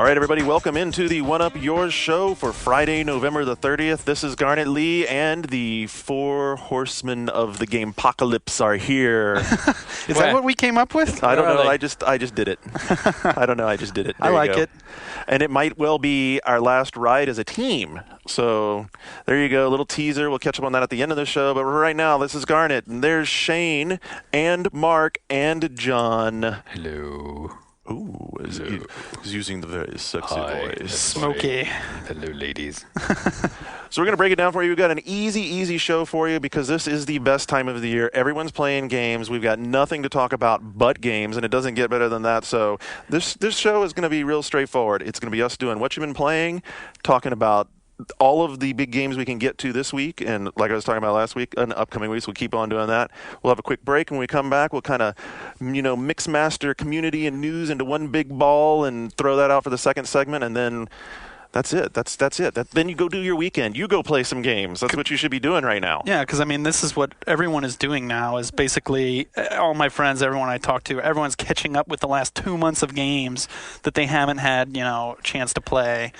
All right, everybody, welcome into the One Up Yours show for Friday, November the 30th. This is Garnet Lee, and the four horsemen of the game apocalypse are here. Is that what we came up with? I don't know. I just did it. I don't know. I just did it. I like it. And it might well be our last ride as a team. So there you go. A little teaser. We'll catch up on that at the end of the show. But right now, this is Garnet, and there's Shane and Mark and John. Hello. Ooh, he's using the very sexy voice. Smoky. Hello, ladies. So we're going to break it down for you. We've got an easy show for you because this is the best time of the year. Everyone's playing games. We've got nothing to talk about but games, and it doesn't get better than that. So this show is going to be real straightforward. It's going to be us doing what you've been playing, talking about all of the big games we can get to this week, and like I was talking about last week, and upcoming weeks, we'll keep on doing that. We'll have a quick break, and when we come back, we'll kind of, mix master community and news into one big ball and throw that out for the second segment, and then that's it. That's it. Then you go do your weekend. You go play some games. That's what you should be doing right now. Yeah, because, this is what everyone is doing now is basically all my friends, everyone I talk to, everyone's catching up with the last 2 months of games that they haven't had, a chance to play.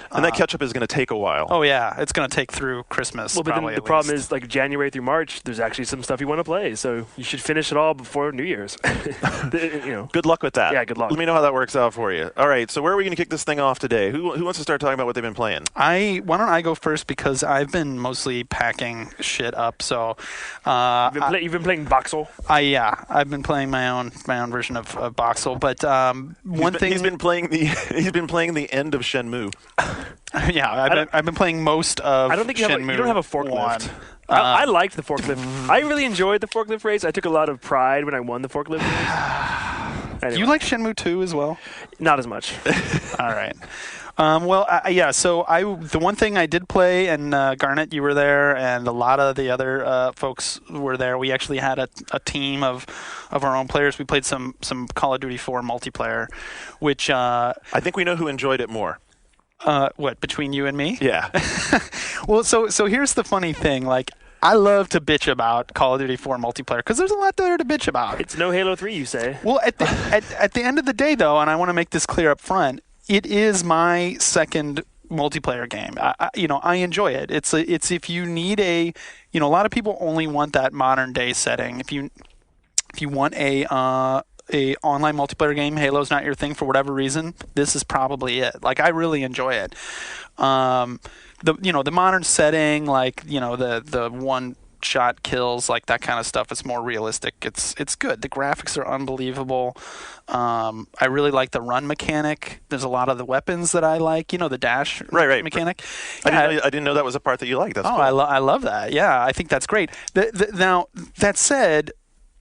And that catch-up is going to take a while. Oh, yeah. It's going to take through Christmas. Well, but then the problem is, January through March, there's actually some stuff you want to play. So you should finish it all before New Year's. Good luck with that. Yeah, good luck. Let me know how that works out for you. All right, so where are we going to kick this thing off today? Who wants to start talking about what they've been playing? Why don't I go first because I've been mostly packing shit up. So you've been playing Voxel? I've been playing my own version of Voxel. But he's been playing the end of Shenmue. Yeah, I've been playing most of. I don't think Shenmue you don't have a forklift. I liked the forklift. I really enjoyed the forklift race. I took a lot of pride when I won the forklift race. Anyway. You like Shenmue 2 as well? Not as much. All right. So the one thing I did play, and Garnet, you were there, and a lot of the other folks were there. We actually had a team of our own players. We played some Call of Duty 4 multiplayer, which I think we know who enjoyed it more. What, between you and me? Yeah. Well, so here's the funny thing. I love to bitch about Call of Duty 4 multiplayer because there's a lot there to bitch about. It's no Halo 3, you say. Well, at the end of the day, though, and I want to make this clear up front, it is my second multiplayer game. I enjoy it. It's if you need a lot of people only want that modern day setting. If you want a online multiplayer game, Halo's not your thing for whatever reason, this is probably it. I really enjoy it. The modern setting, the one shot kills, that kind of stuff, it's more realistic. It's good. The graphics are unbelievable. I really like the run mechanic. There's a lot of the weapons that I like, the dash mechanic. I didn't know that was a part that you liked. That's cool. I love that. Yeah, I think that's great. Now, that said,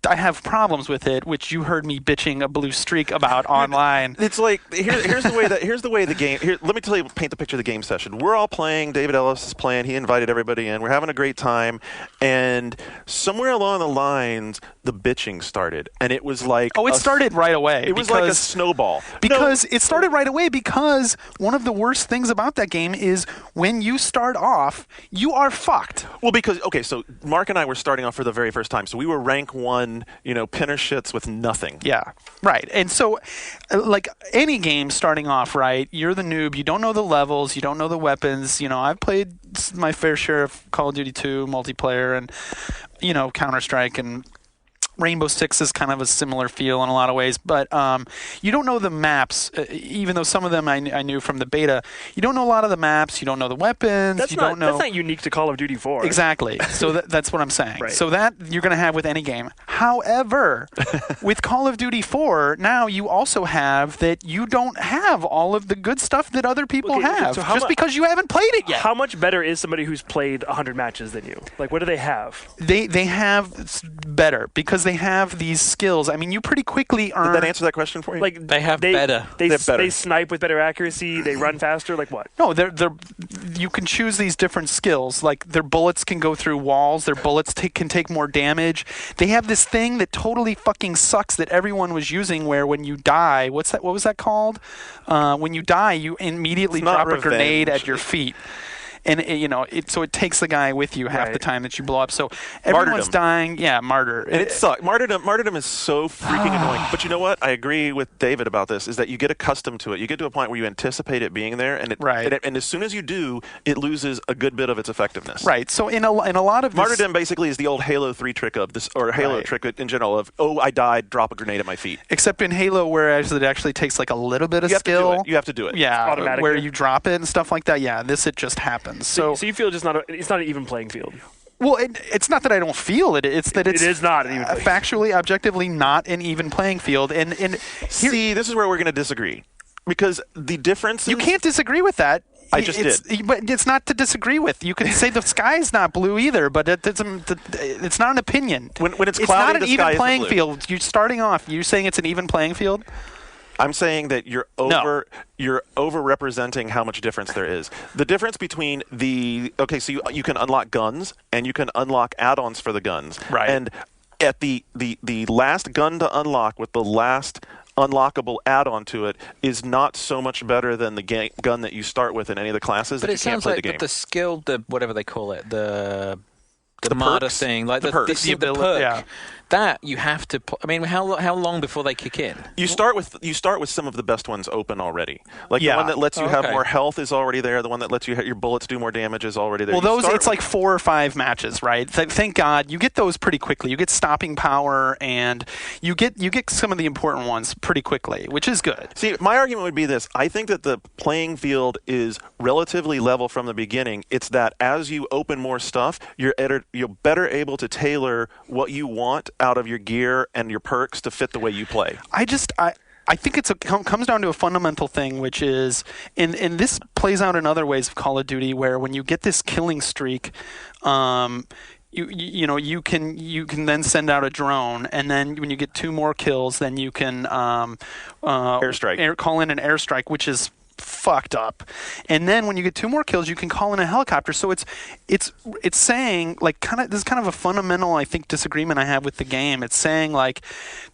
I have problems with it, which you heard me bitching a blue streak about online. It's here's the way the game. Here, let me paint the picture of the game session. We're all playing. David Ellis is playing. He invited everybody in. We're having a great time, and somewhere along the lines, the bitching started, and it was it started right away. It was like a snowball. It started right away because one of the worst things about that game is when you start off, you are fucked. Well, so Mark and I were starting off for the very first time, so we were rank 1. Pinner shits with nothing. Yeah, right. And so, any game starting off, right, you're the noob. You don't know the levels. You don't know the weapons. I've played my fair share of Call of Duty 2 multiplayer and, Counter-Strike and Rainbow Six is kind of a similar feel in a lot of ways, but you don't know the maps, even though some of them I knew from the beta. You don't know a lot of the maps. You don't know the weapons. That's not unique to Call of Duty 4. Exactly. So that's what I'm saying. Right. So that you're going to have with any game. However, with Call of Duty 4, now you also have that you don't have all of the good stuff that other people have, so just because you haven't played it yet. How much better is somebody who's played 100 matches than you? What do they have? They have better because they have these skills. You pretty quickly earn... Did that answer that question for you? They have better. They snipe with better accuracy. They run faster. What? No, you can choose these different skills. Their bullets can go through walls. Their bullets can take more damage. They have this thing that totally fucking sucks that everyone was using where when you die... What was that called? When you die, you immediately drop a grenade at your feet. and so it takes the guy with you half the Right. time that you blow up. So everyone's Martyrdom. dying. Yeah, martyr. And it sucks. Martyrdom is so freaking annoying. But you know what? I agree with David about this, is that you get accustomed to it. You get to a point where you anticipate it being there, and Right. and as soon as you do, it loses a good bit of its effectiveness. Right. So in a lot of this, Martyrdom basically is the old Halo 3 trick of this, or Halo Right. trick in general of, oh, I died, drop a grenade at my feet. except in Halo, whereas it actually takes like a little bit of You have skill. to do it. You have to do it. Yeah, automatic, where yeah. you drop it and stuff like that. Yeah, this it just happens. So, So you feel just it's not an even playing field. well, it's not that I don't feel it. It's that it's It is not an even playing field. factually, objectively not an even playing field. And here, See, this is where we're going to disagree. Because the difference you can't disagree with that. I just did. But it's not to disagree with. You can say the sky's not blue either, but it's not an opinion. When it's not cloudy, an the even sky isn't playing blue. field. You're starting off. You're saying it's an even playing field? I'm saying that you're over-representing how much difference there is. The difference between so you can unlock guns and you can unlock add-ons for the guns. Right. And at the last gun to unlock with the last unlockable add-on to it is not so much better than the gun that you start with in any of the classes. But that it you can't sounds play like the game. the skill, the whatever they call it, the The martyr perks? thing, like The perks. the ability- perk. yeah. That you have to. I mean, how long before they kick in? You start with some of the best ones open already. Like Yeah. the one that lets you Oh, have okay. more health is already there. The one that lets you your bullets do more damage is already there. Well, You those start it's like 4 or 5 matches, right? Thank God you get those pretty quickly. You get stopping power, and you get some of the important ones pretty quickly, which is good. See, my argument would be this. I think that the playing field is relatively level from the beginning. It's that as you open more stuff, you're better able to tailor what you want out of your gear and your perks to fit the way you play. I think comes down to a fundamental thing, which is, and this plays out in other ways of Call of Duty, where when you get this killing streak, you can then send out a drone, and then when you get 2 more kills, then you can Airstrike. call in an airstrike, which is fucked up. And then when you get 2 more kills, you can call in a helicopter. So it's saying, like, this is kind of a fundamental, I think, disagreement I have with the game. It's saying, like,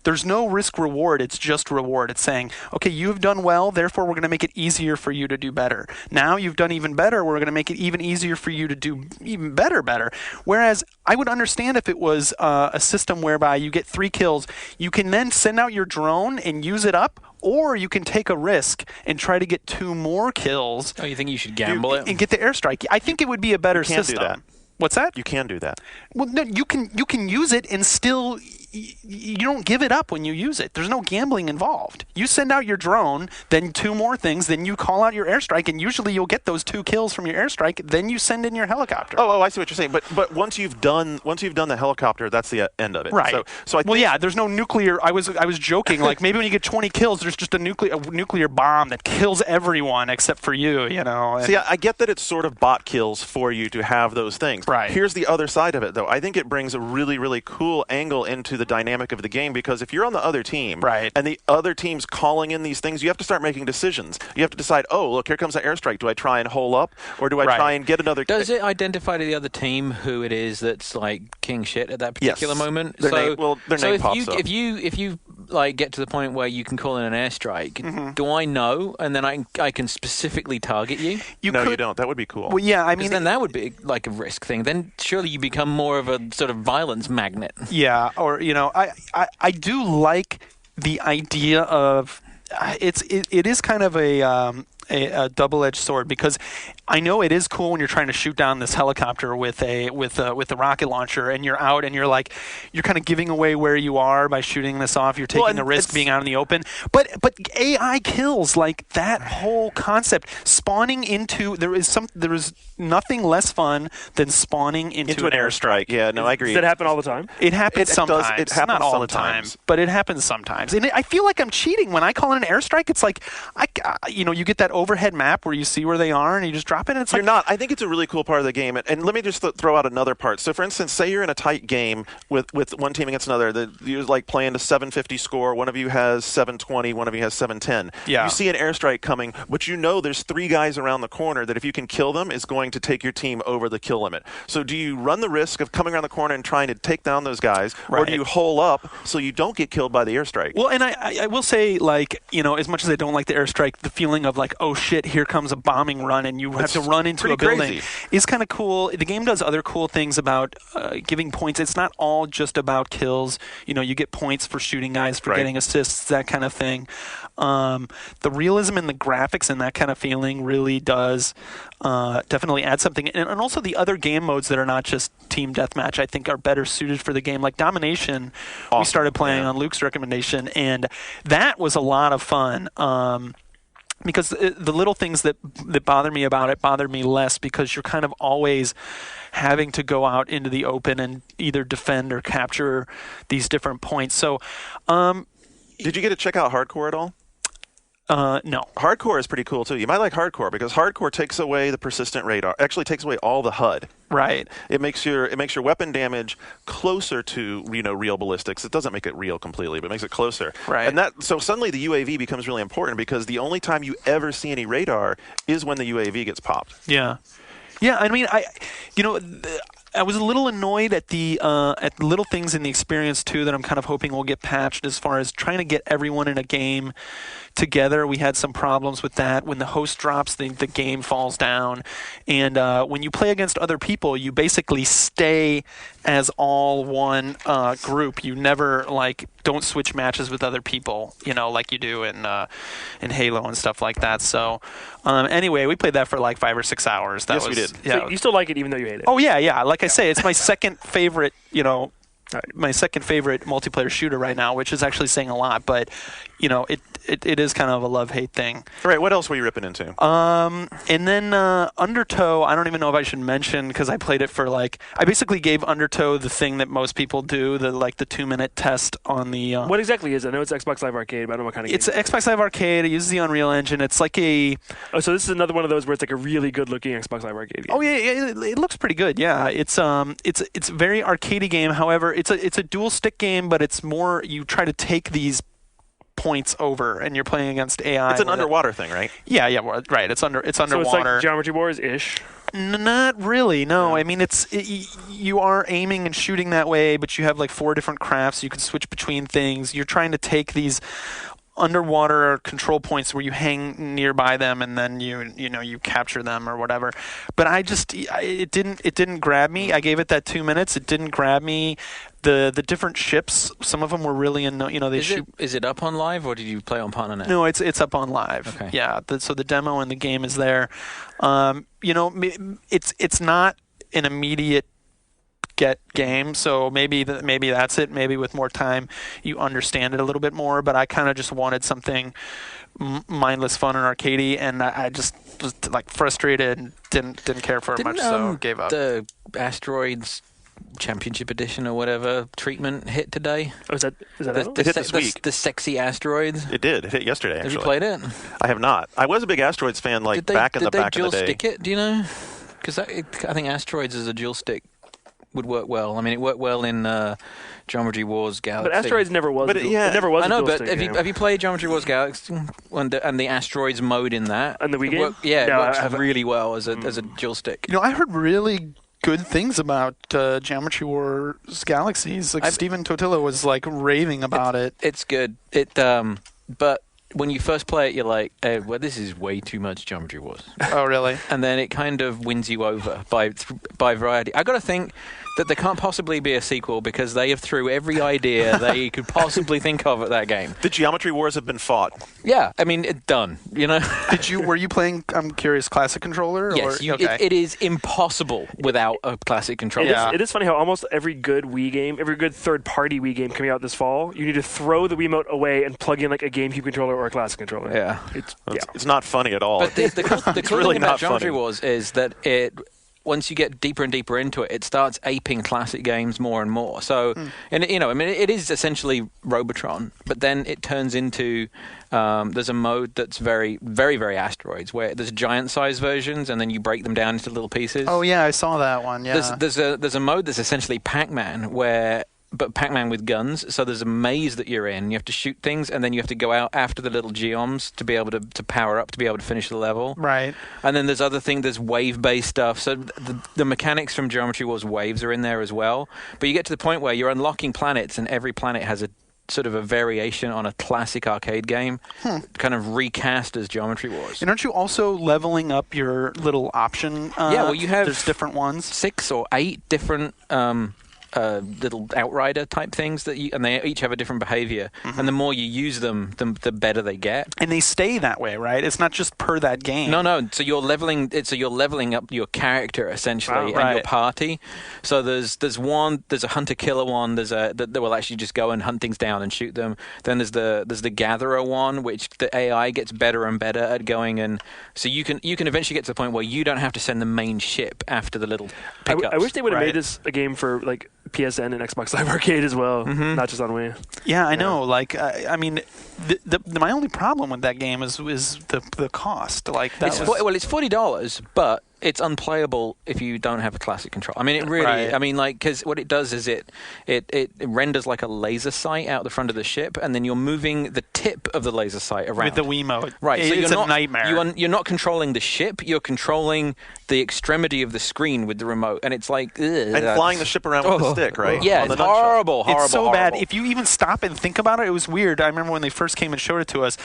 there's no risk reward, it's just reward. It's saying, okay, you've done well, therefore we're going to make it easier for you to do better. Now you've done even better, we're going to make it even easier for you to do even better. Whereas I would understand if it was a system whereby you get 3 kills, you can then send out your drone and use it up, or you can take a risk and try to get 2 more kills Oh, you think you should gamble it? and get the airstrike. I think it would be a better can't do system. that. What's that? You can do that. Well, no, you can use it and still you don't give it up when you use it. There's no gambling involved. You send out your drone, then 2 more things, then you call out your airstrike, and usually you'll get those 2 kills from your airstrike. Then you send in your helicopter. Oh, I see what you're saying. But once you've done the helicopter, that's the end of it. Right. So I think, well, yeah. There's no nuclear. I was joking. Like maybe when you get 20 kills, there's just a nuclear bomb that kills everyone except for you. You know. See, I get that it's sort of bot kills for you to have those things. Right. Here's the other side of it, though. I think it brings a really, really cool angle into the dynamic of the game, because if you're on the other team, Right. and the other team's calling in these things, you have to start making decisions. You have to decide, oh, look, here comes the airstrike. Do I try and hole up, or do I Right. try and get another? Does it identify to the other team who it is that's like king shit at that particular Yes. moment? Their so, name- their so name if pops you up. if you like get to the point where you can call in an airstrike, do I know, and then I can specifically target you? You don't. That would be cool. Well, yeah. I Because mean, then that would be like a risk thing. Then surely you become more of a sort of violence magnet. yeah. Or I do like the idea of it is kind of a double-edged sword, because I know it is cool when you're trying to shoot down this helicopter with a rocket launcher, and you're out and you're kind of giving away where you are by shooting this off. You're taking and the risk it's- being out in the open. But AI kills, like that whole concept, spawning into there is nothing less fun than spawning into an airstrike. Yeah, no, I agree. Does that happen all the time? It happens It does- sometimes. it happens not all sometimes. the time, but it happens sometimes. And I feel like I'm cheating when I call in an airstrike. It's like you get that overhead map where you see where they are and you just drop it. And it's You're like not. I think it's a really cool part of the game. And let me just throw out another part. So, for instance, say you're in a tight game with one team against another. You're like playing a 750 score. One of you has 720. One of you has 710. Yeah. You see an airstrike coming, but you know there's 3 guys around the corner that if you can kill them is going to take your team over the kill limit. So do you run the risk of coming around the corner and trying to take down those guys, or Right. do you hole up so you don't get killed by the airstrike? well, and I will say, like, as much as I don't like the airstrike, the feeling of like, oh shit, here comes a bombing run, and you have to run into a building. Crazy. It's kind of cool. The game does other cool things about giving points. It's not all just about kills. You get points for shooting guys, for getting assists, that kind of thing. The realism in the graphics and that kind of feeling really does definitely add something. And also the other game modes that are not just team deathmatch, I think, are better suited for the game. Like Domination, we started playing on Luke's recommendation, and that was a lot of fun. Because the little things that bother me about it bother me less, because you're kind of always having to go out into the open and either defend or capture these different points. So, did you get to check out Hardcore at all? No. Hardcore is pretty cool too. You might like Hardcore because Hardcore takes away the persistent radar. Actually, takes away all the HUD. Right. It makes your weapon damage closer to real ballistics. It doesn't make it real completely, but it makes it closer. Right. And so suddenly the UAV becomes really important, because the only time you ever see any radar is when the UAV gets popped. Yeah. Yeah. I mean, I was a little annoyed at the little things in the experience too that I'm kind of hoping will get patched, as far as trying to get everyone in a game together. We had some problems with that. When the host drops, the game falls down. And when you play against other people, you basically stay as all one group. You never don't switch matches with other people, like you do in Halo and stuff like that. So anyway, we played that for 5 or 6 hours. Yes, we did. Yeah. So you still like it even though you hate it? Oh yeah. Like I say, it's my second favorite, my second favorite multiplayer shooter right now, which is actually saying a lot, but it is kind of a love-hate thing. All right, what else were you ripping into? And then Undertow, I don't even know if I should mention, because I played it for I basically gave Undertow the thing that most people do, the 2-minute test on the... What exactly is it? I know it's Xbox Live Arcade, but I don't know what kind of game. It's Xbox Live Arcade. It uses the Unreal Engine. It's like a... Oh, so this is another one of those where it's a really good-looking Xbox Live Arcade game. Oh, yeah, it looks pretty good, yeah. It's a very arcadey game. However, it's a dual-stick game, but it's more you try to take these points over, and you're playing against AI. It's an underwater thing, right? Yeah, right. It's underwater. So it's like Geometry Wars-ish? Not really, no. I mean, you are aiming and shooting that way, but you have 4 different crafts. You can switch between things. You're trying to take these underwater control points where you hang nearby them, and then you capture them or whatever. But it didn't grab me. I gave it that 2 minutes. It didn't grab me. The different ships, some of them were really Is it up on Live, or did you play on PartnerNet? No, it's up on Live. Okay. Yeah. So the demo in the game is there. It's not an immediate get game, so maybe that's it. Maybe with more time you understand it a little bit more, but I kind of just wanted something mindless, fun, and arcadey, and I just was frustrated and didn't care for it much, so gave up. The Asteroids Championship Edition or whatever treatment hit today? Oh, is that It hit this week. The sexy Asteroids? It did. It hit yesterday, actually. Have you played it? I have not. I was a big Asteroids fan back in the back of the day. Did they dual stick it, do you know? Because I think Asteroids as a dual stick would work well. I mean, it worked well in Geometry Wars Galaxy. But Asteroids never was. It never was. I know, a dual but stick have you played Geometry Wars Galaxy and the Asteroids mode in that? And the Wii game? It works really well as a dual stick. I heard really good things about Geometry Wars Galaxies. Stephen Totilo was raving about it. It's good. But when you first play it, you're like, well, this is way too much Geometry Wars. Oh, really? And then it kind of wins you over by variety. I got to think that there can't possibly be a sequel, because they have threw every idea they could possibly think of at that game. The Geometry Wars have been fought. Yeah, I mean, it's done. Were you playing? I'm curious, classic controller? Yes, okay. it is impossible without a classic controller. Yeah. It is funny how almost every good Wii game, every good third-party Wii game coming out this fall, you need to throw the Wiimote away and plug in a GameCube controller or a classic controller. Yeah, it's not funny at all. But the cool really thing about not Geometry funny. Wars is that once you get deeper and deeper into it, it starts aping classic games more and more. So, and it is essentially Robotron, but then it turns into there's a mode that's very, very, very Asteroids, where there's giant-size versions, and then you break them down into little pieces. Oh yeah, I saw that one. Yeah. There's a mode that's essentially Pac-Man, but Pac-Man with guns. So there's a maze that you're in. You have to shoot things, and then you have to go out after the little geoms to be able to power up, to be able to finish the level. Right. And then there's other things. There's wave-based stuff. So the mechanics from Geometry Wars waves are in there as well. But you get to the point where you're unlocking planets, and every planet has a sort of a variation on a classic arcade game, kind of recast as Geometry Wars. And aren't you also leveling up your little option? Yeah, well, you have there's different ones. 6 or 8 different little outrider type things and they each have a different behavior. And the more you use them, the better they get. And they stay that way, right? It's not just per that game. No. So you're leveling up your character essentially and your party. So there's a hunter killer one. That will actually just go and hunt things down and shoot them. Then there's the gatherer one, which the AI gets better and better at going, and so you can eventually get to the point where you don't have to send the main ship after the little pickups. I wish they would have made this a game for like PSN and Xbox Live Arcade as well, not just on Wii. Yeah, I know. Like, I mean, my only problem with that game is the cost. Like, it's $40, but it's unplayable if you don't have a classic control. I mean, it really. Right. I mean, like, because what it does is it renders like a laser sight out the front of the ship, and then you're moving the tip of the laser sight around with the Wiimote. Right, so it's you're a nightmare. You're not controlling the ship. You're controlling the extremity of the screen with the remote, and it's like and flying the ship around with the stick, right? Yeah, it's horrible. It's so horrible. bad. If you even stop and think about it, it was weird. I remember when they first came and showed it to us.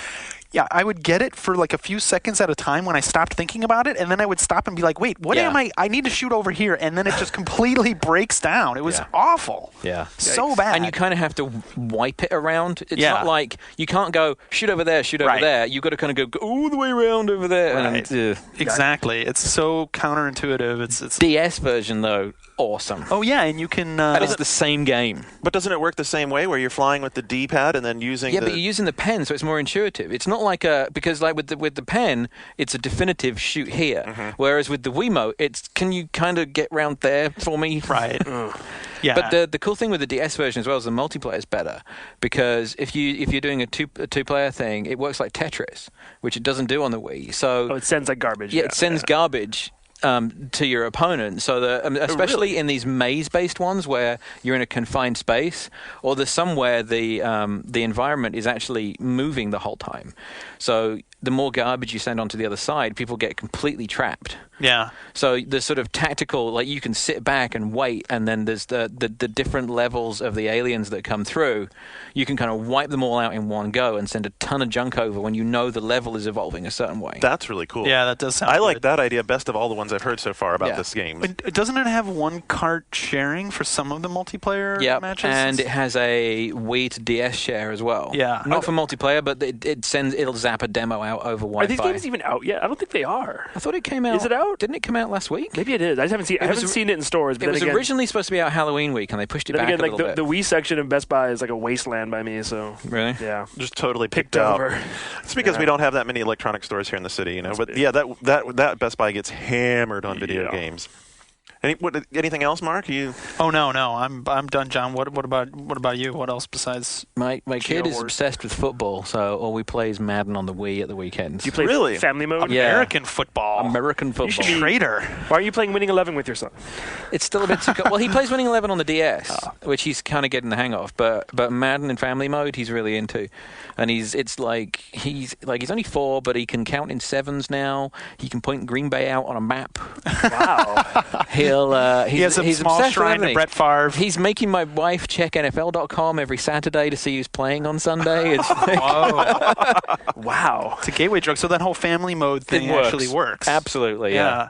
Yeah, I would get it for like a few seconds at a time when I stopped thinking about it, and then I would stop and be like, wait, what am I? I need to shoot over here, and then it just completely breaks down. It was awful. Yeah. So bad. And you kind of have to wipe it around. It's not like you can't go, shoot over there, shoot over there. You've got to kind of go all the way around over there. Right. And, exactly. It's so counterintuitive. It's DS version, though, awesome. Oh, yeah, and you can... and it's the same game. But doesn't it work the same way where you're flying with the D-pad and then using but you're using the pen, so it's more intuitive. It's not like because like with the pen, it's a definitive shoot here. Whereas with the Wiimote, can you kind of get round there for me? Right. Yeah. But the cool thing with the DS version as well is the multiplayer is better, because if you're doing a two-player thing, it works like Tetris, which it doesn't do on the Wii. So it sends like garbage. Yeah, it sends garbage to your opponent. So especially in these maze-based ones where you're in a confined space, or there's somewhere the environment is actually moving the whole time. So the more garbage you send onto the other side, people get completely trapped. Yeah. So the sort of tactical, like you can sit back and wait, and then there's the different levels of the aliens that come through. You can kind of wipe them all out in one go and send a ton of junk over when you know the level is evolving a certain way. That's really cool. Yeah, that does sound I good. like that idea best of all the ones I've heard so far about this game. But doesn't it have one cart sharing for some of the multiplayer matches? And it has a Wii to DS share as well. Yeah. Not for multiplayer, but it'll zap a demo out over Wi-Fi. Are these games even out yet? I don't think they are. I thought it came out. Is it out? Didn't it come out last week? Maybe it is. I haven't seen it in stores. But it was originally supposed to be out Halloween week, and they pushed it back a little bit. The Wii section of Best Buy is like a wasteland by me. So really, yeah, just totally picked out. over. It's because we don't have that many electronic stores here in the city, you know. But yeah, that Best Buy gets hammered on video games. Anything else, Mark? Oh no, I'm done, John. What about you? What else besides my kid is obsessed with football, so all we play is Madden on the Wii at the weekends. Do you play family mode? American football. American football. You should be traitor. Why are you playing Winning 11 with your son? It's still a bit too well, he plays Winning 11 on the DS, which he's kind of getting the hang of, but Madden in family mode he's really into. And he's only 4, but he can count in sevens now. He can point Green Bay out on a map. Wow. He has a small shrine to Brett Favre. He's making my wife check NFL.com every Saturday to see who's playing on Sunday. It's wow. It's a gateway drug. So that whole family mode thing actually works. Absolutely, yeah.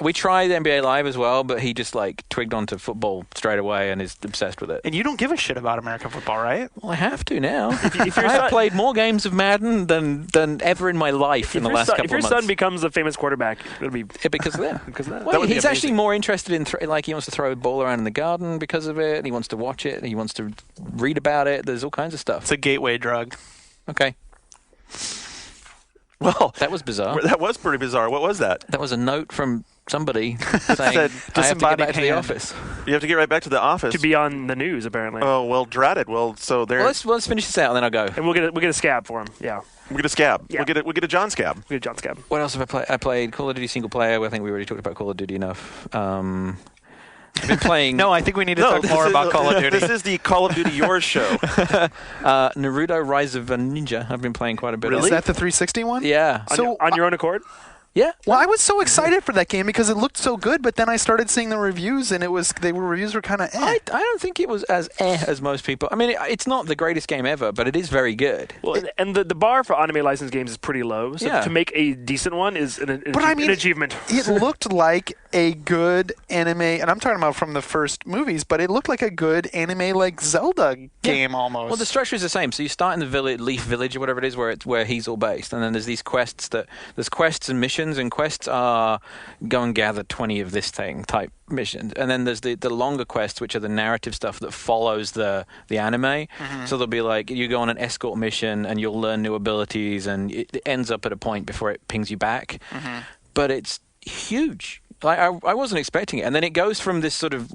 We tried NBA Live as well, but he just twigged onto football straight away and is obsessed with it. And you don't give a shit about American football, right? Well, I have to now. I've played more games of Madden than ever in my life in the last couple of months. If your son becomes a famous quarterback, it'll be because of that. Because of that. Well, he's actually more interested in he wants to throw a ball around in the garden because of it. He wants to watch it. He wants to read about it. There's all kinds of stuff. It's a gateway drug. Okay. Well, that was bizarre. That was pretty bizarre. What was that? That was a note from somebody saying, I have to get back to the office. You have to get right back to the office. To be on the news, apparently. Oh, well, dratted. Well, so there. Well, let's finish this out, and then I'll go. And we'll get a scab for him. Yeah. We'll get a scab. Yeah. We'll get a John scab. We'll get a John scab. What else have I played? I played Call of Duty single player. I think we already talked about Call of Duty enough. I've been playing... No, I think we need to talk more about Call of Duty. This is the Call of Duty Yours show. Naruto Rise of a Ninja. I've been playing quite a bit. Really? Is that the 360 one? Yeah. On your own accord? Yeah. Well, I was so excited for that game because it looked so good, but then I started seeing the reviews, and reviews were kind of eh. I don't think it was as most people. I mean, it's not the greatest game ever, but it is very good. Well, and the bar for anime licensed games is pretty low, so to make a decent one is an achievement. It looked like a good anime, and I'm talking about from the first movies, but it looked like a good anime like Zelda game almost. Well, the structure is the same. So you start in the Leaf Village or whatever it is, where he's all based, and then there's these quests there's quests and missions. And quests are go and gather 20 of this thing type missions, and then there's the longer quests, which are the narrative stuff that follows the anime. Mm-hmm. So there'll be like you go on an escort mission and you'll learn new abilities, and it ends up at a point before it pings you back. Mm-hmm. But it's huge. Like I wasn't expecting it, and then it goes from this sort of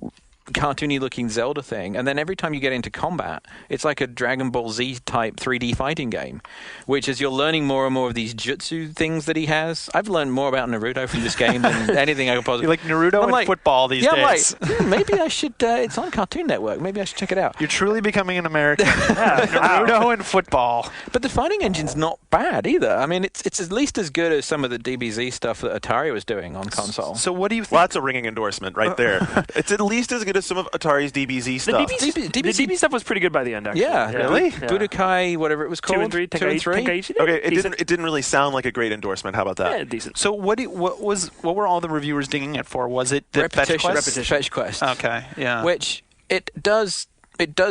cartoony looking Zelda thing, and then every time you get into combat, it's like a Dragon Ball Z type 3D fighting game, which is you're learning more and more of these jutsu things that he has. I've learned more about Naruto from this game than anything I could possibly. You like Naruto and football these days. I'm like, maybe I should. It's on Cartoon Network. Maybe I should check it out. You're truly becoming an American. Naruto and football. But the fighting engine's not bad either. I mean, it's at least as good as some of the DBZ stuff that Atari was doing on console. So what do you think? Well, that's a ringing endorsement right there. It's at least as good as some of Atari's DBZ stuff. The DBZ stuff was pretty good by the end, actually. Yeah. Really? Yeah. Budokai, whatever it was called. 2 and 3. Okay, it didn't really sound like a great endorsement. How about that? Yeah, decent. So what were all the reviewers dinging it for? Was it the Fetch Quest? Okay, yeah. Which it does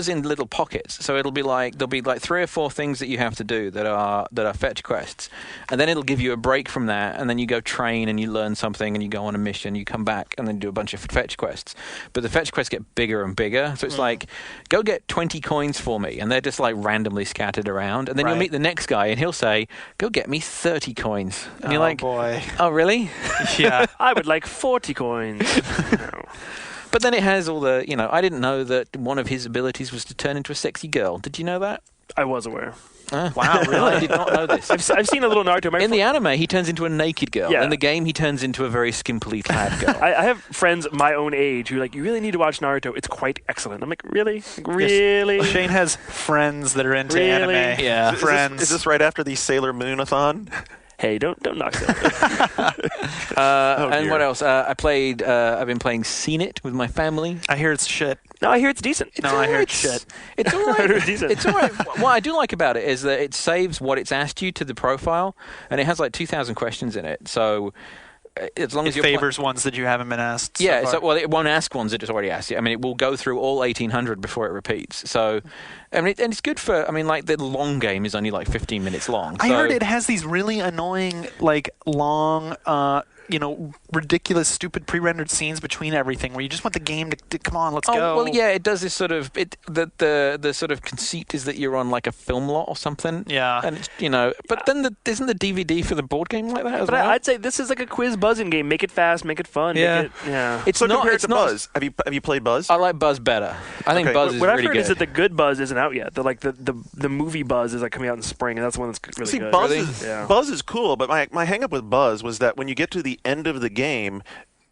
in little pockets. So there'll be like 3 or 4 things that you have to do that are fetch quests, and then it'll give you a break from that, and then you go train and you learn something and you go on a mission, you come back and then do a bunch of fetch quests. But the fetch quests get bigger and bigger, so it's like, go get 20 coins for me, and they're just like randomly scattered around, and then you'll meet the next guy and he'll say, go get me 30 coins, and you're like, boy, oh really? Yeah. I would like 40 coins. No. But then it has all the, I didn't know that one of his abilities was to turn into a sexy girl. Did you know that? I was aware. Wow, really? I did not know this. I've seen a little Naruto. In the anime, he turns into a naked girl. Yeah. In the game, he turns into a very skimpily clad girl. I have friends my own age who are like, you really need to watch Naruto. It's quite excellent. I'm like, really? Really? Yes. Shane has friends that are into Really? anime. Yeah. Friends. Is this right after the Sailor Moon-a-thon? Hey, don't knock that. And what else? I've been playing Seen It with my family. I hear it's shit. No, I hear it's decent. I hear it's shit. It's all right. It's decent. It's all right. What I do like about it is that it saves what it's asked you to the profile, and it has like 2,000 questions in it. So as long as it favors ones that you haven't been asked. Yeah, so well, it won't ask ones it just already asked you. I mean, it will go through all 1,800 before it repeats. So, I mean, and it's good for. I mean, like the long game is only like 15 minutes long. I heard it has these really annoying, like long, ridiculous, stupid pre-rendered scenes between everything, where you just want the game to come on, let's go. Well, yeah, it does this sort of the sort of conceit is that you're on like a film lot or something. Yeah, and it's, but then isn't the DVD for the board game like that as well? I'd say this is like a quiz buzzing game. Make it fast, make it fun. Yeah, It's so not compared to Buzz. Have you played Buzz? I like Buzz better. I think Buzz is what really I've heard good. is that the good Buzz isn't out yet. The movie Buzz is like coming out in spring, and that's the one that's really good. Buzz is cool, but my hang up with Buzz was that when you get to the end of the game,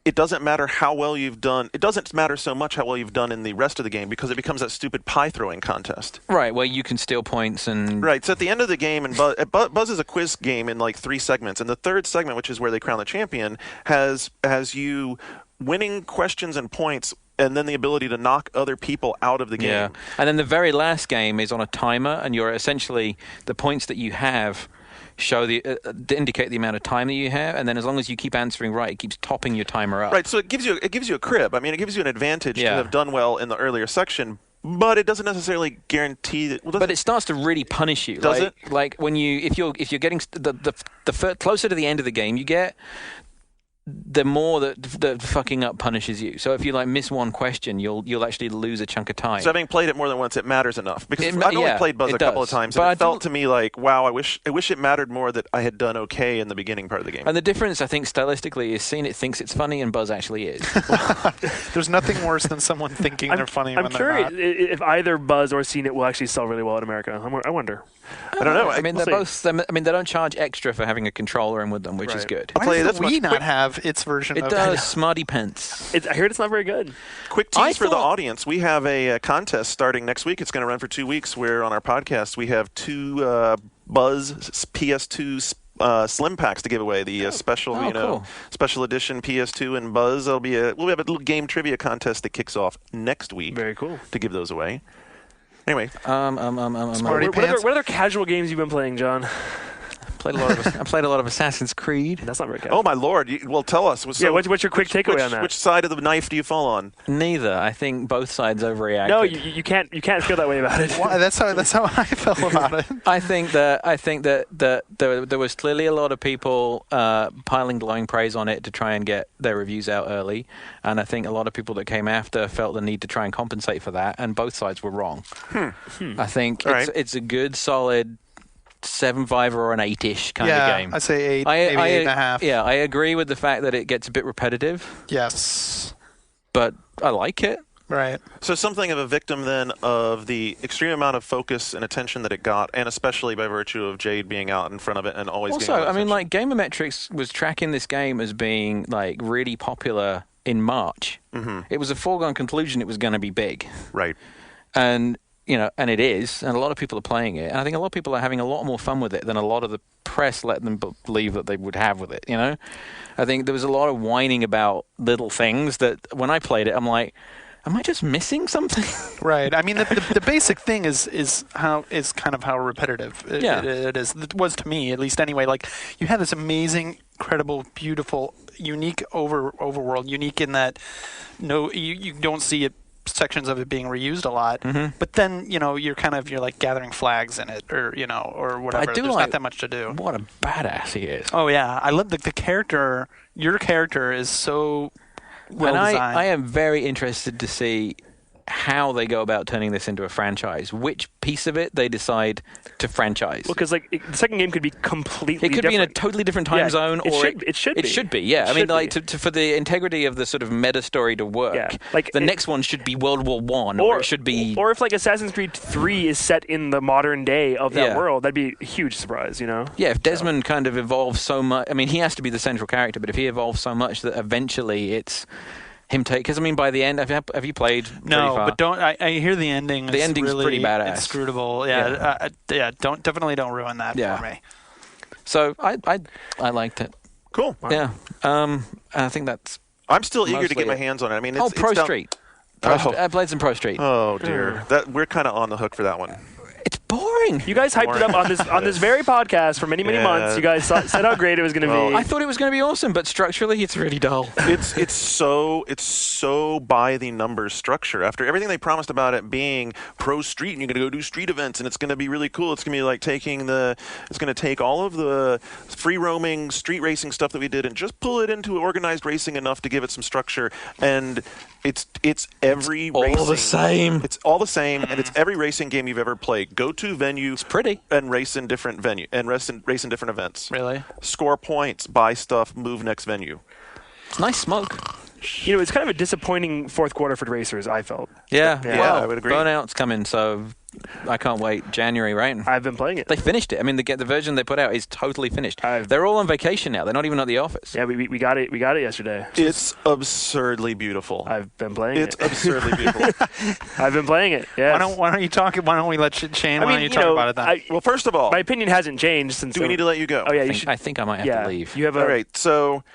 it doesn't matter how well you've done. It doesn't matter so much how well you've done in the rest of the game, because it becomes that stupid pie throwing contest. Right, where you can steal points and... Right, so at the end of the game, and Buzz is a quiz game in like 3 segments, and the third segment, which is where they crown the champion, has you winning questions and points, and then the ability to knock other people out of the game. Yeah, and then the very last game is on a timer, and you're essentially, the points that you have show to indicate the amount of time that you have, and then as long as you keep answering right, it keeps topping your timer up. Right, so it gives you a crib. I mean, it gives you an advantage to have done well in the earlier section, but it doesn't necessarily guarantee that. Well, but it starts to really punish you. Does it? Like when if you're getting the closer to the end of the game you get, the more that fucking up punishes you. So if you like miss one question, you'll actually lose a chunk of time. So having played it more than once, it matters enough, because I've only played Buzz a couple of times, and it felt to me like, wow, I wish it mattered more that I had done okay in the beginning part of the game. And the difference, I think, stylistically, is Seen It thinks it's funny, and Buzz actually is. There's nothing worse than someone thinking they're funny when they're not. I'm sure if either Buzz or Seen It will actually sell really well in America. I wonder. I don't know. I mean, they're both. I mean, they don't charge extra for having a controller in with them, which is good. Why does the Wii not have its version of it? It does. Smarty Pants. I heard it's not very good. Quick tease for the audience. We have a contest starting next week. It's going to run for 2 weeks, where on our podcast we have 2 Buzz PS2 slim packs to give away. The special, cool. special edition PS2 and Buzz. We'll have a little game trivia contest that kicks off next week. Very cool. To give those away. Anyway, what other casual games you've been playing, John? I played a lot of Assassin's Creed. That's not very casual. oh my lord! Well, tell us. What's your quick takeaway on that? Which side of the knife do you fall on? Neither. I think both sides overreacted. No, you can't feel that way about it. Why? That's how I felt about it. I think that there was clearly a lot of people piling glowing praise on it to try and get their reviews out early, and I think a lot of people that came after felt the need to try and compensate for that, and both sides were wrong. I think it's a good, solid 7.5 or an 8-ish kind of game. I'd say 8, maybe 8.5. Yeah, I agree with the fact that it gets a bit repetitive. Yes. But I like it. Right. So something of a victim then of the extreme amount of focus and attention that it got, and especially by virtue of Jade being out in front of it and always Also, getting attention. like Gamermetrics was tracking this game as being like really popular in March. Mm-hmm. It was a foregone conclusion it was going to be big. Right. And and it is, and a lot of people are playing it, and I think a lot of people are having a lot more fun with it than a lot of the press let them believe that they would have with it, I think there was a lot of whining about little things that when I played it, I'm like, am I just missing something? Right. I mean, the basic thing is kind of how repetitive it is. It was to me, at least anyway. Like, you have this amazing, incredible, beautiful, unique overworld, unique in that you don't see it, sections of it being reused a lot, but then you're like gathering flags in it, or whatever. There's not that much to do. What a badass he is! Oh yeah, I love the character. Your character is so well designed. I am very interested to see how they go about turning this into a franchise. Which piece of it they decide to franchise? Well, because the second game could be completely different. It could be in a totally different time zone, or it should be. Yeah, I mean, like for the integrity of the sort of meta story to work, the next one should be World War I, or it should be, or if like Assassin's Creed 3 is set in the modern day of that world, that'd be a huge surprise, Yeah, if Desmond kind of evolves so much, I mean, he has to be the central character, but if he evolves so much that eventually it's him because I mean, by the end, have you played? No, but don't. I hear the ending. The ending's really pretty badass. Inscrutable. Yeah. Don't ruin that for me. So I liked it. Cool. Wow. Yeah. I think that's. I'm still eager to get my hands on it. I mean, it's Pro Street. I played some Pro Street. Oh dear, we're kind of on the hook for that one. It's boring. You guys hyped it up on this very podcast for many months. You guys said how great it was going to be. I thought it was going to be awesome, but structurally, it's really dull. It's so by the numbers structure. After everything they promised about it being Pro Street, and you're going to go do street events, and it's going to be really cool. It's going to be like it's going to take all of the free roaming street racing stuff that we did and just pull it into organized racing enough to give it some structure. And it's every racing. All the same. It's all the same, and it's every racing game you've ever played. Go to venue. It's pretty. And race in different venue and race in different events. Really? Score points, buy stuff, move next venue. It's nice smoke. It's kind of a disappointing fourth quarter for the racers, I felt. Yeah, I would agree. Burnout's coming, so I can't wait. January, right? I've been playing it. They finished it. I mean, the version they put out is totally finished. They're all on vacation now. They're not even at the office. Yeah, we got it. We got it yesterday. It's absurdly beautiful. I've been playing it. It's absurdly beautiful. I've been playing it. Yes. Why don't you talk? Why don't we let Shane? Why don't you talk about it then? Well, first of all, my opinion hasn't changed since. Do we need to let you go? Oh yeah, I think I might have to leave. You have all right. So.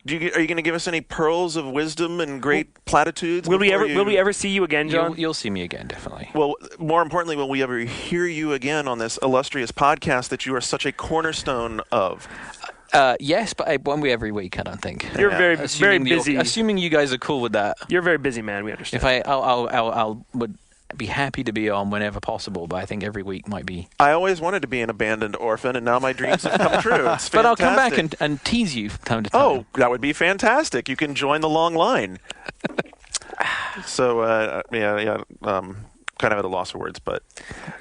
Are you going to give us any pearls of wisdom and great platitudes? Will we ever see you again, John? You'll see me again, definitely. Well, more importantly, will we ever hear you again on this illustrious podcast that you are such a cornerstone of? Yes, but it won't be every week, I don't think. You're very busy. Assuming you guys are cool with that. You're a very busy man. We understand. If I'll would be happy to be on whenever possible, but I think every week might be. I always wanted to be an abandoned orphan, and now my dreams have come true. It's fantastic. But I'll come back and tease you from time to time. Oh, that would be fantastic. You can join the long line. So, kind of at a loss for words, but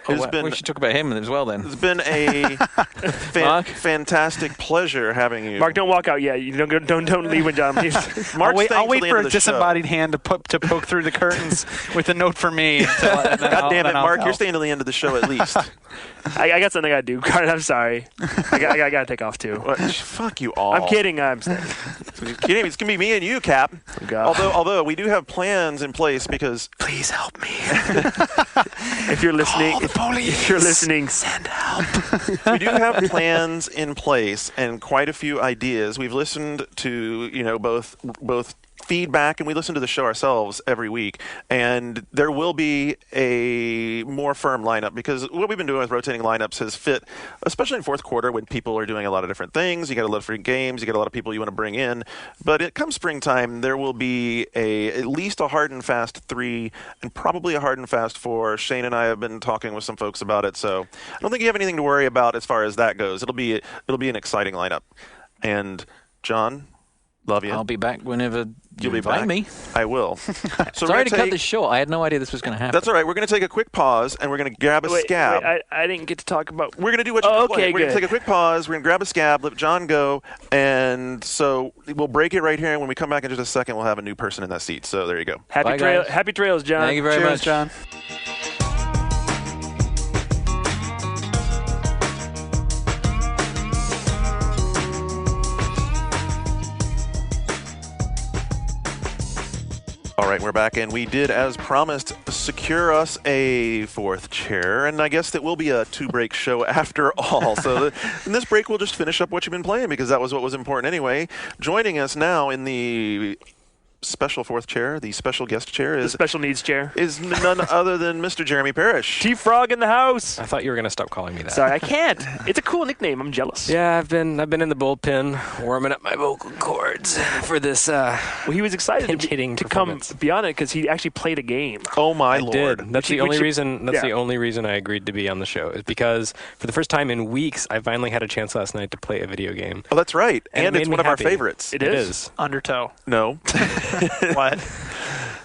we should talk about him as well then. It's been a fantastic pleasure having you. Mark, don't walk out yet. You don't leave when John leaves. I'll wait for a disembodied hand to poke through the curtains with a note for me. God damn it, Mark! You're staying to the end of the show at least. I got something I got to do. Carter, I'm sorry. I got to take off, too. What? Fuck you all. I'm kidding. I'm staying. It's going to be me and you, Cap. God. Although we do have plans in place because... Please help me. If you're listening, Call the police. if you're listening, Send help. we do have plans in place and quite a few ideas. We've listened to, both feedback, and we listen to the show ourselves every week, and there will be a more firm lineup because what we've been doing with rotating lineups has fit, especially in fourth quarter when people are doing a lot of different things. You got a lot of free games, you got a lot of people you want to bring in, but it comes springtime, there will be at least a hard and fast 3 and probably a hard and fast 4. Shane and I have been talking with some folks about it, so I don't think you have anything to worry about as far as that goes. It'll be an exciting lineup. And John, love you. I'll be back whenever You'll you be invite back. me. I will. So Sorry to cut this short. I had no idea this was going to happen. That's all right. We're going to take a quick pause, and we're going to grab a scab. Wait, I didn't get to talk about... We're going to do what you Oh, just okay, We're going to good. take a quick pause. We're going to grab a scab, let John go, and so we'll break it right here, and when we come back in just a second, we'll have a new person in that seat. So there you go. Bye, guys. Happy trails, John. Thank you very Cheers, much. John. All right, we're back, and we did, as promised, secure us a fourth chair, and I guess that will be a 2-break show after all. So in this break, we'll just finish up what you've been playing, because that was what was important anyway. Joining us now in the special fourth chair, the special guest chair, The is special needs chair. none other than Mr. Jeremy Parrish. T-Frog in the house. I thought you were going to stop calling me that. Sorry, I can't. It's a cool nickname. I'm jealous. Yeah, I've been in the bullpen warming up my vocal cords for this. Well, he was excited Pinch-hitting to come performance. be on it because he actually played a game. Oh my I lord! did. That's the only reason. That's yeah. the only reason I agreed to be on the show is because for the first time in weeks, I finally had a chance last night to play a video game. Oh, that's right, And it and made it's me one of our happy. favorites. It It is? is Undertow. No, What?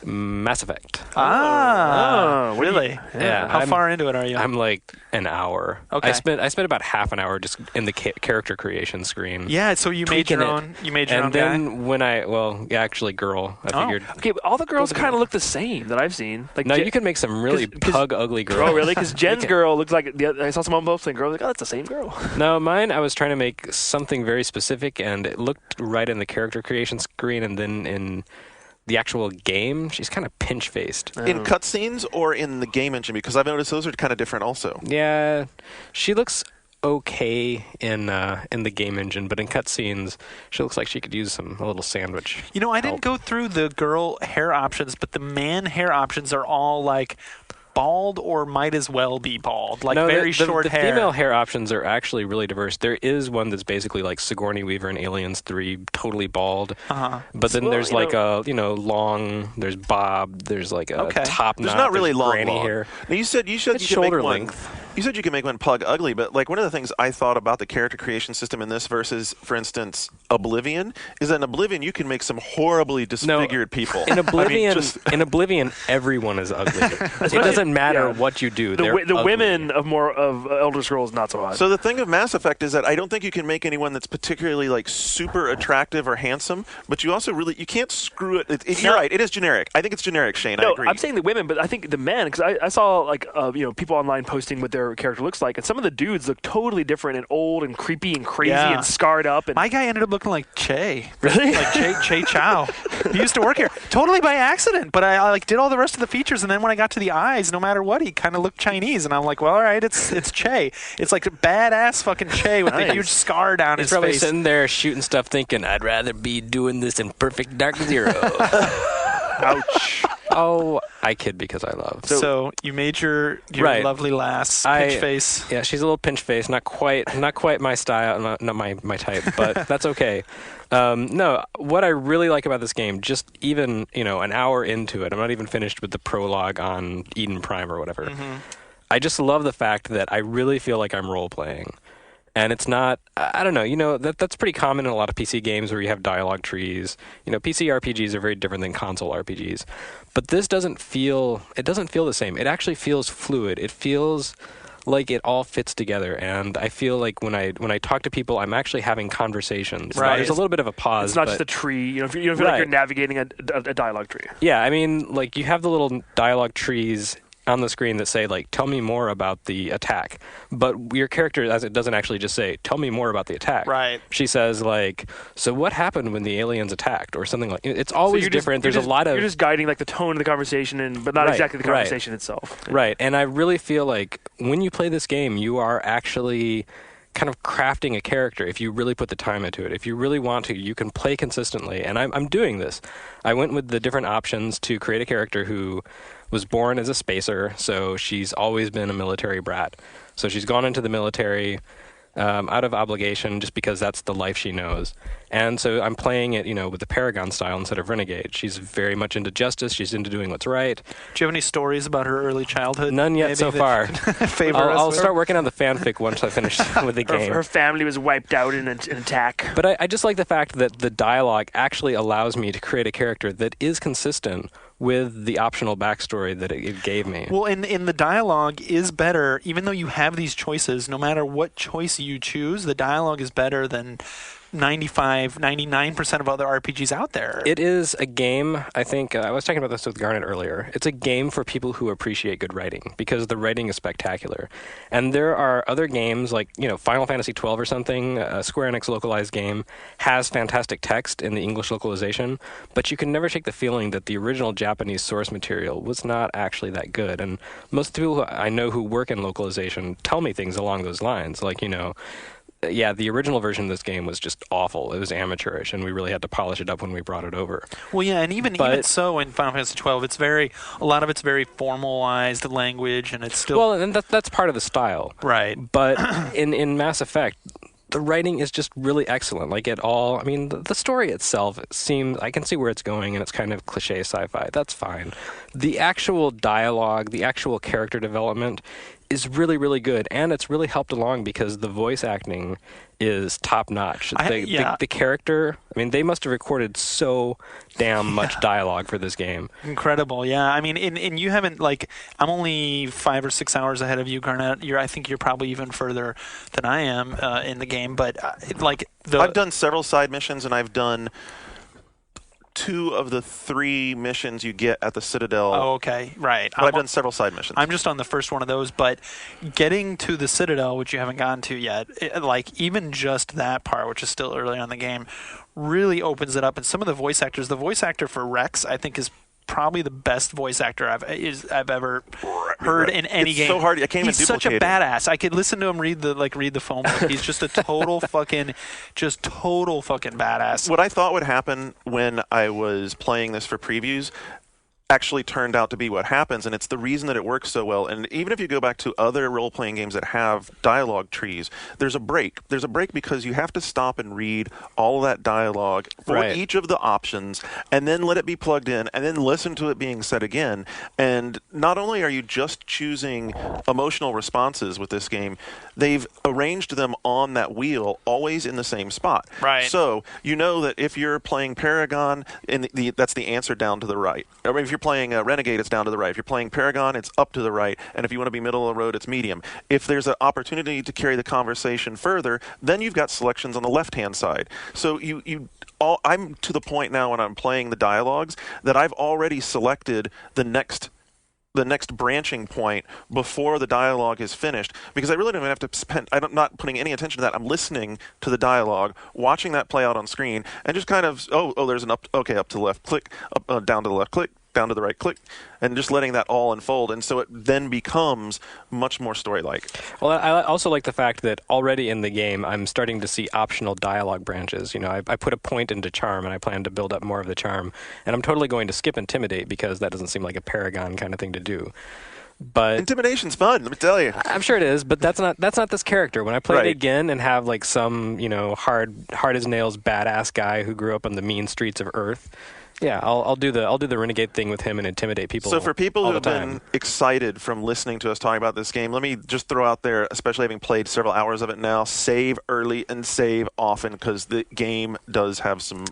Mass Effect. Ah, Oh, what do you- really? Yeah, How I'm- far into it are you? I'm like an hour. Okay. I spent about half an hour just in the character creation screen. Yeah, so you made tweaking your it. own. You made your And own then when actually, girl. I Oh. figured. Okay, but all the girls kind of look the same that I've seen. Like No, you can make some really 'cause- pug ugly girls. Oh, really? Because Jen's can. girl looks like I saw someone posting girl. Like, oh, that's the same girl. No, mine, I was trying to make something very specific, and it looked right in the character creation screen, and then in the actual game, she's kind of pinch-faced. in cutscenes or in the game engine, because I've noticed those are kind of different also. Yeah, she looks okay in the game engine, but in cutscenes, she looks like she could use a little sandwich. You know, I didn't go through the girl hair options, but the man hair options are all like bald or might as well be bald, like No, very the short hair. The female hair options are actually really diverse. There is one that's basically like Sigourney Weaver in Aliens 3, totally bald. Uh-huh. But then Well, there's you like long. There's bob. There's like a Okay. top knot. There's not really there's long granny long. hair. Now you said It's you could shoulder make one. length. You said you could make one pug ugly, but like one of the things I thought about the character creation system in this versus, for instance, Oblivion, is that in Oblivion you can make some horribly disfigured people. In Oblivion, I mean, just- in Oblivion, everyone is ugly. It doesn't matter yeah. what you do. The They're the ugly. women of Elder Scrolls not so hot. So the thing of Mass Effect is that I don't think you can make anyone that's particularly like super attractive or handsome, but you also you can't screw it. You're right. It is generic. I think it's generic, Shane. I no, agree. I'm saying the women, but I think the men, because I saw like people online posting what their character looks like, and some of the dudes look totally different and old and creepy and crazy Yeah. and scarred up. And My guy ended up looking like Che. Really? Like Che Chow. He used to work here. Totally by accident, but I like did all the rest of the features, and then when I got to the eyes, no matter what, he kind of looked Chinese, and I'm like, well, all right, it's Che. It's like badass fucking Che with Nice. the huge scar down He's his probably face. sitting there shooting stuff, thinking, "I'd rather be doing this in Perfect Dark Zero." ouch. Oh, I kid because I love. So you made your Right. lovely lass I- pinch face. Yeah, she's a little pinch face, not quite my style, not my type, but that's okay. No, what I really like about this game, just even an hour into it, I'm not even finished with the prologue on Eden Prime or whatever. I just love the fact that I really feel like I'm role playing. And it's not, I don't know, that's pretty common in a lot of PC games where you have dialogue trees. PC RPGs are very different than console RPGs. But this doesn't feel the same. It actually feels fluid. It feels like it all fits together. And I feel like when I talk to people, I'm actually having conversations. Right. There's a little bit of a pause. It's not but- just a tree. You feel like Right. you're navigating a dialogue tree. Yeah, I mean, like you have the little dialogue trees on the screen that say like, tell me more about the attack. But your character, as it doesn't actually just say, tell me more about the attack. Right. She says like, so what happened when the aliens attacked, or something like. It's always So different. There's a lot of. You're just guiding like the tone of the conversation, but not exactly the conversation itself. Right. And I really feel like when you play this game, you are actually kind of crafting a character if you really put the time into it. If you really want to, you can play consistently. And I'm doing this. I went with the different options to create a character who was born as a spacer, so she's always been a military brat. So she's gone into the military out of obligation just because that's the life she knows. And so I'm playing it, with the Paragon style instead of Renegade. She's very much into justice. She's into doing what's right. Do you have any stories about her early childhood? None yet so far. I'll start working on the fanfic once I finish with the game. Her family was wiped out in an attack. But I just like the fact that the dialogue actually allows me to create a character that is consistent with the optional backstory that it gave me. Well, in the dialogue is better, even though you have these choices, no matter what choice you choose, the dialogue is better than 99% of other RPGs out there. It is a game, I think, I was talking about this with Garnet earlier, it's a game for people who appreciate good writing, because the writing is spectacular. And there are other games, like, Final Fantasy XII or something, a Square Enix localized game, has fantastic text in the English localization, but you can never shake the feeling that the original Japanese source material was not actually that good. And most people who I know who work in localization tell me things along those lines, like, yeah, the original version of this game was just awful. It was amateurish, and we really had to polish it up when we brought it over. Well, yeah, and even so, in Final Fantasy XII, it's a lot of it's very formalized language, and it's still... Well, and that's part of the style. Right. But in Mass Effect, the writing is just really excellent. Like, the story itself seems... I can see where it's going, and it's kind of cliche sci-fi. That's fine. The actual dialogue, the actual character development is really, really good, and it's really helped along because the voice acting is top-notch. The character, they must have recorded so damn much dialogue for this game. Incredible, yeah. And you haven't, I'm only 5 or 6 hours ahead of you, Garnet. I think you're probably even further than I am in the game, but, I've done several side missions, and I've done 2 of the 3 missions you get at the Citadel. Oh, okay. Right. But I've done several side missions. I'm just on the first one of those, but getting to the Citadel, which you haven't gotten to yet, even just that part, which is still early on in the game, really opens it up. And some of the voice actor for Rex, I think, is probably the best voice actor I've ever heard in any game. It's so hard. I can't even He's such a badass. I could listen to him read the phone book. He's just a total fucking badass. What I thought would happen when I was playing this for previews actually turned out to be what happens, and it's the reason that it works so well. And even if you go back to other role-playing games that have dialogue trees, there's a break. There's a break because you have to stop and read all of that dialogue for each of the options, and then let it be plugged in, and then listen to it being said again. And not only are you just choosing emotional responses with this game, they've arranged them on that wheel always in the same spot. Right. So you know that if you're playing Paragon, that's the answer down to the right. Or if you're playing Renegade, it's down to the right. If you're playing Paragon, it's up to the right. And if you want to be middle of the road, it's medium. If there's an opportunity to carry the conversation further, then you've got selections on the left-hand side. So I'm to the point now when I'm playing the dialogues that I've already selected the next branching point before the dialogue is finished, because I really don't even have to spend... I'm not putting any attention to that. I'm listening to the dialogue, watching that play out on screen, and just kind of, there's an up to the left, click, up, down to the left, click, down to the right, click, and just letting that all unfold. And so it then becomes much more story-like. Well, I also like the fact that already in the game, I'm starting to see optional dialogue branches. I put a point into Charm, and I plan to build up more of the Charm. And I'm totally going to skip Intimidate, because that doesn't seem like a Paragon kind of thing to do. But Intimidation's fun, let me tell you. I'm sure it is, but that's not this character. When I play it again and have some, hard as nails badass guy who grew up on the mean streets of Earth, yeah, I'll do the Renegade thing with him and intimidate people. So for people who have been excited from listening to us talking about this game, let me just throw out there, especially having played several hours of it now, save early and save often, because the game does have some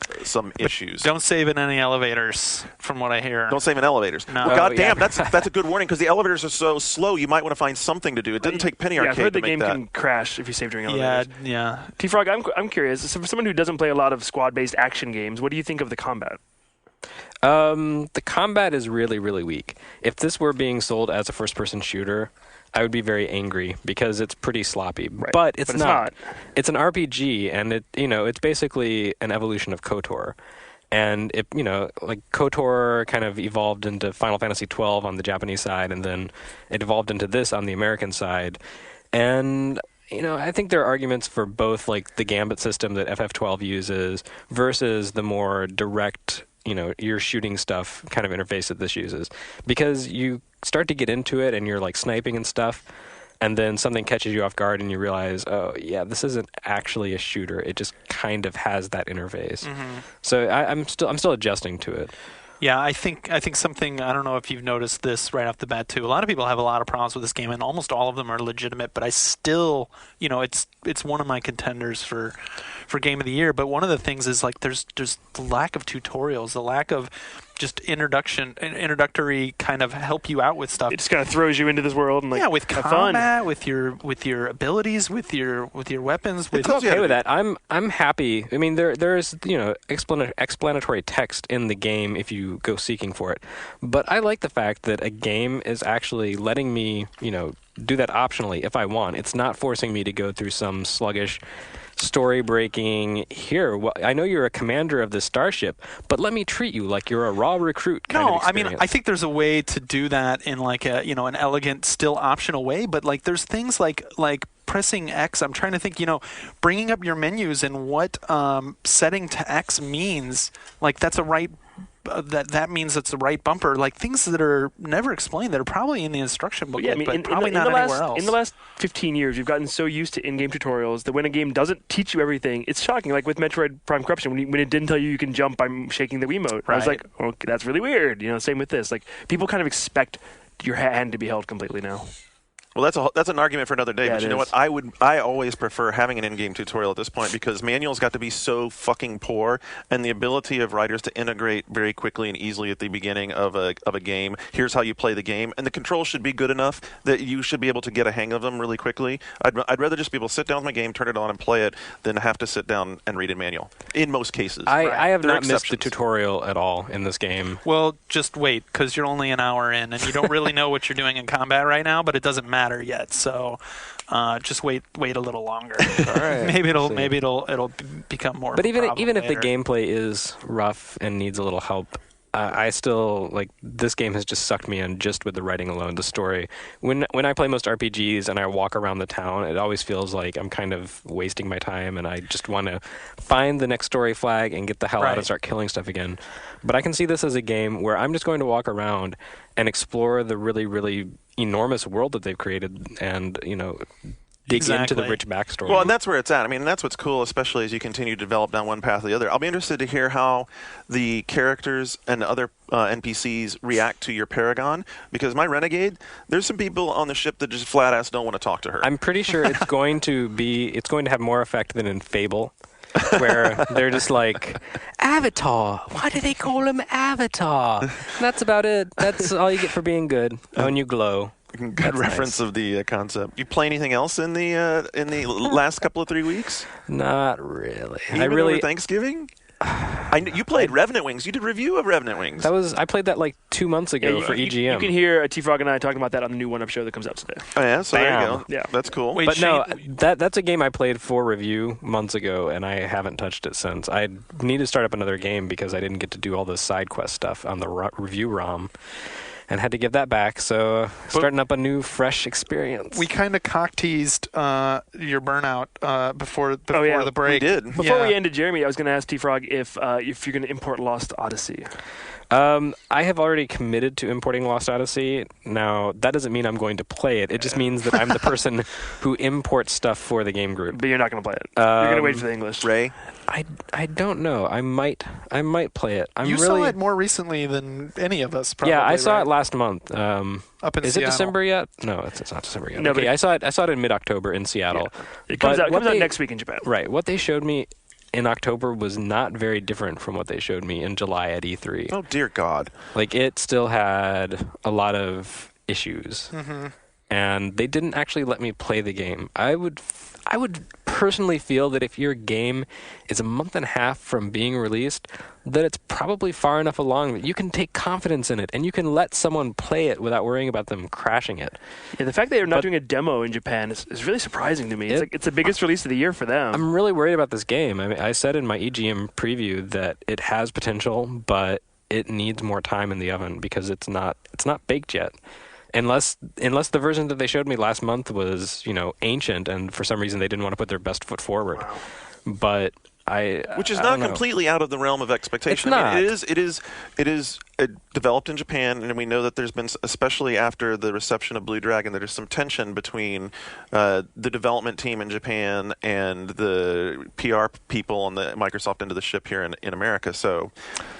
issues. Don't save in any elevators, from what I hear. Don't save in elevators. No. Well, goddamn, that's a good warning, because the elevators are so slow. You might want to find something to do. It didn't take Penny Arcade I've heard to the game make that. can crash if you save during elevators. Yeah. T-Frog, I'm curious. For someone who doesn't play a lot of squad-based action games, what do you think of the combat? The combat is really, really weak. If this were being sold as a first-person shooter, I would be very angry because it's pretty sloppy. Right. But it's not. It's an RPG, and it's basically an evolution of KOTOR. And like KOTOR kind of evolved into Final Fantasy XII on the Japanese side, and then it evolved into this on the American side. And I think there are arguments for both, like the Gambit system that FF12 uses versus the more direct, you're shooting stuff kind of interface that this uses. Because you start to get into it and you're like sniping and stuff, and then something catches you off guard and you realize, oh yeah, this isn't actually a shooter. It just kind of has that interface. Mm-hmm. So I'm still adjusting to it. Yeah, I think something, I don't know if you've noticed this right off the bat too. A lot of people have a lot of problems with this game, and almost all of them are legitimate, but I still, it's one of my contenders for Game of the Year. But one of the things is like there's the lack of tutorials, the lack of just introductory kind of help you out with stuff. It just kind of throws you into this world and with combat, with your abilities, with your weapons. It's okay with that. I'm happy. I mean, there's explanatory text in the game if you go seeking for it, but I like the fact that a game is actually letting me do that optionally if I want. It's not forcing me to go through some sluggish story breaking I know you're a commander of this starship, but let me treat you like you're a raw recruit kind of experience. I mean, I think there's a way to do that in like a an elegant, still optional way, but like there's things like pressing X. I'm trying to think, bringing up your menus and what setting to X means. Like that's a right that means it's the right bumper, like things that are never explained that are probably in the instruction booklet, but probably not anywhere else. In the last 15 years, we've gotten so used to in-game tutorials that when a game doesn't teach you everything, it's shocking. Like with Metroid Prime Corruption, when it didn't tell you can jump by shaking the Wiimote. Right. I was like, okay, that's really weird. Same with this. Like people kind of expect your hand to be held completely now. Well, that's an argument for another day. But you know what? I always prefer having an in-game tutorial at this point because manuals got to be so fucking poor, and the ability of writers to integrate very quickly and easily at the beginning of a game. Here's how you play the game, and the controls should be good enough that you should be able to get a hang of them really quickly. I'd rather just be able to sit down with my game, turn it on, and play it than have to sit down and read a manual. In most cases, I have not missed the tutorial at all in this game. Well, just wait because you're only an hour in, and you don't really know what you're doing in combat right now, but it doesn't matter yet, so just wait a little longer. All right. maybe it'll become more. But even if the later. gameplay is rough and needs a little help, I still like this game has just sucked me in just with the writing alone. The story. When I play most RPGs and I walk around the town, it always feels like I'm kind of wasting my time, and I just want to find the next story flag and get the hell out and start killing stuff again. But I can see this as a game where I'm just going to walk around and explore the really, really enormous world that they've created, and dig into the rich backstory. Well, and that's where it's at. I mean, that's what's cool, especially as you continue to develop down one path or the other. I'll be interested to hear how the characters and other NPCs react to your Paragon, because my Renegade, there's some people on the ship that just flat ass don't want to talk to her. I'm pretty sure it's going to have more effect than in Fable. Where they're just like, Avatar. Why do they call him Avatar? And that's about it. That's all you get for being good. Oh, and you glow. Good That's reference nice. of the concept. You play anything else in the last couple of 3 weeks? Not really. Even over Thanksgiving? You played Revenant Wings. You did a review of Revenant Wings. I played that like 2 months ago for EGM. You can hear T-Frog and I talking about that on the new One-Up show that comes out today. Oh yeah, so there you Bam. go. Yeah, that's cool. Wait, But no, that's a game I played for review months ago, and I haven't touched it since. I need to start up another game because I didn't get to do all the side quest stuff on the review ROM. And had to give that back, so starting up a new, fresh experience. We kind of cock-teased your Burnout before the break. We did. Before we ended, Jeremy, I was going to ask T-Frog if you're going to import Lost Odyssey. I have already committed to importing Lost Odyssey. Now, that doesn't mean I'm going to play it. It just means that I'm the person who imports stuff for the game group. But you're not going to play it. You're going to wait for the English. Ray? I don't know. I might play it. You saw it more recently than any of us, probably. Yeah, I saw right? it last month. Up in Is Seattle. it December yet? No, it's not December yet. No, okay, I saw it in mid-October in Seattle. Yeah. It comes out next week in Japan. Right. What they showed me in October was not very different from what they showed me in July at E3. Oh, dear God. Like, it still had a lot of issues. Mm-hmm. And they didn't actually let me play the game. I would personally feel that if your game is a month and a half from being released, that it's probably far enough along that you can take confidence in it and you can let someone play it without worrying about them crashing it. Yeah, the fact that they're not doing a demo in Japan is really surprising to me. It's the biggest release of the year for them. I'm really worried about this game. I mean, I said in my EGM preview that it has potential, but it needs more time in the oven because it's not baked yet. Unless the version that they showed me last month was, ancient, and for some reason they didn't want to put their best foot forward. Wow. But which is not completely out of the realm of expectation. It's I mean, not. it is developed in Japan, and we know that there's been, especially after the reception of Blue Dragon, there's some tension between the development team in Japan and the PR people on the Microsoft end of the ship here in America. So,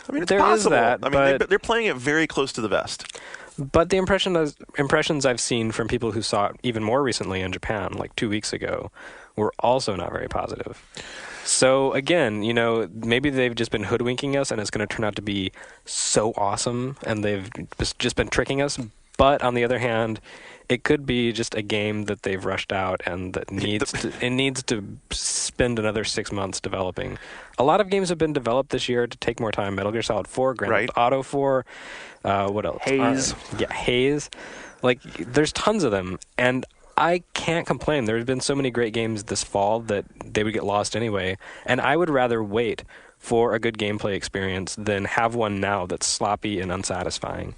I mean, it's there is possible. that, I mean, they're playing it very close to the vest. But the impressions I've seen from people who saw it even more recently in Japan, like 2 weeks ago, were also not very positive. So again, maybe they've just been hoodwinking us and it's going to turn out to be so awesome and they've just been tricking us. But on the other hand, it could be just a game that they've rushed out and that needs to spend another 6 months developing. A lot of games have been developed this year to take more time. Metal Gear Solid 4, Grand Theft Auto 4, what else? Haze. Haze. Like, there's tons of them, and I can't complain. There's been so many great games this fall that they would get lost anyway, and I would rather wait for a good gameplay experience than have one now that's sloppy and unsatisfying.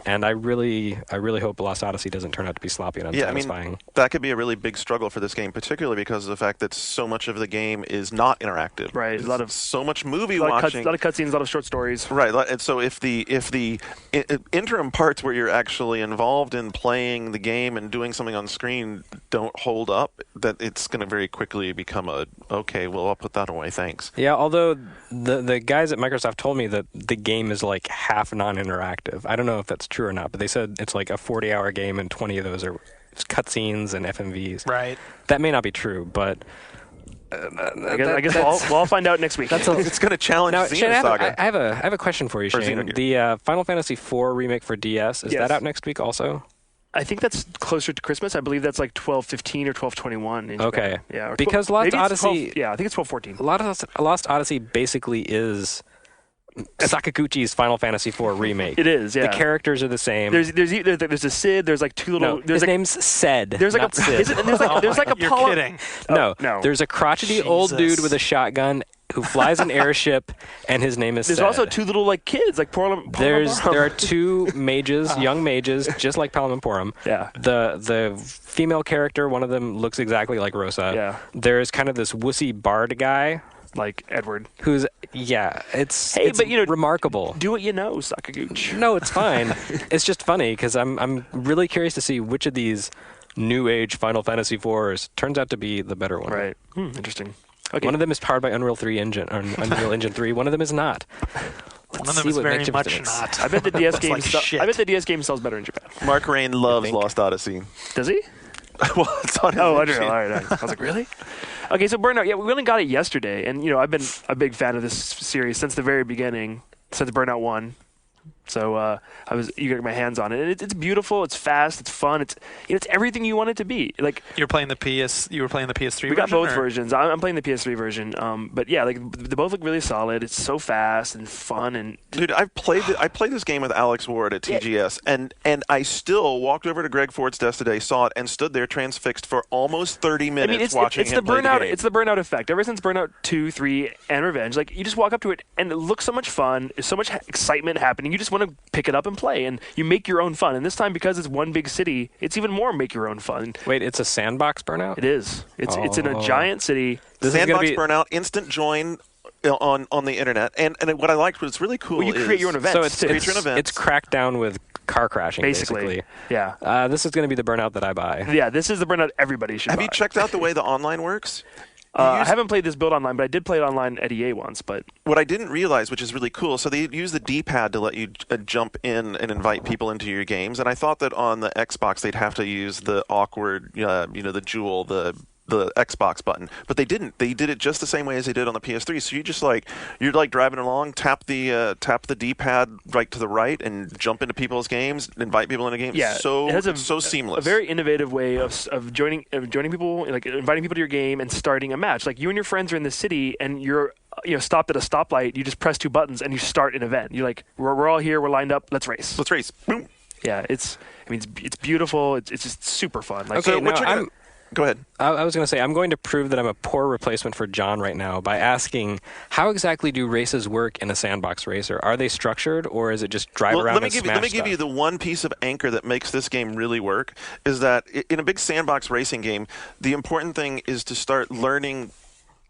And I really hope Lost Odyssey doesn't turn out to be sloppy and unsatisfying. Yeah, I mean, that could be a really big struggle for this game, particularly because of the fact that so much of the game is not interactive. Right, a lot of so much movie watching, a lot of cutscenes, a lot of short stories. Right, and so if the interim parts where you're actually involved in playing the game and doing something on screen don't hold up, that it's going to very quickly become okay, well, I'll put that away, thanks. Yeah, although the guys at Microsoft told me that the game is like half non-interactive. I don't know if that's true or not, but they said it's like a 40-hour game and 20 of those are cutscenes and FMVs. Right. That may not be true, but I guess we'll all find out next week. It's going to challenge now, Xenosaga. Shane, I have a question for you, Shane. The Final Fantasy IV remake for DS, is that out next week also? I think that's closer to Christmas. I believe that's like 12/15 or 12/21. Okay. Yeah. Or because Lost Odyssey. 12, I think it's 12/14. Lost Odyssey basically is Sakaguchi's Final Fantasy IV remake. It is. Yeah. The characters are the same. There's a Sid. There's like two little. No, his name's Ced. There's like Sid. There's like a You're poly- kidding. No. There's a crotchety old Jesus. dude with a shotgun who flies an airship, and his name is There's Ced. also two little like kids, like There are two mages, young mages, just like Palamamporum. Yeah. The female character, one of them looks exactly like Rosa. Yeah. There's kind of this wussy bard guy like Edward. who's it's but remarkable. Do what you know, Sakaguchi. No, it's fine. It's just funny because I'm really curious to see which of these new age Final Fantasy IVs turns out to be the better one. Right. Interesting. Okay. One of them is powered by Unreal 3 engine or Unreal Engine 3. One of them is not. One of them is very much not. I bet the DS game. It's like shit. I bet the DS game sells better in Japan. Mark Rain loves Lost Odyssey. Does he? Well, it's on his Unreal. machine. All right. I was like, really? Okay, so Burnout. Yeah, we only got it yesterday, and I've been a big fan of this series since the very beginning, since Burnout 1. So I was eager to get my hands on it. And it's beautiful. It's fast. It's fun. It's everything you want it to be. Like You were playing the PS3 we got version, both or? versions. I'm playing the PS3 version. But yeah, like they both look really solid. It's so fast and fun and. Dude, I played this game with Alex Ward at TGS, and I still walked over to Greg Ford's desk today, saw it, and stood there transfixed for almost 30 minutes watching it's him the play burnout. the game. It's the Burnout effect. Ever since Burnout 2, 3, and Revenge, like you just walk up to it and it looks so much fun. There's so much excitement happening. You just want to pick it up and play, and you make your own fun. And this time, because it's one big city, it's even more make your own fun. Wait, it's a sandbox Burnout? It is. It's in a giant city. This Sandbox is gonna be, Burnout, instant join on the internet, and what I liked was really cool. Well, you create your own events. So it's Create your own events. it's Crackdown with car crashing, basically. Yeah. This is going to be the Burnout that I buy. Yeah, this is the Burnout everybody should Have buy. you checked out the way the online works? I haven't played this build online, but I did play it online at EA once. But What I didn't realize, which is really cool, so they use the D-pad to let you jump in and invite people into your games, and I thought that on the Xbox they'd have to use the awkward, the jewel, the the Xbox button, but they didn't. They did it just the same way as they did on the PS3. So you're like driving along, tap the D-pad right to the right, and jump into people's games, invite people into games. Yeah, so it has so seamless. A very innovative way of joining people, like inviting people to your game and starting a match. Like you and your friends are in the city, and you're stopped at a stoplight. You just press 2 buttons and you start an event. You're like, we're all here, we're lined up, let's race. Let's race. Boom. Yeah, it's beautiful. It's just super fun. Like, So go ahead. I was going to say, I'm going to prove that I'm a poor replacement for John right now by asking, how exactly do races work in a sandbox racer? Are they structured, or is it just drive around and smash Let me give you the one piece of anchor that makes this game really work, is that in a big sandbox racing game, the important thing is to start learning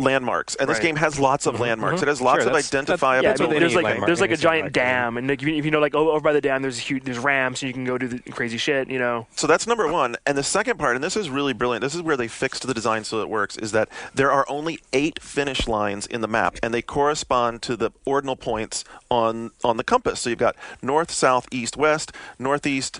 landmarks, and this game has lots of landmarks. It has lots of identifiable. There's like a giant dam, and like, if you know, like over by the dam, there's ramps, and you can go do the crazy shit. So that's number one. And the second part, and this is really brilliant. This is where they fixed the design so it works. Is that there are only 8 finish lines in the map, and they correspond to the ordinal points on the compass. So you've got north, south, east, west, northeast.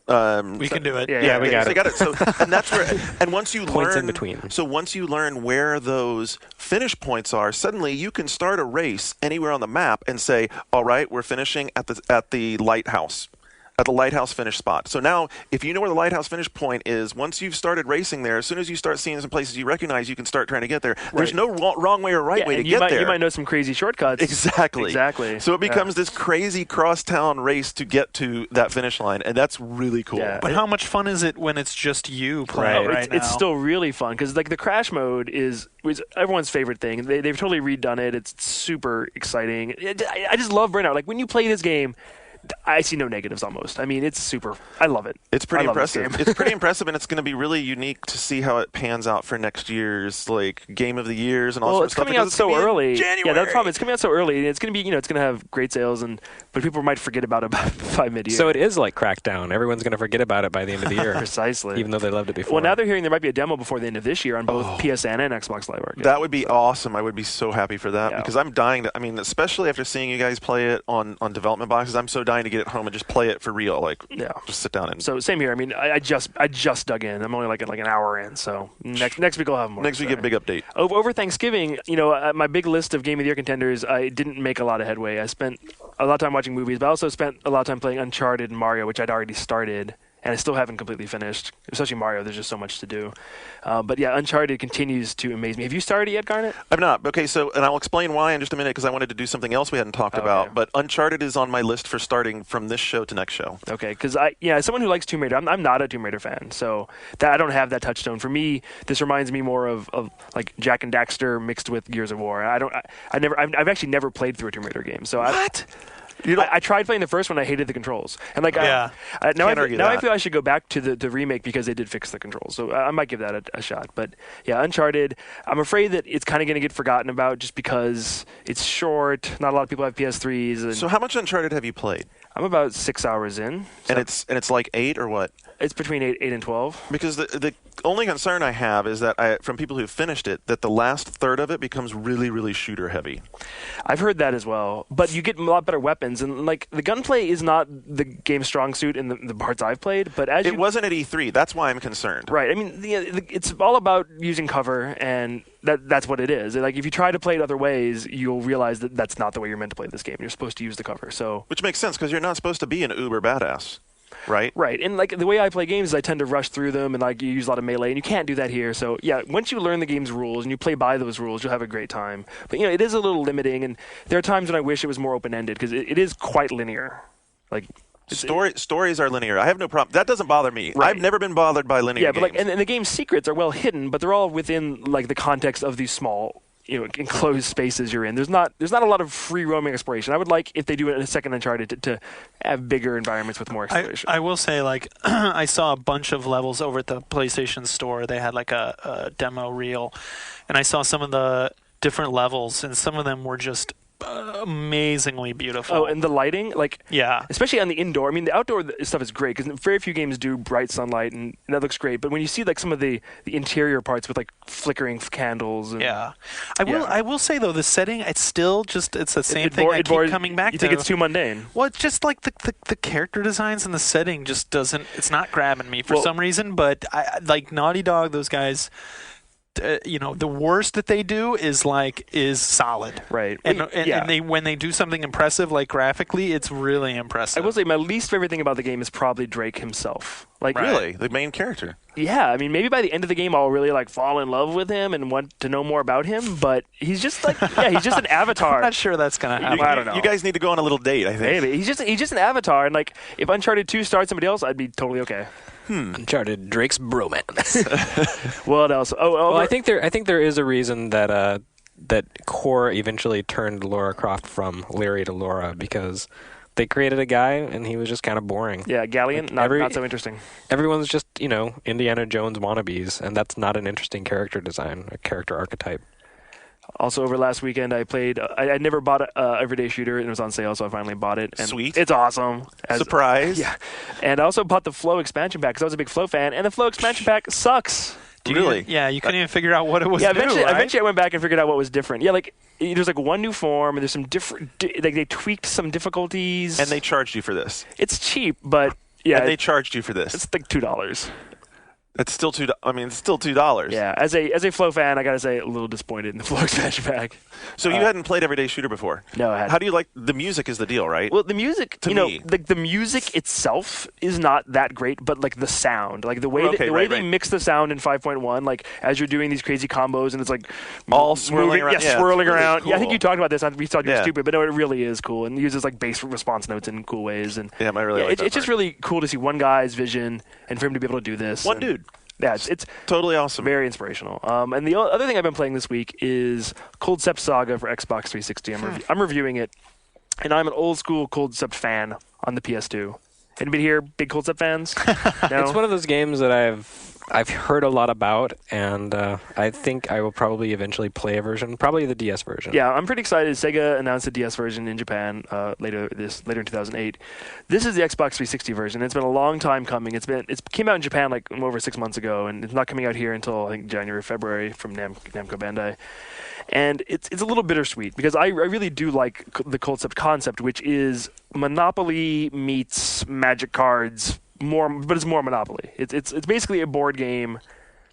We can do it. Yeah, we got it. So, and that's where. And once you points learn, in between. So once you learn where those finish points are, suddenly you can start a race anywhere on the map and say, "All right, we're finishing at the lighthouse." At the lighthouse finish spot. So now, if you know where the lighthouse finish point is, once you've started racing there, as soon as you start seeing some places you recognize, you can start trying to get there. There's no wrong way or right way to get there. You might know some crazy shortcuts. Exactly. So it becomes this crazy cross-town race to get to that finish line, and that's really cool. Yeah. But how much fun is it when it's just you playing right now? It's still really fun, because like the crash mode is everyone's favorite thing. They've totally redone it. It's super exciting. I just love Burnout. Like when you play this game, I see no negatives almost. I mean, it's super. I love it. It's pretty impressive. It's pretty impressive, and it's going to be really unique to see how it pans out for next year's Game of the Years and all sorts of stuff. Well, it's coming out so early. January. Yeah, that's the problem. It's coming out so early, and it's going to be, it's going to have great sales, but people might forget about it by mid-year. So it is like Crackdown. Everyone's going to forget about it by the end of the year. Precisely. Even though they loved it before. Well, now they're hearing there might be a demo before the end of this year on both PSN and Xbox Live Arcade. That would be awesome. I would be so happy for that because I'm dying to. I mean, especially after seeing you guys play it on development boxes, I'm so dying to get it home and just play it for real. Just sit down and. So same here. I mean, I just dug in. I'm only like an hour in. So next week I'll have more. Next week a big update. Over Thanksgiving, my big list of Game of the Year contenders, I didn't make a lot of headway. I spent a lot of time watching movies, but I also spent a lot of time playing Uncharted and Mario, which I'd already started. And I still haven't completely finished, especially Mario. There's just so much to do. But yeah, Uncharted continues to amaze me. Have you started it yet, Garnet? I've not. Okay, so, and I'll explain why in just a minute because I wanted to do something else we hadn't talked about. But Uncharted is on my list for starting from this show to next show. Okay, because as someone who likes Tomb Raider, I'm not a Tomb Raider fan. So I don't have that touchstone. For me, this reminds me more of like Jak and Daxter mixed with Gears of War. I've actually never played through a Tomb Raider game. So what? I tried playing the first one. I hated the controls, and now I feel I should go back to the remake because they did fix the controls. So I might give that a shot. But yeah, Uncharted. I'm afraid that it's kind of going to get forgotten about just because it's short. Not a lot of people have PS3s. So how much Uncharted have you played? I'm about 6 hours in. So and it's like 8 or what? It's between 8 and 12. Because the only concern I have is that from people who've finished it, that the last third of it becomes really, really shooter heavy. I've heard that as well. But you get a lot better weapons, and like the gunplay is not the game's strong suit in the parts I've played. But it wasn't at E3. That's why I'm concerned. Right. I mean, it's all about using cover, and that's what it is. Like if you try to play it other ways, you'll realize that that's not the way you're meant to play this game. You're supposed to use the cover. So which makes sense because you're not supposed to be an uber badass. Right. And like the way I play games is I tend to rush through them and like you use a lot of melee, and you can't do that here. So yeah, once you learn the game's rules and you play by those rules, you'll have a great time. But it is a little limiting, and there are times when I wish it was more open-ended because it is quite linear. Like stories are linear. I have no problem. That doesn't bother me. Right. I've never been bothered by linear games. But and the game's secrets are well hidden, but they're all within like the context of these small enclosed spaces you're in. There's not a lot of free roaming exploration. I would like if they do it in a second Uncharted to have bigger environments with more exploration. I will say, like, I saw a bunch of levels over at the PlayStation Store. They had like a demo reel, and I saw some of the different levels, and some of them were just amazingly beautiful. Oh, and the lighting, especially on the indoor. I mean, the outdoor stuff is great because very few games do bright sunlight, and that looks great. But when you see like some of the interior parts with like flickering candles, I will say though, the setting it's the same thing. I keep coming back to. You think it's too mundane? Well, it's just like the character designs and the setting just doesn't. It's not grabbing me for some reason. But I like Naughty Dog. Those guys. the worst that they do is solid. Right. And, Yeah. and they when they do something impressive, like graphically, it's really impressive. I will say my least favorite thing about the game is probably Drake himself. Like, Really, the main character. yeah, I mean, maybe by the end of the game I'll really fall in love with him and want to know more about him. But he's just he's just an avatar. I'm not sure that's gonna happen. I don't know. You guys need to go on a little date, I think. Maybe he's just an avatar, and if Uncharted 2 starred somebody else, I'd be totally okay. Uncharted, Drake's bromance. What else? Well, I think there is a reason that that Core eventually turned Lara Croft from Larry to Laura, because they created a guy and he was just kind of boring. yeah, Galleon, not so interesting. Everyone's just Indiana Jones wannabes, and that's not an interesting character design, a character archetype. Also, over last weekend, I played. I never bought a Everyday Shooter, and it was on sale, so I finally bought it. And Sweet. It's awesome. Surprise. Yeah. And I also bought the Flow expansion pack because I was a big Flow fan, and the Flow expansion pack sucks. Really? Yeah, you couldn't even figure out what it was. Yeah, new, eventually right? I went back and figured out what was different. Yeah, there's one new form, and there's some different. They tweaked some difficulties. And they charged you for this. It's cheap, but yeah, And they charged you for this. it's like $2. It's still $2. I mean, it's still $2. Yeah, as a Flow fan, I gotta say, a little disappointed in the Flow expansion pack. So you hadn't played Everyday Shooter before? No, I hadn't. How do you like the music? Is the deal, right? Well, the music, To me. the music itself is not that great, but the sound, the way Okay, way right, they right. mix the sound in 5.1, as you're doing these crazy combos and it's All swirling around. yeah, Yeah, swirling it's really around. Yeah, I think cool. you talked about this. We thought you were Yeah. stupid, but no, it really is cool and it uses bass response notes in cool ways. And Yeah, I really like that it's just part. really cool to see one guy's vision and for him to be able to do this. One and- dude. Yeah, it's Totally awesome. very inspirational. And the other thing I've been playing this week is Cold Step Saga for Xbox 360. I'm reviewing it, and I'm an old school Cold Step fan on the PS2. Anybody here big Cold Step fans? No? It's one of those games that I've heard a lot about, and I think I will probably eventually play a version, probably the DS version. Yeah, I'm pretty excited. Sega announced a DS version in Japan later in 2008. This is the Xbox 360 version. It's been a long time coming. It came out in Japan over 6 months ago, and it's not coming out here until I think January, February from Namco Bandai. And it's a little bittersweet because I really do like the Cold Step concept, which is Monopoly meets Magic cards. But it's more Monopoly. It's basically a board game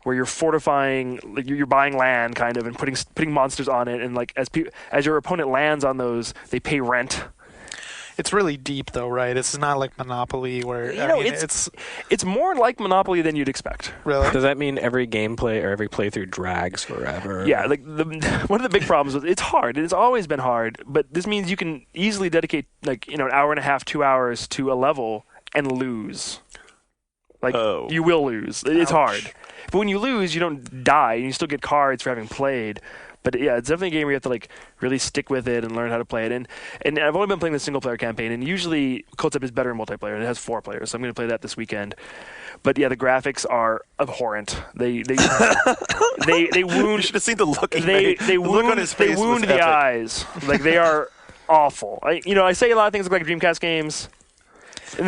where you're fortifying, you're buying land kind of, and putting monsters on it, and as your opponent lands on those, they pay rent. It's really deep, though, right? It's not like Monopoly, where It's more like Monopoly than you'd expect. really. Does that mean every gameplay or every playthrough drags forever? Yeah, one of the big problems is it's hard. It's always been hard, but this means you can easily dedicate an hour and a half, 2 hours to a level and lose. You will lose. It's hard. But when you lose, you don't die, and you still get cards for having played. But yeah, it's definitely a game where you have to really stick with it and learn how to play it. And I've only been playing the single player campaign, and usually Cold Step is better in multiplayer, and it has 4 players, so I'm going to play that this weekend. But yeah, the graphics are abhorrent. They they wound. You should have seen the look. They the look wound on his face. They wound was the epic. eyes. They are awful. I say a lot of things look like Dreamcast games. And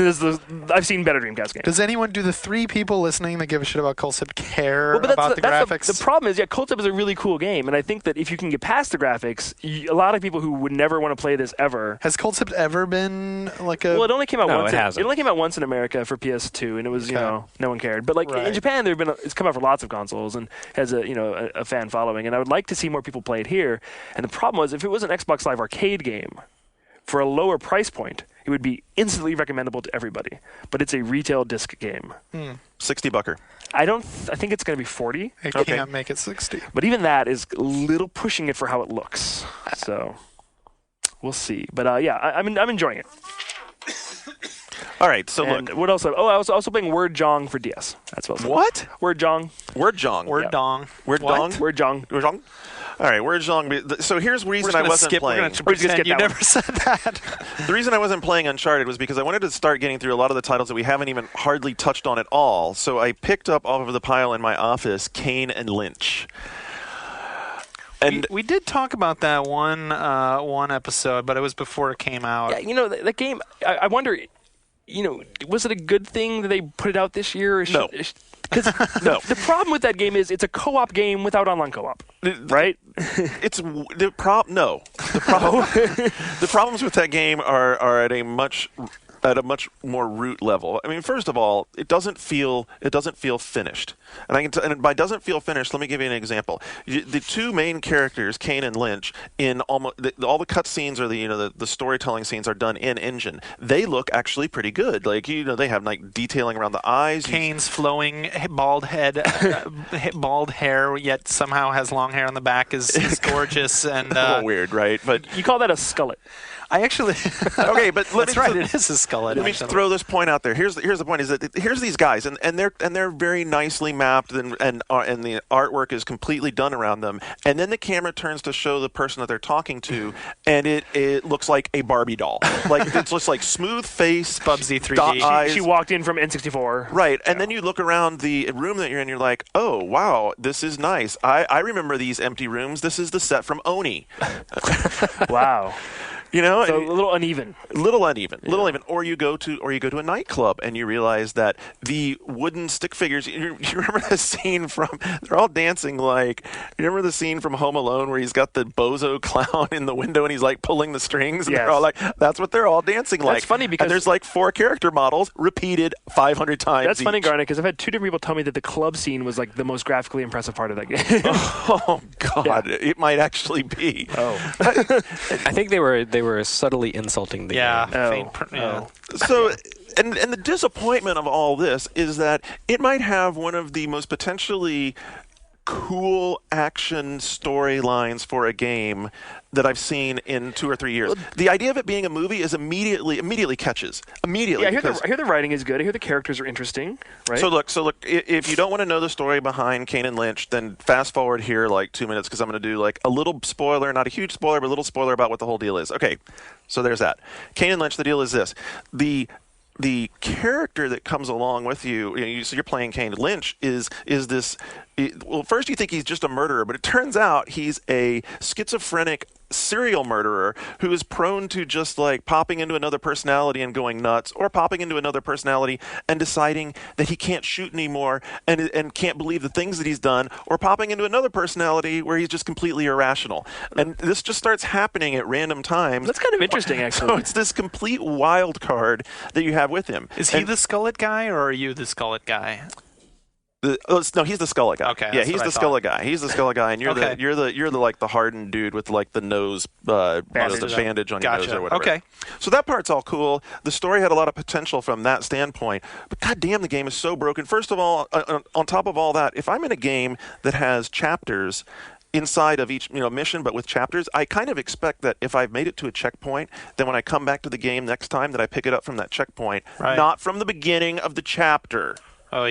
I've seen better Dreamcast games. Does anyone, do the 3 people listening that give a shit about Cold Step care But about the graphics? The problem is, Cold Step is a really cool game, and I think that if you can get past the graphics, a lot of people who would never want to play this ever. Has Cold Step ever been like a? Well, it only came out No, once. it hasn't. It only came out once in America for PS2, and it was no one cared. But Right. in Japan, it's come out for lots of consoles and has a fan following, and I would like to see more people play it here. And the problem was, if it was an Xbox Live Arcade game for a lower price point, it would be instantly recommendable to everybody. But it's a retail disc game. $60. I think it's going to be 40. It Okay. can't make it 60. But even that is a little pushing it for how it looks. So we'll see. But I'm enjoying it. All right, so And look. what else? I was also playing Word Jong for DS. That's what. What? Word Jong. Word Jong. Word Yeah. dong. Word What? Dong? Word Jong. Word Jong? All right, Word Jong. So here's the We're reason just I gonna wasn't skip. We're playing. gonna We're just gonna pretend you skip that never said that. The reason I wasn't playing Uncharted was because I wanted to start getting through a lot of the titles that we haven't even hardly touched on at all. So I picked up off of the pile in my office Kane and Lynch. And we did talk about that one episode, but it was before it came out. Yeah, that game. I wonder. Was it a good thing that they put it out this year? Or No. Because No. the problem with that game is it's a co-op game without online co-op, right? it's the problem. No, the problems with that game are at a much at a much more root level. I mean, first of all, it doesn't feel finished. And by doesn't feel finished, let me give you an example. The two main characters, Kane and Lynch, in almost all the cutscenes or the storytelling scenes are done in engine. They look actually pretty good. Like they have like detailing around the eyes. Kane's flowing bald head, bald hair, yet somehow has long hair on the back is gorgeous and a little weird, right? But you call that a skullet. I actually okay, but that's right. It is a skullet. Let me throw this point out there. Here's the point: is that here's these guys, and they're very nicely mapped, and the artwork is completely done around them. And then the camera turns to show the person that they're talking to, and it looks like a Barbie doll. Like it's just like smooth face, Bubsy 3D. dot eyes. She walked in from N64. Right, and then you look around the room that you're in, you're like, oh wow, this is nice. I remember these empty rooms. This is the set from Oni. Wow. You know, so a little uneven. Or you go to a nightclub and you realize that the wooden stick figures. You remember the scene from? They're all dancing like. You remember the scene from Home Alone where he's got the bozo clown in the window and he's like pulling the strings. And yes. They're all like, that's what they're all dancing like. That's funny because and there's like 4 character models repeated 500 times. That's funny, each. Garnet, because I've had 2 different people tell me that the club scene was like the most graphically impressive part of that game. Oh God, yeah. It might actually be. Oh, I think they were subtly insulting the game. Yeah. So, and the disappointment of all this is that it might have one of the most potentially cool action storylines for a game that I've seen in 2 or 3 years. The idea of it being a movie is immediately catches. Immediately. Yeah, I hear the writing is good. I hear the characters are interesting. Right. So look. If you don't want to know the story behind Kane and Lynch, then fast forward here like 2 minutes because I'm going to do like a little spoiler, not a huge spoiler, but a little spoiler about what the whole deal is. Okay, so there's that. Kane and Lynch. The deal is this: the character that comes along with you, so you're playing Kane. Lynch is this. Well, first you think he's just a murderer, but it turns out he's a schizophrenic serial murderer who is prone to just like popping into another personality and going nuts, or popping into another personality and deciding that he can't shoot anymore and can't believe the things that he's done, or popping into another personality where he's just completely irrational. And this just starts happening at random times. That's kind of interesting, actually. So it's this complete wild card that you have with him. Is he the skullet guy, or are you the skullet guy? No, he's the skullet guy. Okay, yeah, he's the skullet guy. He's the skullet guy, and you're the like the hardened dude with like the nose bandage on your nose or whatever. Okay, so that part's all cool. The story had a lot of potential from that standpoint, but goddamn, the game is so broken. First of all, on top of all that, if I'm in a game that has chapters inside of each mission, but with chapters, I kind of expect that if I've made it to a checkpoint, then when I come back to the game next time, that I pick it up from that checkpoint, not from the beginning of the chapter. Oh,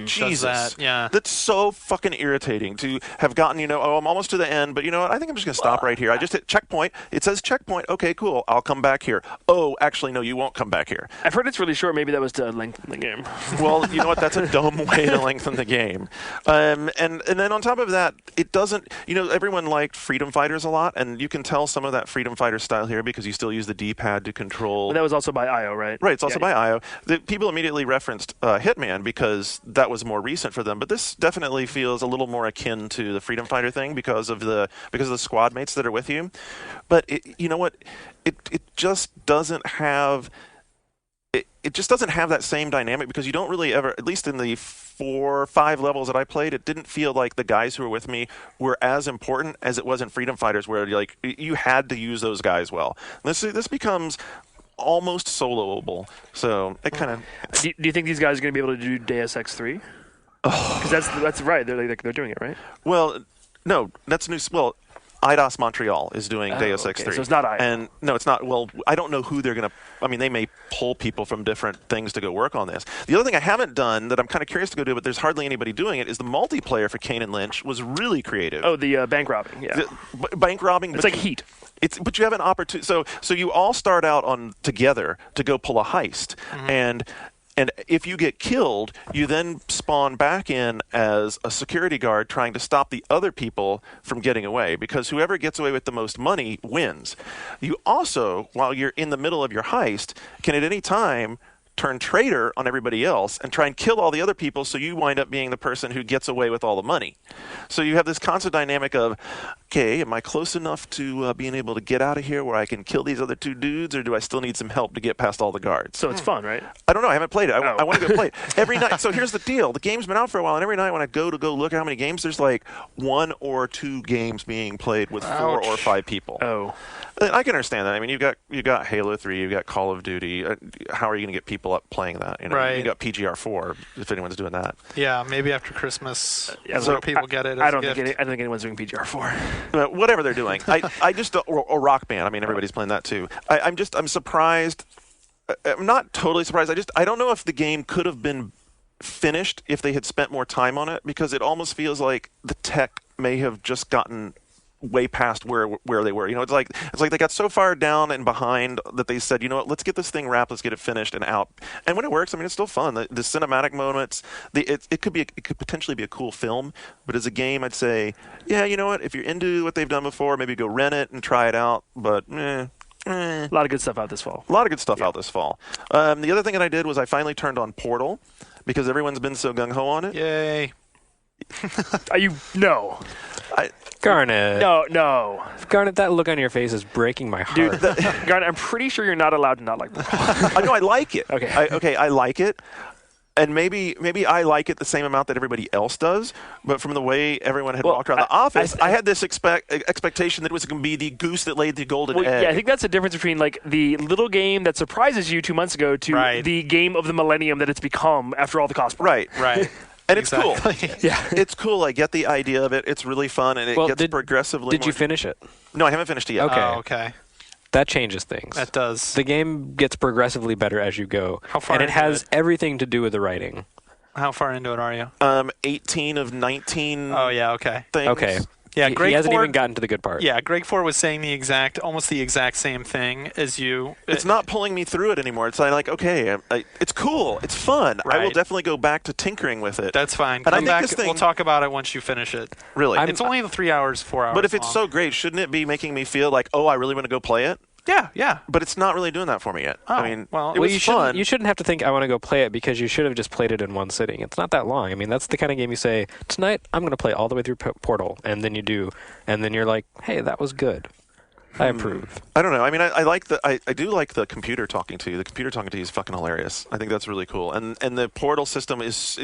Jesus. Yeah. That's so fucking irritating to have gotten, I'm almost to the end, but you know what? I think I'm just going to stop right here. I just hit checkpoint. It says checkpoint. Okay, cool. I'll come back here. Oh, actually, no, you won't come back here. I've heard it's really short. Maybe that was to lengthen the game. Well, you know what? That's a dumb way to lengthen the game. And then on top of that, it doesn't, everyone liked Freedom Fighters a lot, and you can tell some of that Freedom Fighter style here because you still use the D-pad to control. But that was also by IO, right? Right, it's also by IO. The people immediately referenced Hitman because that was more recent for them, but this definitely feels a little more akin to the Freedom Fighter thing because of the squad mates that are with you. But you know what? It just doesn't have. It just doesn't have that same dynamic because you don't really ever, at least in the 4 or 5 levels that I played, it didn't feel like the guys who were with me were as important as it was in Freedom Fighters, where like you had to use those guys well. This becomes almost soloable, so it kind of. Do you think these guys are going to be able to do Deus Ex 3? Because that's right. They're doing it, right? Well, no, that's new. Well, Eidos Montreal is doing Deus Ex 3. So it's not IO. And no, it's not. Well, I don't know who they're going to. I mean, they may pull people from different things to go work on this. The other thing I haven't done that I'm kind of curious to go do, but there's hardly anybody doing it, is the multiplayer for Kane and Lynch was really creative. Oh, the bank robbing. Yeah. Bank robbing. It's like Heat. But you have an opportunity. So you all start out on together to go pull a heist, and if you get killed, you then spawn back in as a security guard trying to stop the other people from getting away, because whoever gets away with the most money wins. You also, while you're in the middle of your heist, can at any time turn traitor on everybody else and try and kill all the other people, so you wind up being the person who gets away with all the money. So you have this constant dynamic of, okay, am I close enough to being able to get out of here where I can kill these other two dudes, or do I still need some help to get past all the guards? So it's fun, right? I don't know. I haven't played it. I want to go play it. Every night. So here's the deal. The game's been out for a while, and every night when I go look at how many games, there's like 1 or 2 games being played with 4 or 5 people. Oh. I can understand that. I mean, you've got Halo 3, you've got Call of Duty. How are you going to get people up playing that? Right. You got PGR 4 if anyone's doing that. Yeah, maybe after Christmas, Yeah, so people get it. As I don't a think gift. I don't think anyone's doing PGR4. Whatever they're doing, I just or Rock Band. I mean, everybody's playing that too. I'm surprised. I'm not totally surprised. I don't know if the game could have been finished if they had spent more time on it, because it almost feels like the tech may have just gotten way past where they were. It's like they got so far down and behind that they said, you know what, let's get this thing wrapped, let's get it finished and out. And when it works, I mean, it's still fun. The cinematic moments, it could potentially be a cool film, but as a game, I'd say, yeah, you know what, if you're into what they've done before, maybe go rent it and try it out. But A lot of good stuff out this fall. a lot of good stuff out this fall. The other thing that I did was I finally turned on Portal, because everyone's been so gung-ho on it. Yay. Are you? No. Garnet. No. Garnet, that look on your face is breaking my heart. Dude, Garnet, I'm pretty sure you're not allowed to not like Portal. I know I like it. Okay. I like it. And maybe I like it the same amount that everybody else does, but from the way everyone had walked around the office, I had this expectation that it was going to be the goose that laid the golden egg. Yeah, I think that's the difference between like the little game that surprises you 2 months ago to the game of the millennium that it's become after all the cost. Right. And it's cool. Yeah. It's cool. I get the idea of it. It's really fun, and it gets progressively Did more... you finish it? No, I haven't finished it yet. Okay. Oh, okay. That changes things. That does. The game gets progressively better as you go. How far and it into has it? everything to do with the writing. How far into it are you? 18 of 19 Oh, yeah, okay. things. Okay. Yeah, he Greg hasn't Ford, even gotten to the good part. Yeah, Greg Ford was saying almost the exact same thing as you. It's not pulling me through it anymore. It's like, okay, it's cool. It's fun. I will Right. definitely go back to tinkering with it. That's fine. And I Come think back. this thing- We'll talk about it once you finish it. Really. It's only 3 hours, 4 hours. But if it's long. so great, shouldn't it be making me feel like, oh, I really want to go play it? Yeah. But it's not really doing that for me yet. Oh, I mean, well, it was fun. You shouldn't have to think, I want to go play it, because you should have just played it in one sitting. It's not that long. I mean, that's the kind of game you say, tonight I'm going to play all the way through Portal, and then you do. And then you're like, hey, that was good. I approve. I don't know. I mean, I do like the computer talking to you. The computer talking to you is fucking hilarious. I think that's really cool. And the portal system is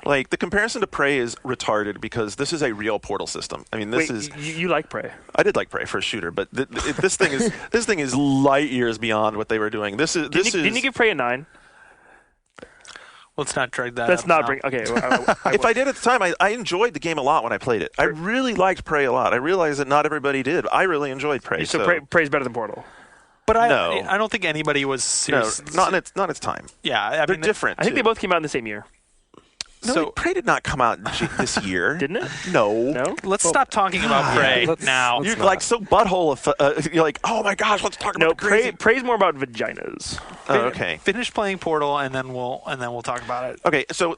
like, the comparison to Prey is retarded, because this is a real portal system. I mean, this is. You like Prey? I did like Prey for a shooter, but this thing is light years beyond what they were doing. Didn't you give Prey a 9? Let's not drag that. Let's up not now. bring. Okay. If I did at the time, I enjoyed the game a lot when I played it. I really liked Prey a lot. I realized that not everybody did. I really enjoyed Prey. So Prey's better than Portal. But No. I don't think anybody was No, serious. not in its time. Yeah, I They're mean, different. I think too. they both came out in the same year. No, So- Prey did not come out this year, Didn't it? No. No. Let's stop talking about Prey let's- now. let's You're like so butthole. You're like, oh my gosh, let's talk about No. the crazy. Prey's more about vaginas. Oh, okay. Finish playing Portal, and then we'll talk about it. Okay, so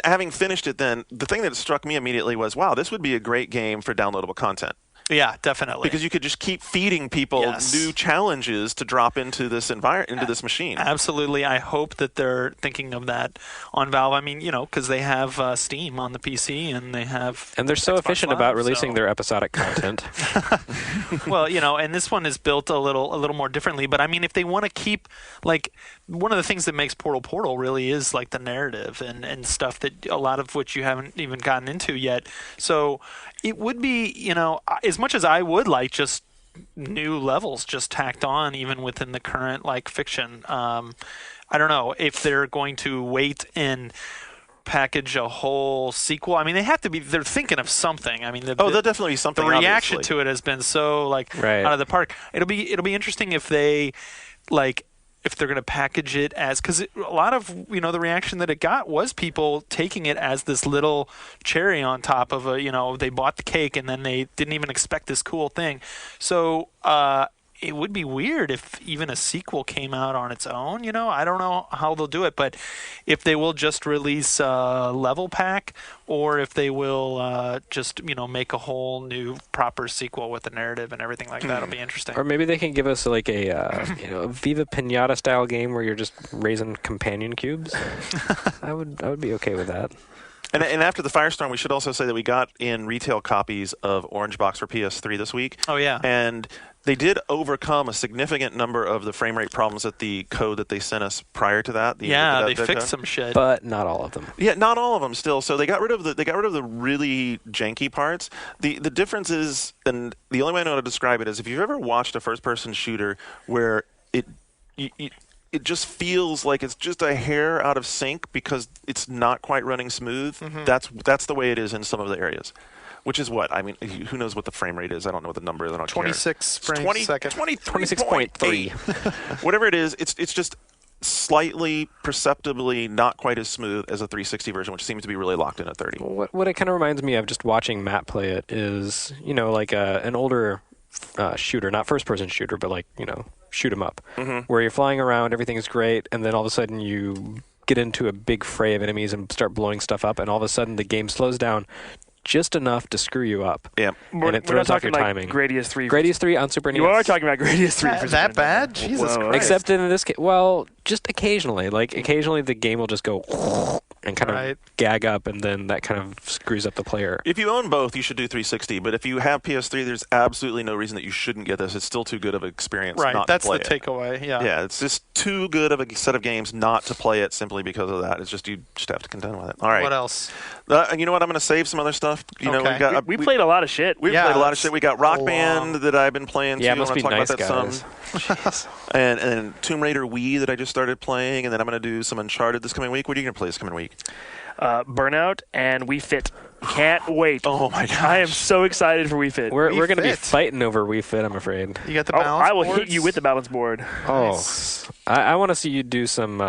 having finished it, then the thing that struck me immediately was, wow, this would be a great game for downloadable content, Yeah, definitely. because you could just keep feeding people Yes. new challenges to drop into this into this machine. Absolutely. I hope that they're thinking of that on Valve. I mean, because they have Steam on the PC, and they have. And they're so Xbox efficient Live, about releasing so- their episodic content. Well, and this one is built a little more differently. But I mean, if they want to keep, like, one of the things that makes Portal really is like the narrative and stuff that a lot of which you haven't even gotten into yet. So it would be, as much as I would like just new levels just tacked on, even within the current like fiction. I don't know if they're going to wait and package a whole sequel. I mean, they're thinking of something. I mean, There'll definitely be something. the reaction obviously. to it has been so like Right. out of the park. It'll be interesting if they if they're going to package it as, because a lot of the reaction that it got was people taking it as this little cherry on top of they bought the cake and then they didn't even expect this cool thing. So it would be weird if even a sequel came out on its own. You know, I don't know how they'll do it, but if they will just release a level pack, or if they will just make a whole new proper sequel with the narrative and everything like that, it'll be interesting. Or maybe they can give us like a Viva Pinata style game where you're just raising companion cubes. I would be okay with that. And after the Firestorm, we should also say that we got in retail copies of Orange Box for PS3 this week. Oh, yeah. And they did overcome a significant number of the frame rate problems at the code that they sent us prior to that. They fixed some shit. But not all of them. Yeah, not all of them still. So they got rid of the really janky parts. The difference is, and the only way I know how to describe it is, if you've ever watched a first-person shooter where it just feels like it's just a hair out of sync because it's not quite running smooth. Mm-hmm. That's the way it is in some of the areas. Which is what? I mean, who knows what the frame rate is? I don't know what the number is. I don't 26 care. frames a second. 26.3. Whatever it is, it's just slightly, perceptibly not quite as smooth as a 360 version, which seems to be really locked in at 30. What it kind of reminds me of just watching Matt play it is, like an older shooter, not first-person shooter, but like, shoot 'em up, where you're flying around, everything is great, and then all of a sudden you get into a big fray of enemies and start blowing stuff up, and all of a sudden the game slows down just enough to screw you up. Yeah. And it throws off your timing. Gradius 3. Gradius 3 on Super NES. You are talking about Gradius 3 for that Super bad? NES. Jesus Whoa. Christ. Except in this case, well, just occasionally. Like, occasionally the game will just go and kind of gag up, and then that kind of screws up the player. If you own both, you should do 360. But if you have PS3, there's absolutely no reason that you shouldn't get this. It's still too good of an experience not that's to play the takeaway. Yeah, it's just too good of a set of games not to play it simply because of that. It's just you just have to contend with it. All right. What else? You know what? I'm going to save some other stuff. Okay. We played a lot of shit. We played a lot of shit. We got Rock Band that I've been playing too. Yeah, it must be nice, about that guys. some. and Tomb Raider Wii that I just started playing, and then I'm going to do some Uncharted this coming week. What are you going to play this coming week? Burnout and Wii Fit. Can't wait. Oh my god! I am so excited for Wii Fit. We're going to be Fit. fighting over Wii Fit, I'm afraid. You got the balance I will boards? hit you with the balance board. Nice. Oh, I want to see you do some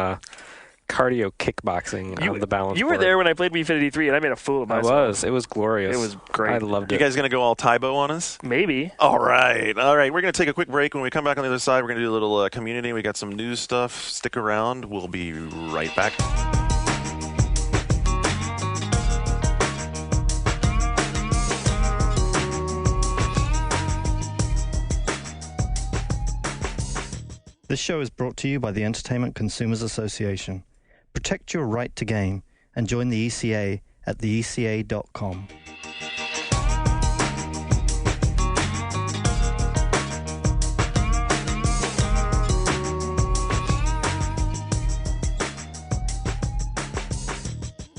cardio kickboxing on the balance You board. were there when I played Wii Fit 83, and I made a fool of myself. It was glorious. It was great. I loved You it. guys going to go all Tybo on us? Maybe. All right. We're going to take a quick break. When we come back on the other side, we're going to do a little community. We got some news stuff. Stick around. We'll be right back. This show is brought to you by the Entertainment Consumers Association. Protect your right to game and join the ECA at theeca.com.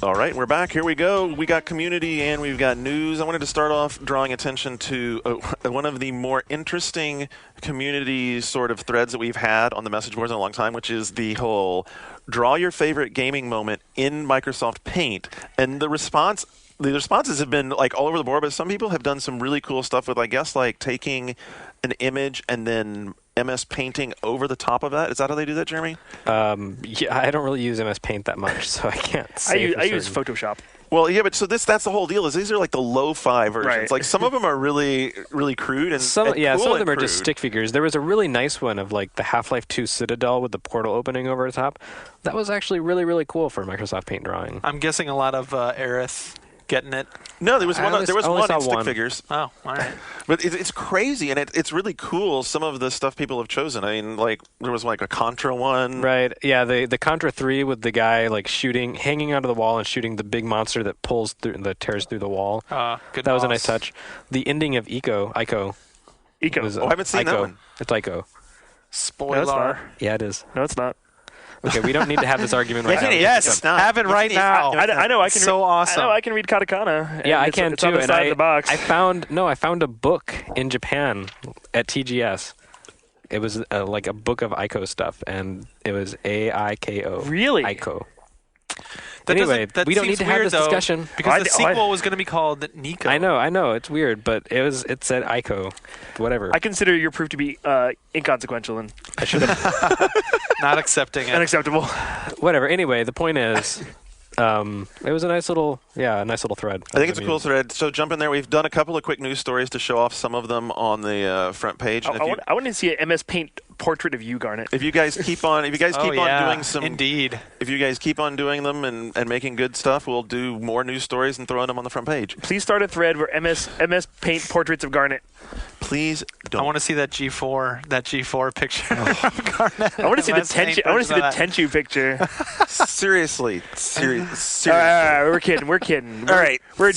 All right, we're back. Here we go. We got community and we've got news. I wanted to start off drawing attention to one of the more interesting community sort of threads that we've had on the message boards in a long time, which is the whole draw your favorite gaming moment in Microsoft Paint. And the responses have been like all over the board, but some people have done some really cool stuff with, I guess, like taking an image and then MS Painting over the top of that. Is that how they do that, Jeremy? Yeah, I don't really use MS Paint that much, so I can't say I use Photoshop. Well, yeah, but so that's the whole deal. Is these are like the lo-fi versions. Right. Like some of them are really, really crude, and some and of cool them and are just crude. stick figures. There was a really nice one of like the Half-Life 2 Citadel with the portal opening over the top. That was actually really, really cool for Microsoft Paint drawing. I'm guessing a lot of Aerith getting it. No, there was I one. only- There was I only one saw in stick one. figures, Oh, all right. but it's crazy and it's really cool. Some of the stuff people have chosen. I mean, like there was like a Contra one. Right, yeah, the Contra 3 with the guy like hanging out of the wall and shooting the big monster that tears through the wall. Good That was a boss. nice touch. The ending of Ico Eco. was, I haven't seen that Ico. one. It's Ico. Spoiler. No, it's not. Yeah, it is. No, it's not. Okay, we don't need to have this argument right now. Yes, have it right now. I know I can. So awesome. I know I can read katakana. Yeah, I it's, can it's too. On the And side of the box. I found a book in Japan at TGS. It was like a book of Ico stuff, and it was AIKO. Really? Ico. That Anyway, doesn't- that we don't seems need to have weird, this though, discussion. because the sequel was going to be called Nico. I know, it's weird, but it said Ico. Whatever. I consider your proof to be inconsequential and I should have. Not accepting it. unacceptable. Whatever. Anyway, the point is, It was a nice little thread. I think it's a cool thread. So jump in there. We've done a couple of quick news stories to show off some of them on the front page. I want to see an MS Paint portrait of you, Garnet. If you guys keep on, doing some, indeed. If you guys keep on doing them and making good stuff, we'll do more news stories and throwing them on the front page. Please start a thread where MS Paint portraits of Garnet. Please don't. I want to see that G4 picture of Garnet. I want to see the Tenchu picture. Seriously. We're kidding. All right. We're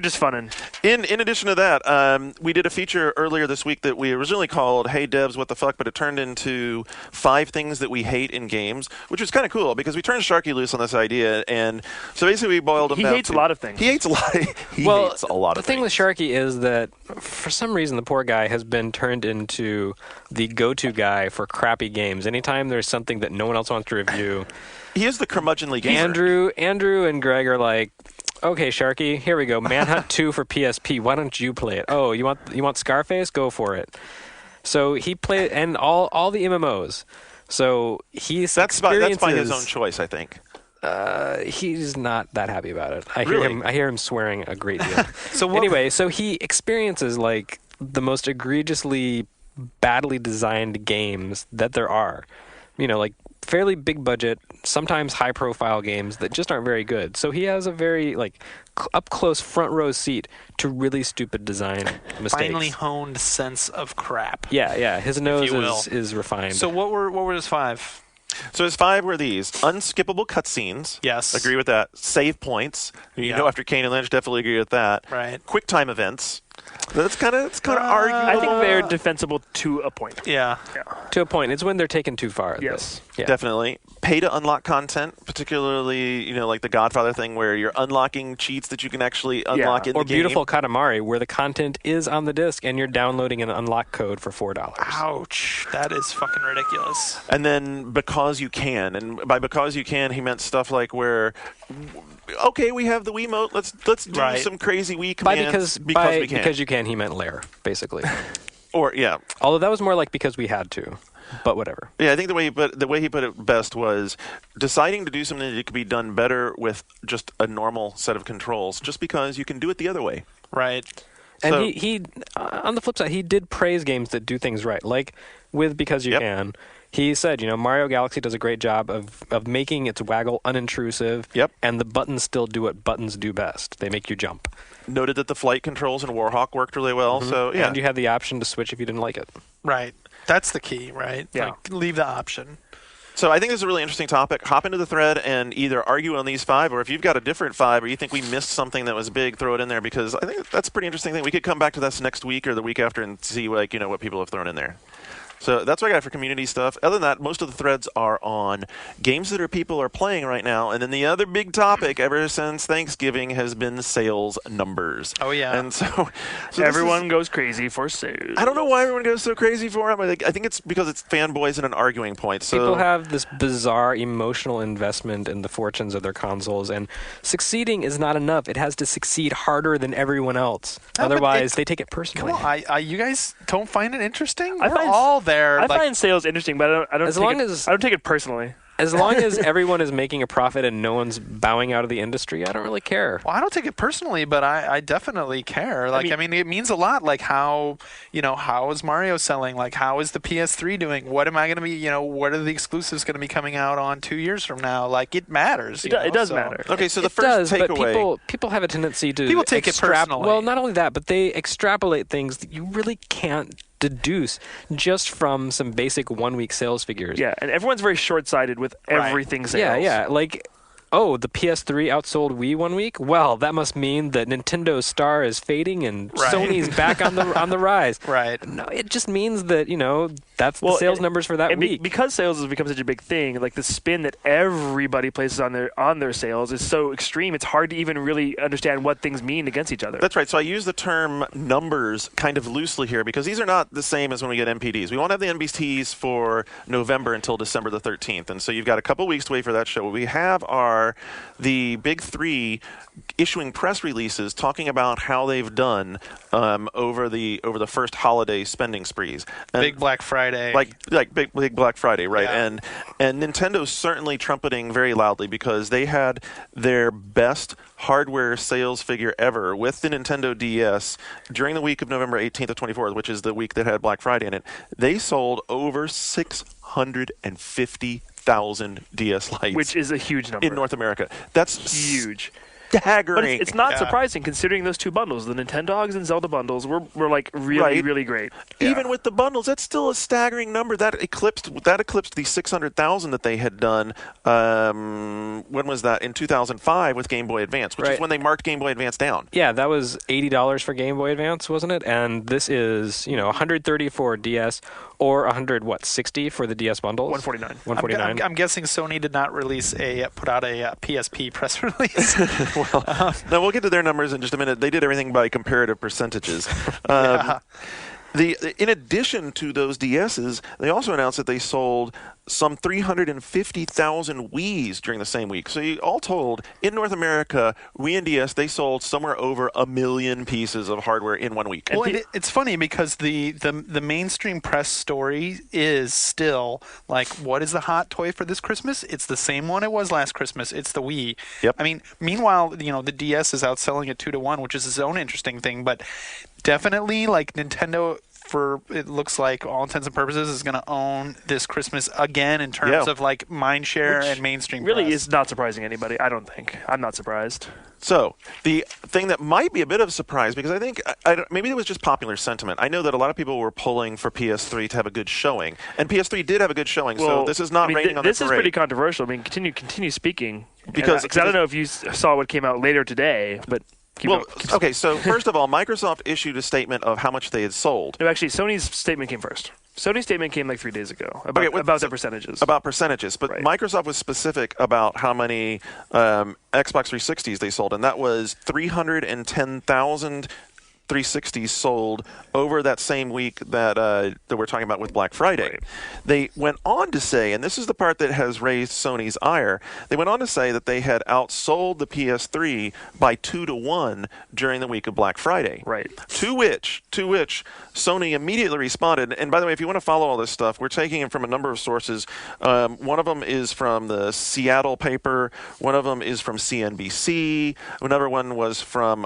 just funning. In addition to that, we did a feature earlier this week that we originally called "Hey Devs, What the Fuck," but it turned into 5 things that we hate in games, which was kind of cool because we turned Sharky loose on this idea, and so basically we boiled him down. He hates a lot of things. He hates a lot. He hates a lot of things. The thing with Sharky is that for some reason the poor guy has been turned into the go-to guy for crappy games. Anytime there's something that no one else wants to review, he is the curmudgeonly gamer. Andrew and Greg are like, okay, Sharky, here we go. Manhunt 2 for PSP. Why don't you play it? Oh, you want Scarface? Go for it. So he played, and all the MMOs. So that's by his own choice, I think. He's not that happy about it. I hear him swearing a great deal. So he experiences like the most egregiously badly designed games that there are. Like fairly big budget, sometimes high profile games that just aren't very good. So he has a very up close front row seat to really stupid design mistakes. Finely honed sense of crap. Yeah. His nose is refined. So what were his 5? So his 5 were these: unskippable cutscenes. Yes. Agree with that. Save points. After Kane and Lynch, definitely agree with that. Right. Quick time events. It's kind of arguable. I think they're defensible to a point. Yeah. To a point. It's when they're taken too far. Yes. Yeah. Definitely. Pay to unlock content, particularly, like the Godfather thing where you're unlocking cheats that you can actually unlock in the game. Or Beautiful Katamari, where the content is on the disc and you're downloading an unlock code for $4. Ouch. That is fucking ridiculous. And then because you can. And by because you can, he meant stuff like where, okay, we have the Wiimote. Let's do some crazy Wii commands because we can. Because you can, he meant lair, basically. Or, yeah. Although that was more like because we had to. But whatever. Yeah, I think the way he put it best was deciding to do something that could be done better with just a normal set of controls, just because you can do it the other way. Right. And he on the flip side, he did praise games that do things right, like with Because You Can. He said, Mario Galaxy does a great job of making its waggle unintrusive, and the buttons still do what buttons do best. They make you jump. Noted that the flight controls in Warhawk worked really well. Mm-hmm. So and you had the option to switch if you didn't like it. Right. That's the key, right? Yeah. Leave the option. So I think this is a really interesting topic. Hop into the thread and either argue on these 5, or if you've got a different 5 or you think we missed something that was big, throw it in there, because I think that's a pretty interesting thing. We could come back to this next week or the week after and see what people have thrown in there. So that's what I got for community stuff. Other than that, most of the threads are on games that people are playing right now. And then the other big topic ever since Thanksgiving has been sales numbers. Oh, yeah. And so everyone goes crazy for sales. I don't know why everyone goes so crazy for them. I think it's because it's fanboys and an arguing point. So people have this bizarre emotional investment in the fortunes of their consoles, and succeeding is not enough. It has to succeed harder than everyone else. Otherwise, they take it personally. Come on, you guys don't find it interesting? We're all there. I find sales interesting, but I don't take it personally. As long as everyone is making a profit and no one's bowing out of the industry, I don't really care. Well, I don't take it personally, but I definitely care. I mean, it means a lot. Like how is Mario selling? Like how is the PS3 doing? What am I going to be? What are the exclusives going to be coming out on 2 years from now? Like it matters. It does matter. Okay, so the first takeaway. But people have a tendency to take it personally. Well, not only that, but they extrapolate things that you really can't deduce just from some basic 1-week sales figures. Yeah, and everyone's very short-sighted with everything sales. Yeah. Like, the PS3 outsold Wii 1 week? Well, that must mean that Nintendo's star is fading and Sony's back on the rise. Right. No, it just means that, that's the sales numbers for that week. Because sales has become such a big thing, like the spin that everybody places on their sales is so extreme, it's hard to even really understand what things mean against each other. That's right. So I use the term numbers kind of loosely here because these are not the same as when we get NPDs. We won't have the NPDs for November until December the 13th. And so you've got a couple weeks to wait for that show. We have our are the big three issuing press releases talking about how they've done over the first holiday spending sprees. And Big Black Friday. like big Black Friday, right? Yeah. And Nintendo's certainly trumpeting very loudly because they had their best hardware sales figure ever with the Nintendo DS during the week of November 18th to 24th, which is the week that had Black Friday in it. They sold over 650,000 DS Lites, which is a huge number in North America. That's huge. staggering. But it's not Yeah. surprising considering those two bundles, the Nintendogs and Zelda bundles, were like really, Right. really great. Even with the bundles, that's still a staggering number. That eclipsed the 600,000 that they had done. When was that? In 2005 with Game Boy Advance, which is Right. when they marked Game Boy Advance down. Yeah, that was $80 for Game Boy Advance, wasn't it? And this is, $130 for DS, or $160 for the DS bundles. $149. $149. I'm guessing Sony did not put out a PSP press release. Now we'll get to their numbers in just a minute. They did everything by comparative percentages. In addition to those DSs, they also announced that they sold some 350,000 Wiis during the same week. So all told, in North America, Wii and DS, they sold somewhere over 1 million pieces of hardware in 1 week. Well, and it's funny because the mainstream press story is still like, what is the hot toy for this Christmas? It's the same one it was last Christmas. It's the Wii. Yep. I mean, meanwhile, the DS is outselling it 2-1, which is its own interesting thing. But definitely, like Nintendo, for it looks like all intents and purposes, is going to own this Christmas again in terms of like mind share and mainstream. Really press. is not surprising anybody. I don't think. I'm not surprised. So the thing that might be a bit of a surprise, because I think maybe it was just popular sentiment. I know that a lot of people were pulling for PS3 to have a good showing, and PS3 did have a good showing. So this is not raining on this their is parade. pretty controversial. I mean, continue speaking Because I don't know if you saw what came out later today, but keep going. Okay. So first of all, Microsoft issued a statement of how much they had sold. No, actually, Sony's statement came first. Sony's statement came like 3 days ago about their percentages. About percentages, but Right. Microsoft was specific about how many Xbox 360s they sold, and that was 310,000 360s sold over that same week that we're talking about with Black Friday. Right. They went on to say, and this is the part that has raised Sony's ire, they went on to say that they had outsold the PS3 by 2-1 during the week of Black Friday. Right. To which Sony immediately responded. And by the way, if you want to follow all this stuff, we're taking it from a number of sources. One of them is from the Seattle paper. One of them is from CNBC. Another one was from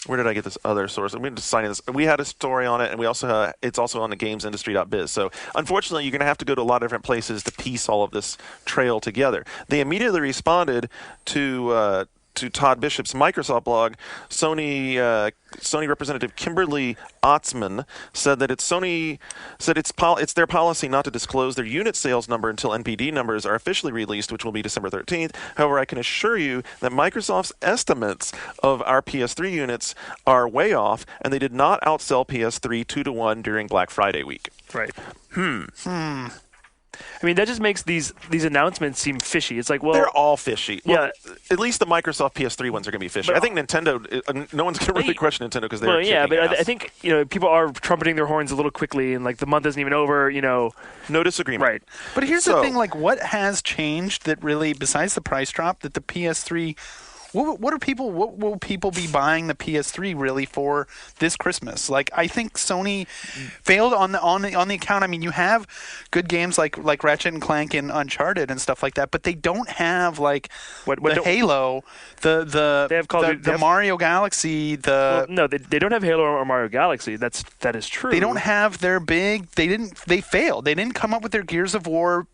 where did I get this other source? We just signing this. We had a story on it, and we also it's also on the gamesindustry.biz. So unfortunately, you're going to have to go to a lot of different places to piece all of this trail together. They immediately responded to Todd Bishop's Microsoft blog. Sony representative Kimberly Otzman said that it's their policy not to disclose their unit sales number until NPD numbers are officially released, which will be December 13th. However, I can assure you that Microsoft's estimates of our PS3 units are way off, and they did not outsell PS3 2-1 during Black Friday week. Right. I mean, that just makes these announcements seem fishy. It's like, well, They're all fishy. Well, Yeah. at least the Microsoft PS3 ones are going to be fishy. But- I think Nintendo, no one's going to really question Nintendo because they're well, yeah, kicking but ass. I think people are trumpeting their horns a little quickly, and like the month isn't even over. No disagreement. Right. But here's the So- thing: like, what has changed that really, besides the price drop, that the PS3? What will people be buying the PS3 really for this Christmas? Like, I think Sony failed on the account. I mean, you have good games like Ratchet and Clank and Uncharted and stuff like that, but they don't have like What the don't- Halo, the They have Call of Duty- they have- Mario Galaxy, Well, no, they don't have Halo or Mario Galaxy. That is true. they don't have their big. They failed. They didn't come up with their Gears of War,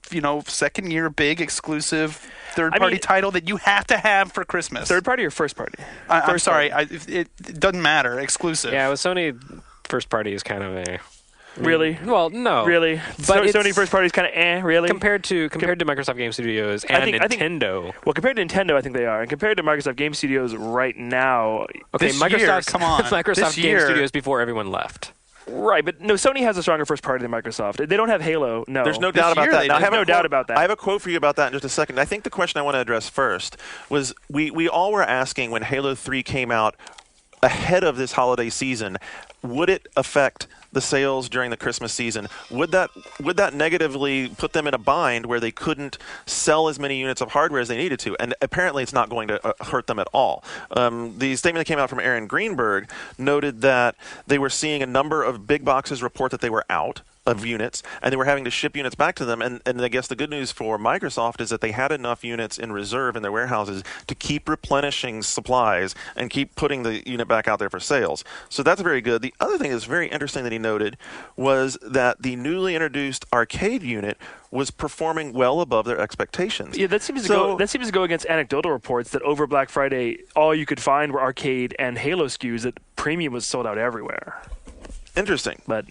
second year big exclusive third-party title that you have to have for Christmas. Third party or first party? I'm First sorry, party. it doesn't matter. Exclusive. Yeah, with Sony, first party is kind of a... Really? Well, no. Really? But it's- Sony first party is kind of really? Compared to Microsoft Game Studios and I think- Nintendo. Well, compared to Nintendo, I think they are. And compared to Microsoft Game Studios right now, Okay, This Microsoft, year, come on. Microsoft This Game year- Studios before everyone left. right, but no, Sony has a stronger first party than Microsoft. They don't have Halo, no. There's no This doubt about year that. they Now, I did. have a No doubt quote- about that. I have a quote for you about that in just a second. I think the question I want to address first was we all were asking when Halo 3 came out, ahead of this holiday season, would it affect the sales during the Christmas season? Would that negatively put them in a bind where they couldn't sell as many units of hardware as they needed to? And apparently it's not going to hurt them at all. The statement that came out from Aaron Greenberg noted that they were seeing a number of big boxes report that they were out of units, and they were having to ship units back to them. And I guess the good news for Microsoft is that they had enough units in reserve in their warehouses to keep replenishing supplies and keep putting the unit back out there for sales. So that's very good. The other thing that's very interesting that he noted was that the newly introduced arcade unit was performing well above their expectations. Yeah, that seems to go against anecdotal reports that over Black Friday, all you could find were arcade and Halo SKUs. That Premium was sold out everywhere. Interesting, but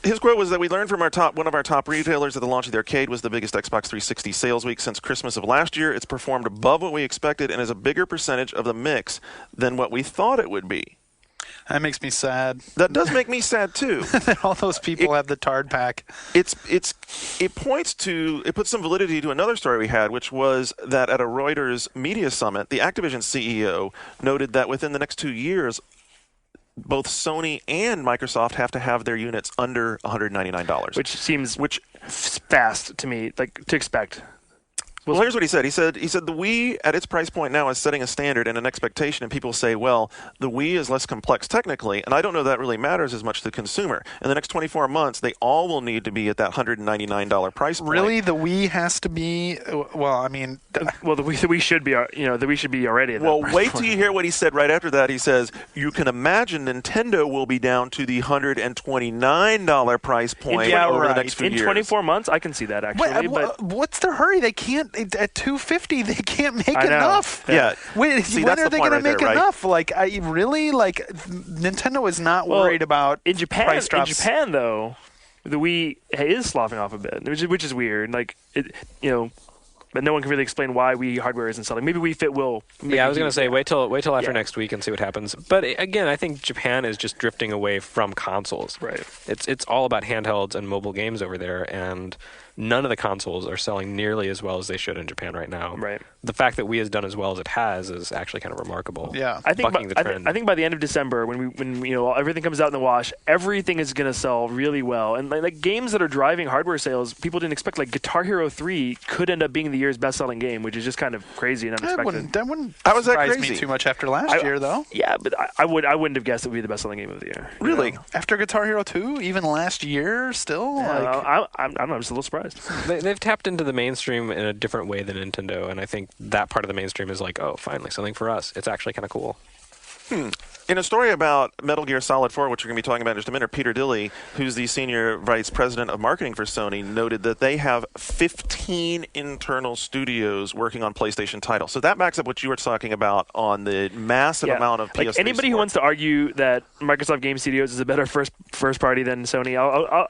his quote was that we learned from one of our top retailers that the launch of the arcade was the biggest Xbox 360 sales week since Christmas of last year. It's performed above what we expected and is a bigger percentage of the mix than what we thought it would be. That makes me sad. That does make me sad too. That all those people have the Tard pack. It puts some validity to another story we had, which was that at a Reuters media summit, the Activision CEO noted that within the next 2 years, both Sony and Microsoft have to have their units under $199. Which seems fast to me, like to expect. Well, here's what he said. He said the Wii at its price point now is setting a standard and an expectation, and people say, well, the Wii is less complex technically, and I don't know that really matters as much to the consumer. In the next 24 months, they all will need to be at that $199 price point. Really, the Wii has to be? Well, I mean, the Wii should be, the Wii should be already at that price wait point. till you hear what he said right after that. He says, you can imagine Nintendo will be down to the $129 price point over the next few years. In 24 months, I can see that actually. What's their hurry? They can't. At $250, they can't make enough. Yeah. When are they going to make enough? Like, Nintendo is not worried about in Japan. Price drops. In Japan, though, the Wii is sloughing off a bit, which is weird. Like, but no one can really explain why Wii hardware isn't selling. Maybe Wii Fit will. Yeah, I was going to say wait till after next week and see what happens. But again, I think Japan is just drifting away from consoles. Right. It's all about handhelds and mobile games over there, and none of the consoles are selling nearly as well as they should in Japan right now. Right. The fact that Wii has done as well as it has is actually kind of remarkable. Yeah. I think bucking the trend. I think by the end of December, when everything comes out in the wash, everything is going to sell really well. And like games that are driving hardware sales, people didn't expect. Like Guitar Hero 3 could end up being the year's best-selling game, which is just kind of crazy and unexpected. That wouldn't How is that surprise crazy? me too much after last year, though. Yeah, but I wouldn't have guessed it would be the best-selling game of the year. Really? After Guitar Hero 2, even last year, still. I don't know. I'm just a little surprised. They've tapped into the mainstream in a different way than Nintendo, and I think that part of the mainstream is like, oh, finally, something for us. It's actually kind of cool. In a story about Metal Gear Solid 4, which we're going to be talking about in just a minute, Peter Dilley, who's the senior vice president of marketing for Sony, noted that they have 15 internal studios working on PlayStation titles. So that backs up what you were talking about on the massive amount of PS3 like anybody who support. wants to argue that Microsoft Game Studios is a better first party than Sony,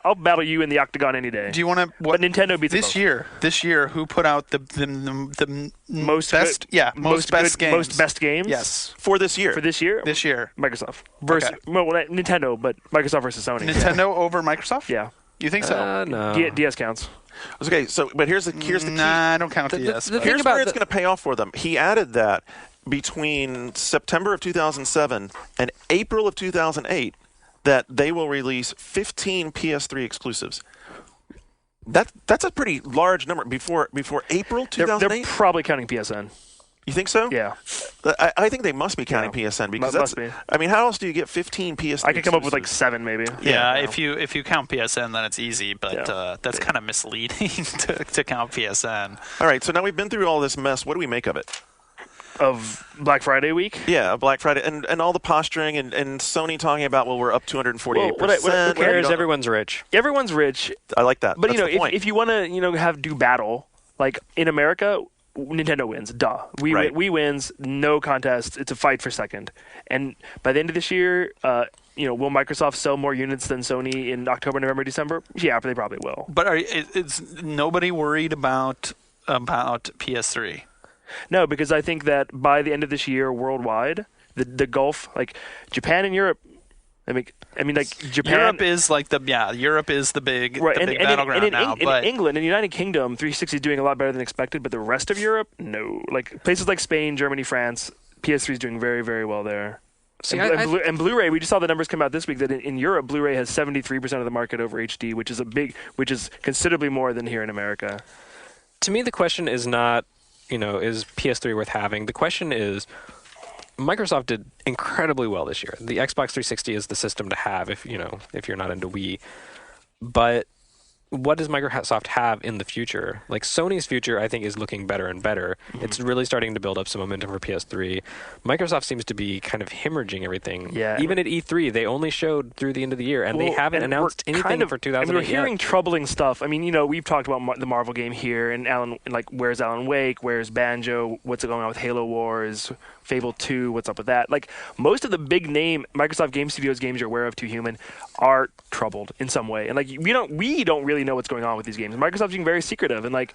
I'll battle you in the octagon any day. Do you want to? But Nintendo beats this both. year. This year, who put out the most best? Good, Yeah, most best games. Most best games. Yes, For this year. For this year. this year. Microsoft versus Nintendo, but Microsoft versus Sony. Nintendo over Microsoft. Yeah. You think so? No. DS counts. Okay, so but here's the key. Nah, I don't count DS. the but- thing Here's about where it's going to pay off for them. He added that between September of 2007 and April of 2008, that they will release 15 PS3 exclusives. That's a pretty large number before April They're 2008. probably counting PSN. You think so? Yeah. I think they must be counting PSN because Must be. I mean, how else do you get 15 PS3? I could come up with like exclusives? 7 maybe. Yeah, Yeah. if you count PSN, then it's easy, but that's kind of misleading to count PSN. All right, so now we've been through all this mess. What do we make of it? Of Black Friday week. Yeah, Black Friday and all the posturing and Sony talking about, well, we're up 248%. Who Who cares? Everyone's rich. Everyone's rich, I like that. but That's the point. if you want to do battle, like in America, Nintendo wins. Duh. Right. We wins. No contest. It's a fight for second. And by the end of this year, will Microsoft sell more units than Sony in October, November, December? Yeah, they probably will. But is nobody worried about PS3? No, because I think that by the end of this year, worldwide, the Gulf, like Japan and Europe. I mean, like Japan. Europe is Europe is the big battleground now. In England and United Kingdom, 360 is doing a lot better than expected, but the rest of Europe, no. Like places like Spain, Germany, France, PS3 is doing very, very well there. See, and Blu-ray, we just saw the numbers come out this week that in Europe, Blu-ray has 73% of the market over HD, which is considerably more than here in America. To me, the question is not, is PS3 worth having? The question is, Microsoft did incredibly well this year. The Xbox 360 is the system to have if you're not into Wii. But what does Microsoft have in the future? Like Sony's future, I think, is looking better and better. Mm-hmm. It's really starting to build up some momentum for PS3. Microsoft seems to be kind of hemorrhaging everything. Yeah, even at E3, they only showed through the end of the year, and they haven't announced anything for 2008 we're hearing troubling stuff. I mean, we've talked about the Marvel game here, and where's Alan Wake? Where's Banjo? What's going on with Halo Wars? Fable 2, what's up with that? Like, most of the big name Microsoft Game Studios games you're aware of, Too Human, are troubled in some way. And, we don't really know what's going on with these games. Microsoft's being very secretive. And, I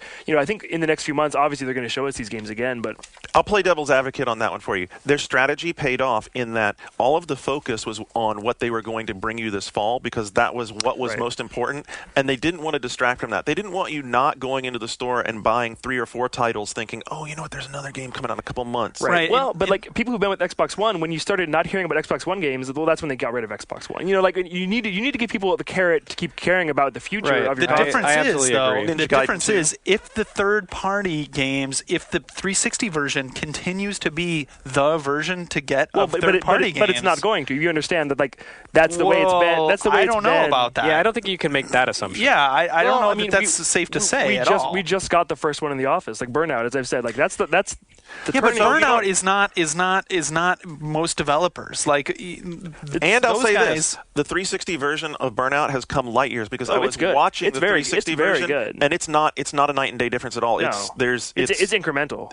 think in the next few months, obviously, they're going to show us these games again, but... I'll play devil's advocate on that one for you. Their strategy paid off in that all of the focus was on what they were going to bring you this fall because that was what was most important, and they didn't want to distract from that. They didn't want you not going into the store and buying 3 or 4 titles thinking, oh, you know what, there's another game coming out in a couple months. Right. Well, but people who've been with Xbox One, when you started not hearing about Xbox One games, well, that's when they got rid of Xbox One. You need to give people the carrot to keep caring about the future of your The difference I is, absolutely though, agree. the difference is if the third-party games, if the 360 version continues to be the version to get of third-party games, but it's not going to. You understand that that's the way it's been. That's the way I don't know about that. Yeah, I don't think you can make that assumption. Yeah, I don't know that that's safe to say at all. We just got the first one in the office, like Burnout, as I've said. Like that's the but Burnout is not most developers. And I'll say this: the 360 version of Burnout has come light years because I was watching the 360 version, good. and it's not a night and day difference at all. No. It's incremental.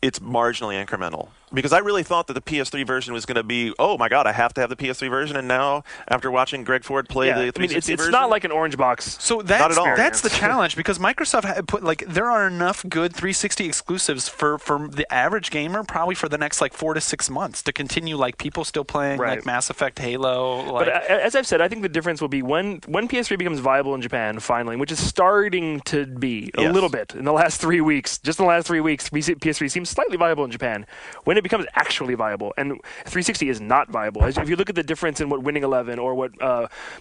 It's marginally incremental because I really thought that the PS3 version was going to be, oh my god, I have to have the PS3 version, and now after watching Greg Ford play the 360 version, it's not like an orange box. So that's the challenge because Microsoft put there are enough good 360 exclusives for the average gamer probably for the next 4 to 6 months to continue people still playing Mass Effect, Halo. But as I've said, I think the difference will be when PS3 becomes viable in Japan finally, which is starting to be a little bit in the last 3 weeks. Just in the last 3 weeks, PS3 seems slightly viable in Japan. When it becomes actually viable, and 360 is not viable. If you look at the difference in what Winning 11 or what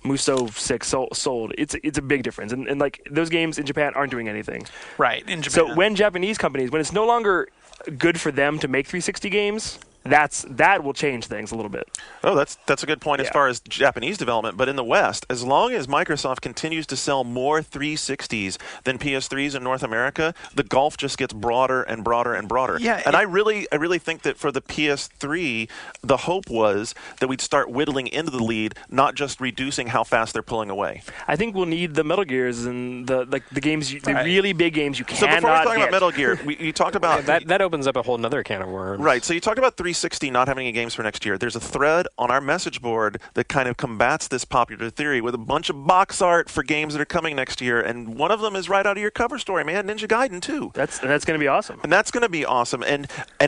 Muso 6 sold, it's a big difference. And those games in Japan aren't doing anything. Right, in Japan. So when Japanese companies, when it's no longer good for them to make 360 games, that will change things a little bit. Oh, that's a good point as far as Japanese development. But in the West, as long as Microsoft continues to sell more 360s than PS3s in North America, the gulf just gets broader and broader and broader. Yeah, and I really think that for the PS3, the hope was that we'd start whittling into the lead, not just reducing how fast they're pulling away. I think we'll need the Metal Gears and the games, the really big games you cannot get. So before we talk about Metal Gear, you talked about that opens up a whole nother can of worms. Right. So you talked about 360 not having any games for next year. There's a thread on our message board that kind of combats this popular theory with a bunch of box art for games that are coming next year, and one of them is right out of your cover story, man. Ninja Gaiden 2. That's going to be awesome. And that's going to be awesome. And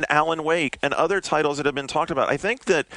Alan Wake and other titles that have been talked about. I think that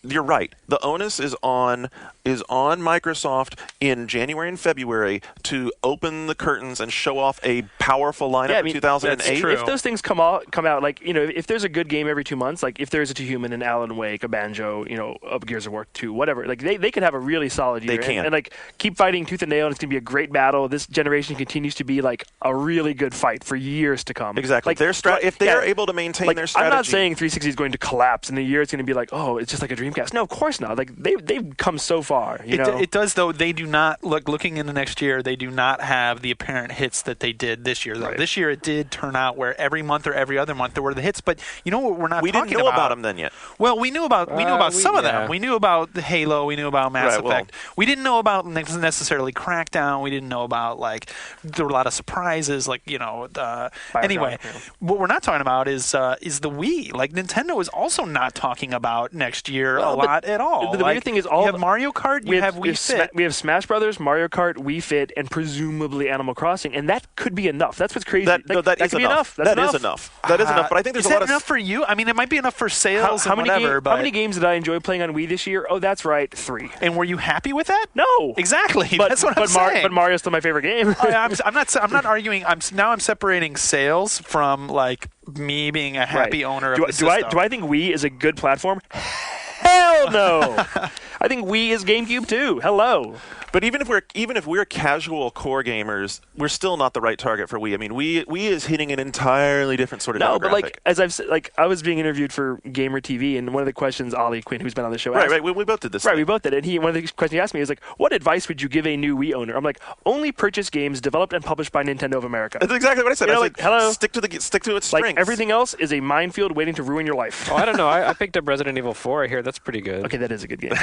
you're right. The onus is on Microsoft in January and February to open the curtains and show off a powerful lineup of 2008. That's true. If those things come out, if there's a good game every 2 months, if there's a Too Human, an Alan Wake, a Banjo, a Gears of War 2, whatever, they could have a really solid year. They can. And keep fighting tooth and nail, and it's going to be a great battle. This generation continues to be a really good fight for years to come. Exactly. If they are able to maintain their strategy. I'm not saying 360 is going to collapse in a year. It's going to be oh, it's just like a Dreamcast. No, of course not. They've come so far. It does, though. They do not looking into next year. They do not have the apparent hits that they did this year. Though this year it did turn out where every month or every other month there were the hits. But you know what? We're not. We talking didn't know about them then yet. Well, we knew about some of them. We knew about the Halo. We knew about Mass Effect. We didn't know about necessarily Crackdown. We didn't know about there were a lot of surprises. Anyway, what we're not talking about is the Wii. Nintendo is also not talking about next year a lot at all. The weird thing is, you have Mario Kart, you have Wii Fit. We have Smash Brothers, Mario Kart, Wii Fit, and presumably Animal Crossing, and that could be enough. That's what's crazy. That is enough. That is enough. That is enough. But I think there's a lot of enough for you. I mean, it might be enough for sales how and whatever. How many games did I enjoy playing on Wii this year? Oh, that's right, 3. And were you happy with that? No, exactly. That's what I'm saying. But Mario's still my favorite game. I'm not arguing. I'm separating sales from me being a happy owner of the system. Do I think Wii is a good platform? Hell no. I think Wii is GameCube too. Hello. But even if we're casual core gamers, we're still not the right target for Wii. I mean, Wii is hitting an entirely different sort of demographic. No, but like as I've said, like I was being interviewed for Gamer TV, and one of the questions Ollie Quinn, who's been on the show, asked, right, we both did this. Right, thing. we both did. And one of the questions he asked me is like, "What advice would you give a new Wii owner?" I'm like, "Only purchase games developed and published by Nintendo of America." That's exactly what I said. You know, I like, said, hello? stick to its Like strengths. everything else is a minefield waiting to ruin your life. Oh, I don't know. I picked up Resident Evil 4. I hear that's pretty good. Okay, that is a good game.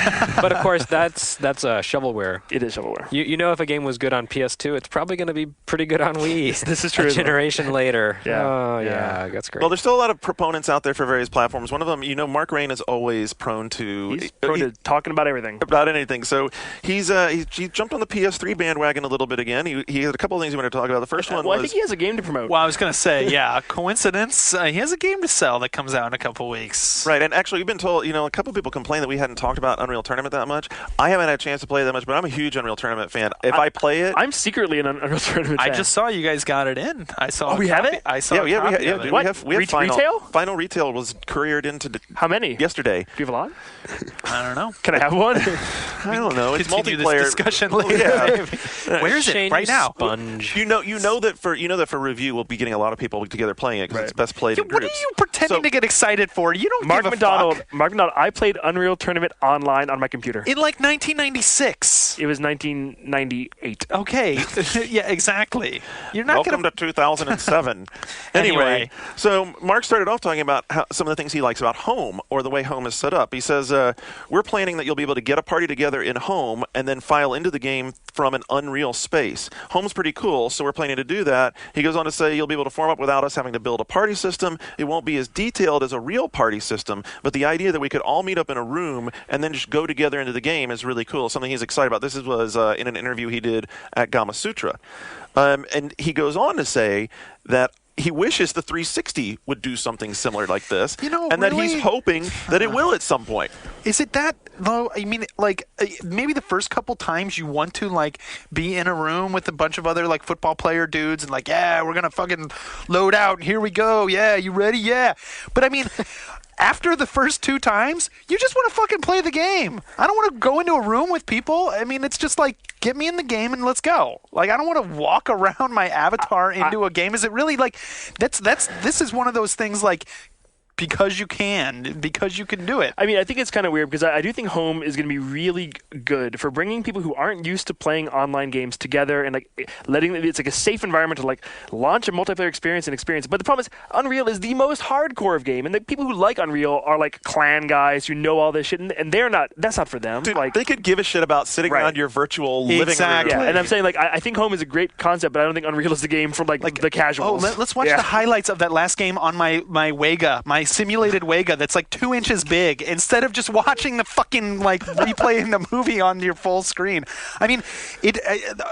But of course, that's shovelware. It is shovelware. You know, if a game was good on PS2, it's probably going to be pretty good on Wii. This is true. A generation later. Yeah. Oh, Yeah. yeah. That's great. Well, there's still a lot of proponents out there for various platforms. One of them, Mark Rain is always prone to He's prone to talking about everything. about anything. So he jumped on the PS3 bandwagon a little bit again. He had a couple of things he wanted to talk about. The first one Well, I was think he has a game to promote. Well, I was going to say, yeah, coincidence. He has a game to sell that comes out in a couple weeks. right. And actually, we've been told, a couple of people complain that we hadn't talked about Unreal Tournament that much. I haven't had a chance to play it that much, but I'm a huge Unreal Tournament fan. If I play it, I'm secretly an Unreal Tournament fan. I just saw you guys got it in. I saw. Oh, we have it? I saw. yeah, a we copy have, of it. we have final Retail? Final retail was couriered into How many? yesterday. Do you have a lot? I don't know. Can I have one? I don't know. It's Continue multiplayer this discussion later. Yeah. Where is it Shane, right you now? Sponge. You know that for review we'll be getting a lot of people together playing it because Right. it's best played in What groups. are you pretending So- to get excited for? You don't Mark give a McDonald. fuck. Mark McDonald. I played Unreal Tournament online on my computer. In like 1996. It was 1998. Okay. Yeah, exactly. You're not Welcome going to 2007. Anyway. So Mark started off talking about some of the things he likes about Home or the way Home is set up. He says, we're planning that you'll be able to get a party together in Home and then file into the game from an Unreal space. Home's pretty cool, so we're planning to do that. He goes on to say you'll be able to form up without us having to build a party system. It won't be as detailed as a real party system, but the idea that we could all meet up in a room and then just go together into the game is really cool. Something he's excited about. This was in an interview he did at Gama Sutra. And he goes on to say that he wishes the 360 would do something similar like this, and that really? he's hoping that it will at some point. Is it that though? I mean, like maybe the first couple times you want to like be in a room with a bunch of other like football player dudes and like, yeah, we're gonna fucking load out and here we go. Yeah, you ready? Yeah. But I mean, after the first two times, you just want to fucking play the game. I don't want to go into a room with people. I mean, it's just like, get me in the game and let's go. Like, I don't want to walk around my avatar into a game. Is it really like this is one of those things like because you can do it. I mean, I think it's kind of weird because I do think Home is going to be really good for bringing people who aren't used to playing online games together and like letting it's like a safe environment to like launch a multiplayer experience. But the problem is Unreal is the most hardcore of game, and the people who like Unreal are like clan guys who know all this shit, and they're not. That's not for them. Dude, like they could give a shit about sitting Right. around your virtual living Exactly. room. yeah, and I'm saying like I think Home is a great concept, but I don't think Unreal is the game for like the Oh, casuals. let's watch Yeah. the highlights of that last game on my Wega, my simulated Wega that's like 2 inches big, instead of just watching the fucking like replaying the movie on your full screen. I mean,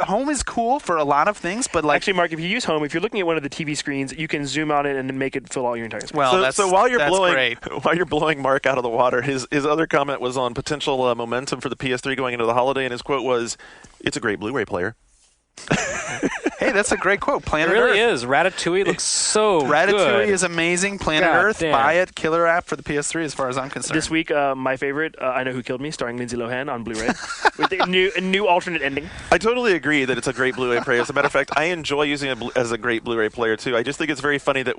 Home is cool for a lot of things, but like Actually, Mark, if you use Home, if you're looking at one of the TV screens, you can zoom on it and then make it fill all your entire screen. well, So while you're that's blowing great. while you're blowing Mark out of the water, his other comment was on potential momentum for the PS3 going into the holiday, and his quote was, "It's a great Blu-ray player." Hey, that's a great quote. It Planet really Earth. is. Ratatouille looks so Ratatouille good. is amazing. Planet God Earth, damn. buy it. Killer app for the PS3 as far as I'm concerned. This week, my favorite, I Know Who Killed Me, starring Lindsay Lohan on Blu-ray, with a new alternate ending. I totally agree that it's a great Blu-ray player. As a matter of fact, I enjoy using it as a great Blu-ray player too. I just think it's very funny that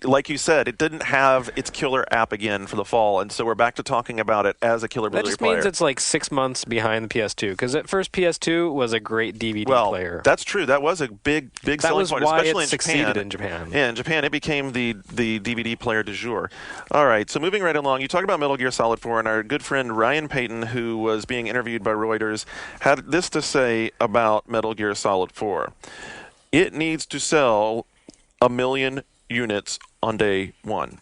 like you said, it didn't have its killer app again for the fall, and so we're back to talking about it as a killer That Blu-ray just player. means it's like 6 months behind the PS2, because at first PS2 was a great DVD well, player. that's true. That was a big That selling was point, why especially it in succeeded Japan. in Japan. Yeah, in Japan, it became the DVD player du jour. All right, so moving right along, you talk about Metal Gear Solid 4, and our good friend Ryan Payton, who was being interviewed by Reuters, had this to say about Metal Gear Solid 4. It needs to sell 1 million units on day one.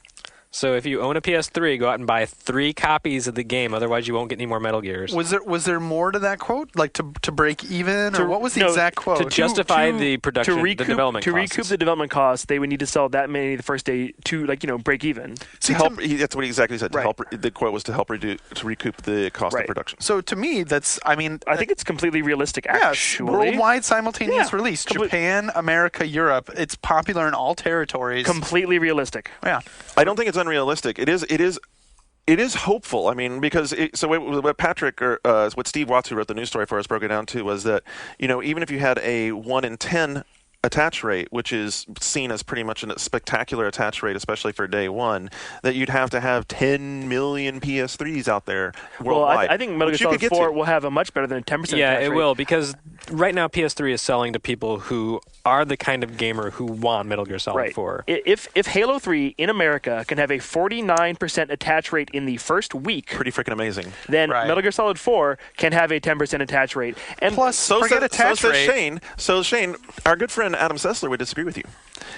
So if you own a PS3, go out and buy 3 copies of the game. Otherwise, you won't get any more Metal Gears. Was there more to that quote? Like to break even, or what was the no, exact quote? to justify the production, the development to costs. recoup the development costs, they would need to sell that many the first day to break even. To help, that's what he exactly said. To Right. help, the quote was to help recoup the cost of Right. production. So to me, that's I think it's completely realistic. yeah, Actually, worldwide simultaneous Yeah, release. complete- Japan, America, Europe. It's popular in all territories. completely realistic. Yeah. I don't think it's unrealistic. It is It is hopeful. I mean, because what Patrick or what Steve Watts, who wrote the news story for us, broke it down to was that even if you had a 1 in 10 attach rate, which is seen as pretty much a spectacular attach rate, especially for day one, that you'd have to have 10 million PS3s out there worldwide. Well, I think Metal Gear Solid 4 will have a much better than a 10% attach Yeah, rate. it will, because right now PS3 is selling to people who are the kind of gamer who want Metal Gear Solid 4. If Halo 3 in America can have a 49% attach rate in the first week, pretty freaking amazing, then Metal Gear Solid 4 can have a 10% attach rate. And plus, forget attach rate. Shane, our good friend Adam Sessler would disagree with you.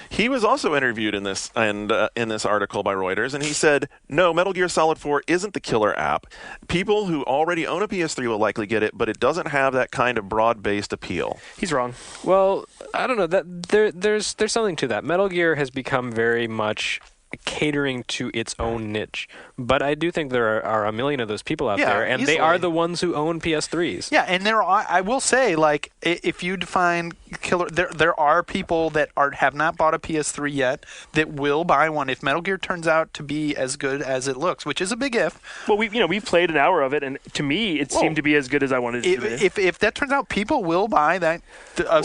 He was also interviewed in this article by Reuters, and he said, no, Metal Gear Solid 4 isn't the killer app. People who already own a PS3 will likely get it, but it doesn't have that kind of broad-based appeal. He's wrong. Well, I don't know. There's something to that. Metal Gear has become very much catering to its own niche, but I do think there are a million of those people out there, and they are the ones who own PS3s. Yeah, and I will say, like, if you define killer, there are people that have not bought a PS3 yet that will buy one if Metal Gear turns out to be as good as it looks, which is a big if. Well, we've played an hour of it, and to me, it seemed to be as good as I wanted it to be. If that turns out, people will buy that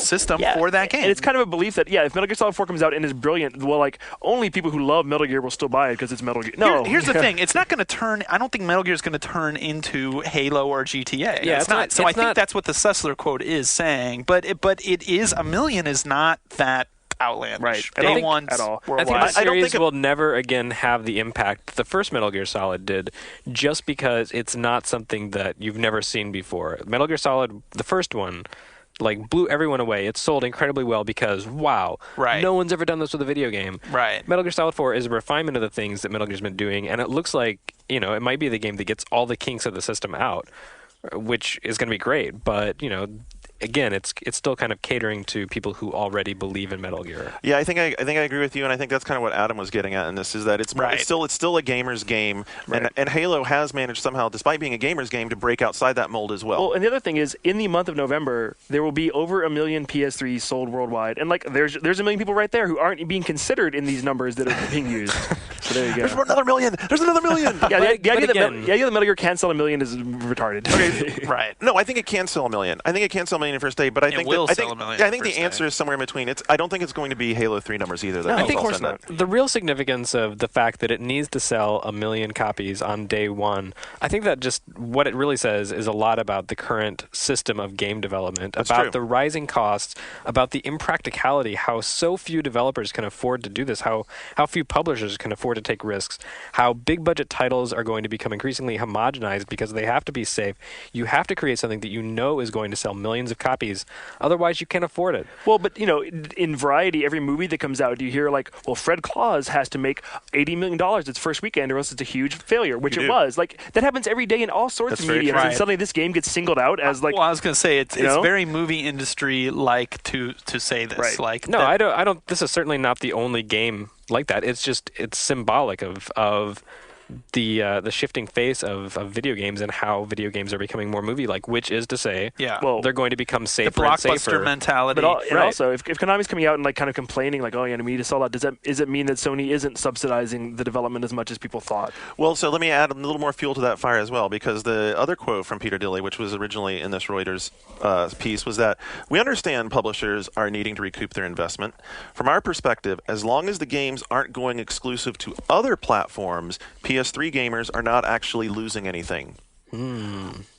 system for that game. And it's kind of a belief that if Metal Gear Solid 4 comes out and is brilliant, well, like, only people who love Metal Gear will still buy it because it's Metal Gear. No, here's the thing: it's not going to turn. I don't think Metal Gear is going to turn into Halo or GTA. Yeah, it's not. So I think that's what the Sessler quote is saying. But it is $1 million is not that outlandish. Right. Day one at all. I think the series will never again have the impact the first Metal Gear Solid did, just because it's not something that you've never seen before. Metal Gear Solid, the first one, blew everyone away. It sold incredibly well because, wow, no one's ever done this with a video game. Right. Metal Gear Solid 4 is a refinement of the things that Metal Gear's been doing, and it looks like, it might be the game that gets all the kinks of the system out, which is going to be great, but, again, it's still kind of catering to people who already believe in Metal Gear. Yeah, I think I agree with you, and I think that's kind of what Adam was getting at in this, is that it's still a gamer's game, and Halo has managed somehow, despite being a gamer's game, to break outside that mold as well. Well, and the other thing is, in the month of November, there will be over 1 million PS3s sold worldwide, and there's 1 million people right there who aren't being considered in these numbers that are being used. So there you go. There's another million. There's another million. The idea that Metal Gear can't sell 1 million is retarded. Okay. Right. No, I think it can sell 1 million. I think it can sell 1 million first day, but I think the answer is somewhere in between. I don't think it's going to be Halo 3 numbers either. I think the real significance of the fact that it needs to sell 1 million copies on day one, I think that just what it really says is a lot about the current system of game development, about the rising costs, about the impracticality, how so few developers can afford to do this, how few publishers can afford to take risks, how big budget titles are going to become increasingly homogenized because they have to be safe. You have to create something that is going to sell millions of copies. Otherwise, you can't afford it. Well, but, in Variety, every movie that comes out, you hear Fred Claus has to make $80 million its first weekend or else it's a huge failure, which it was. That happens every day in all sorts of media. And suddenly this game gets singled out as Well, I was going to say, it's very movie industry-like to say this. Right. No, I don't. This is certainly not the only game like that. It's symbolic of the shifting face of video games and how video games are becoming more movie-like, which is to say, they're going to become safer and safer. The blockbuster mentality. But also, if Konami's coming out and kind of complaining, we need to sell out, does it mean that Sony isn't subsidizing the development as much as people thought? Well, so let me add a little more fuel to that fire as well, because the other quote from Peter Dilley, which was originally in this Reuters piece, was that we understand publishers are needing to recoup their investment. From our perspective, as long as the games aren't going exclusive to other platforms, PS3 gamers are not actually losing anything.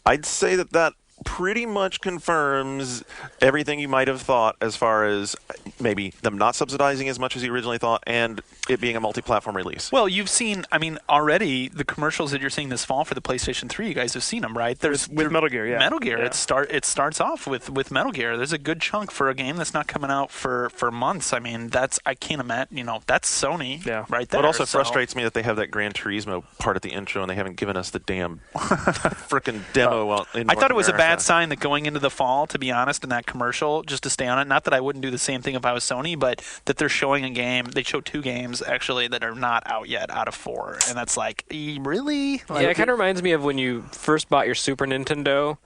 I'd say that pretty much confirms everything you might have thought as far as maybe them not subsidizing as much as you originally thought and it being a multi-platform release. Well, you've seen, already the commercials that you're seeing this fall for the PlayStation 3, you guys have seen them, right? With Metal Gear, yeah. Metal Gear, yeah. It starts off with Metal Gear. There's a good chunk for a game that's not coming out for months. I can't imagine, that's Sony right there. It also frustrates me that they have that Gran Turismo part at the intro and they haven't given us the damn frickin' demo in I thought it was America. a bad sign that going into the fall, to be honest, in that commercial, just to stay on it, not that I wouldn't do the same thing if I was Sony, but that they're showing a game, they show 2 games actually that are not out yet out of 4, and that's really? It kind of reminds me of when you first bought your Super Nintendo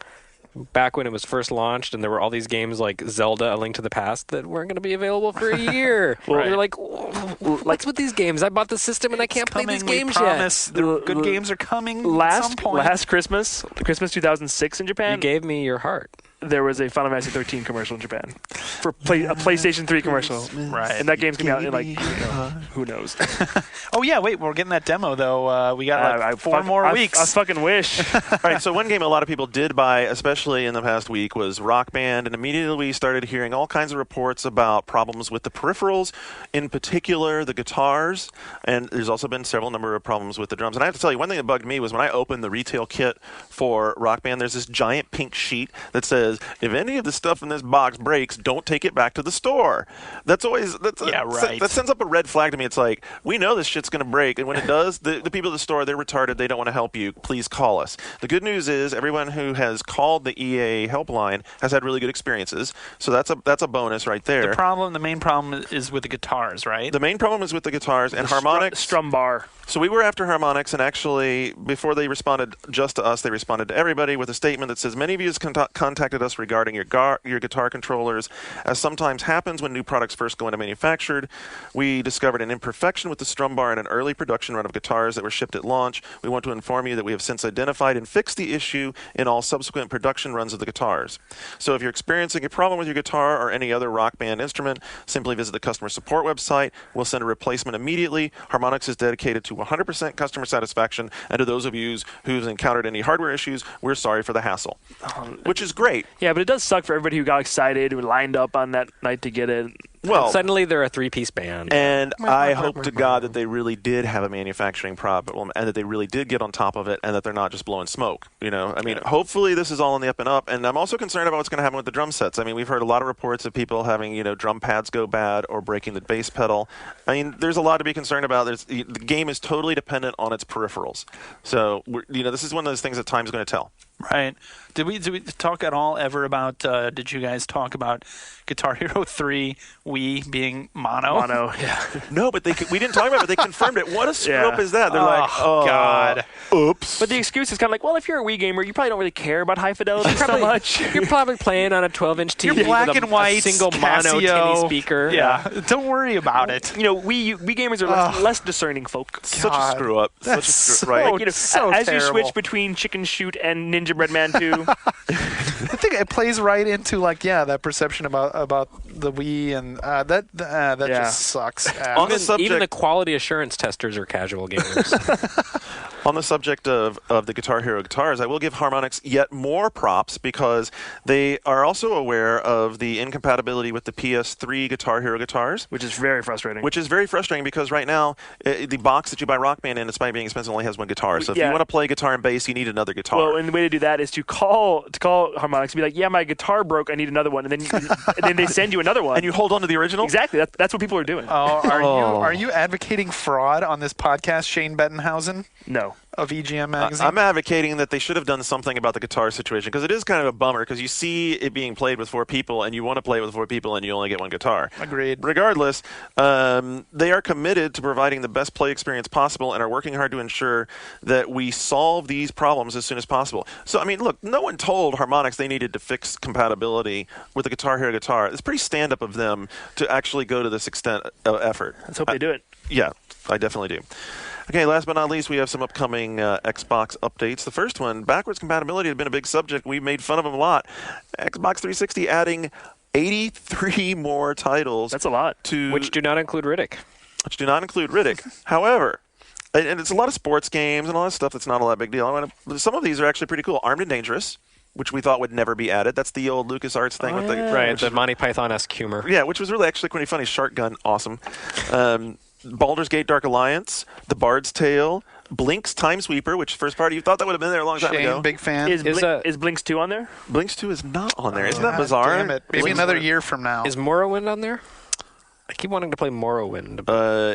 back when it was first launched, and there were all these games like Zelda: A Link to the Past that weren't going to be available for a year. Well, You're like, what's with these games? I bought the system and I can't play these games we yet. promise the good games are coming at some point. Last Christmas 2006 in Japan, You gave me your heart. there was a Final Fantasy 13 commercial in Japan for a PlayStation 3 commercial. Right. And that game's coming out in like, who knows? Oh, yeah, wait, we're getting that demo, though. We got like 4 more weeks. I fucking wish. All right, so one game a lot of people did buy, especially in the past week, was Rock Band, and immediately we started hearing all kinds of reports about problems with the peripherals, in particular the guitars, and there's also been several number of problems with the drums. And I have to tell you, one thing that bugged me was when I opened the retail kit for Rock Band, there's this giant pink sheet that says, if any of the stuff in this box breaks, don't take it back to the store. That sends up a red flag to me. It's like, we know this shit's going to break, and when it does, the people at the store, they're retarded. They don't want to help you. Please call us. The good news is everyone who has called the EA helpline has had really good experiences, so that's a bonus right there. The main problem is with the guitars, right? The main problem is with the guitars and harmonics. Strum bar. So we were after harmonics, and actually, before they responded just to us, they responded to everybody with a statement that says, many of you have contacted us regarding your guitar controllers. As sometimes happens when new products first go into manufactured, we discovered an imperfection with the strum bar in an early production run of guitars that were shipped at launch. We want to inform you that we have since identified and fixed the issue in all subsequent production runs of the guitars. So if you're experiencing a problem with your guitar or any other Rock Band instrument, simply visit the customer support website. We'll send a replacement immediately. Harmonix is dedicated to 100% customer satisfaction, and to those of you who've encountered any hardware issues, we're sorry for the hassle, which is great. Yeah, but it does suck for everybody who got excited, who lined up on that night to get it. Well, Suddenly they're a 3-piece band. and I hope to God that they really did have a manufacturing problem, and that they really did get on top of it, and that they're not just blowing smoke. You know, I mean, hopefully this is all on the up and up. And I'm also concerned about what's going to happen with the drum sets. I mean, we've heard a lot of reports of people having, drum pads go bad or breaking the bass pedal. I mean, there's a lot to be concerned about. The game is totally dependent on its peripherals. So, this is one of those things that time's going to tell. Right. Did we talk at all ever about, did you guys talk about Guitar Hero 3 Wii being mono? Mono, yeah. No, but we didn't talk about it, but they confirmed it. What a screw-up is that? They're God. Oops. But the excuse is kind of like, well, if you're a Wii gamer, you probably don't really care about high fidelity so much. You're probably playing on a 12-inch TV Your black with and white a single mono Casio. tinny speaker. Yeah. Don't worry about it. Wii gamers are less discerning folk. Such a screw-up. That's Such a so- right? Like, so as terrible. you switch between Chicken Shoot and Ninja Breadman 2, I think it plays right into that perception about the Wii, and that Yeah. just sucks. On the subject, Even the quality assurance testers are casual gamers. On the subject of the Guitar Hero guitars, I will give Harmonix yet more props because they are also aware of the incompatibility with the PS3 Guitar Hero guitars. which is very frustrating. Which is very frustrating because right now, the box that you buy Rock Band in, despite being expensive, only has one guitar. So if you Yeah. want to play guitar and bass, you need another guitar. Well, and the way to do that is to call Harmonix and be like, yeah, my guitar broke, I need another one. And then they send you another one. and you hold on to the original? Exactly. That's what people are doing. Are you advocating fraud on this podcast, Shane Bettenhausen No. of EGM Magazine? I'm advocating that they should have done something about the guitar situation because it is kind of a bummer because you see it being played with 4 people and you want to play it with 4 people and you only get one guitar. Agreed. Regardless, they are committed to providing the best play experience possible and are working hard to ensure that we solve these problems as soon as possible. So, I mean, look, no one told Harmonix they needed to fix compatibility with the Guitar Hero guitar. It's pretty stand-up of them to actually go to this extent of effort. Let's hope they do it. Yeah, I definitely do. Okay, last but not least, we have some upcoming Xbox updates. The first one, backwards compatibility, had been a big subject. We made fun of them a lot. Xbox 360 adding 83 more titles. That's a lot. Which do not include Riddick. Which do not include Riddick. However, and it's a lot of sports games and a lot of stuff that's not a that big deal. Some of these are actually pretty cool. Armed and Dangerous, which we thought would never be added. That's the old LucasArts thing. With The Monty Python-esque humor. Yeah, which was really actually pretty funny. Shark Gun, awesome. Baldur's Gate Dark Alliance, The Bard's Tale, Blink's Time Sweeper, which first party, you thought that would have been there a long time Shane, ago. big fan. Is Blinks 2 on there? Blinks 2 is not on there. Isn't that bizarre? Damn it. Maybe Blinks another 1 year from now. Is Morrowind on there? I keep wanting to play Morrowind.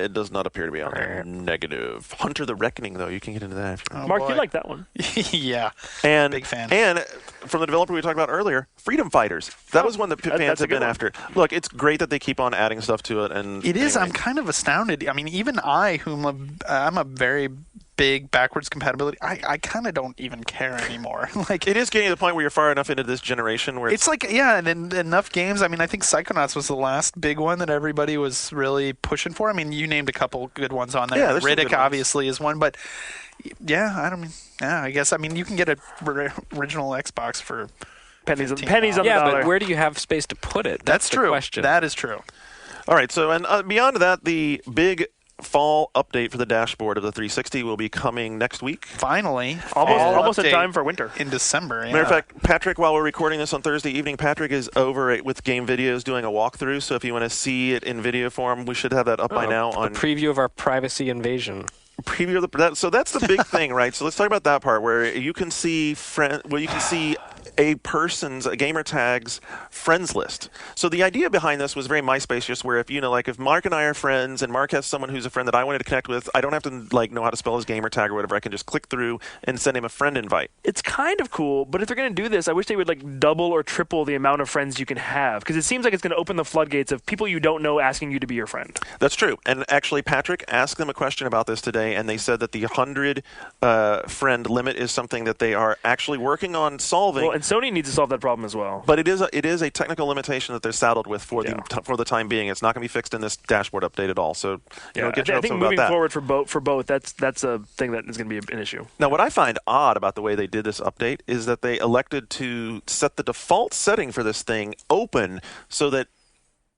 It does not appear to be on there. Negative. Hunter the Reckoning, though. You can get into that if you want. Oh, Mark, boy. you like that one. Yeah. And, Big fan. And from the developer we talked about earlier, Freedom Fighters. That was one that fans that's a have been good one. after. Look, it's great that they keep on adding stuff to it. And It is. anyway. I'm kind of astounded. I mean, even I'm a very big backwards compatibility, I kind of don't even care anymore. Like It is getting to the point where you're far enough into this generation where it's like, yeah, and then enough games. I mean, I think Psychonauts was the last big one that everybody was really pushing for. I mean, you named a couple good ones on there. Yeah, there's some good Riddick ones. obviously is one, but I guess, I mean, you can get a original Xbox for pennies on $15. the Yeah, dollar. but where do you have space to put it? That's the true. question. That is true. All right, so and beyond that, the big fall update for the dashboard of the 360 will be coming next week. Finally, almost in update time for winter. in December. Yeah. Matter of fact, Patrick, while we're recording this on Thursday evening, Patrick is over with Game Videos doing a walkthrough. So if you want to see it in video form, we should have that up by now a on preview of our privacy invasion. preview of the. So that's the big thing, right? So let's talk about that part where you can see a gamer tag's friends list. So the idea behind this was very MySpace, just where if Mark and I are friends and Mark has someone who's a friend that I wanted to connect with, I don't have to know how to spell his gamer tag or whatever. I can just click through and send him a friend invite. It's kind of cool, but if they're going to do this, I wish they would double or triple the amount of friends you can have, because it seems like it's going to open the floodgates of people you don't know asking you to be your friend. That's true. And actually, Patrick asked them a question about this today, and they said that the 100 friend limit is something that they are actually working on solving. Well, and Sony needs to solve that problem as well. But it is a technical limitation that they're saddled with for the time being. It's not going to be fixed in this dashboard update at all. So get your I hopes think up about moving that. forward for both, that's a thing that is going to be an issue. Now, what I find odd about the way they did this update is that they elected to set the default setting for this thing open so that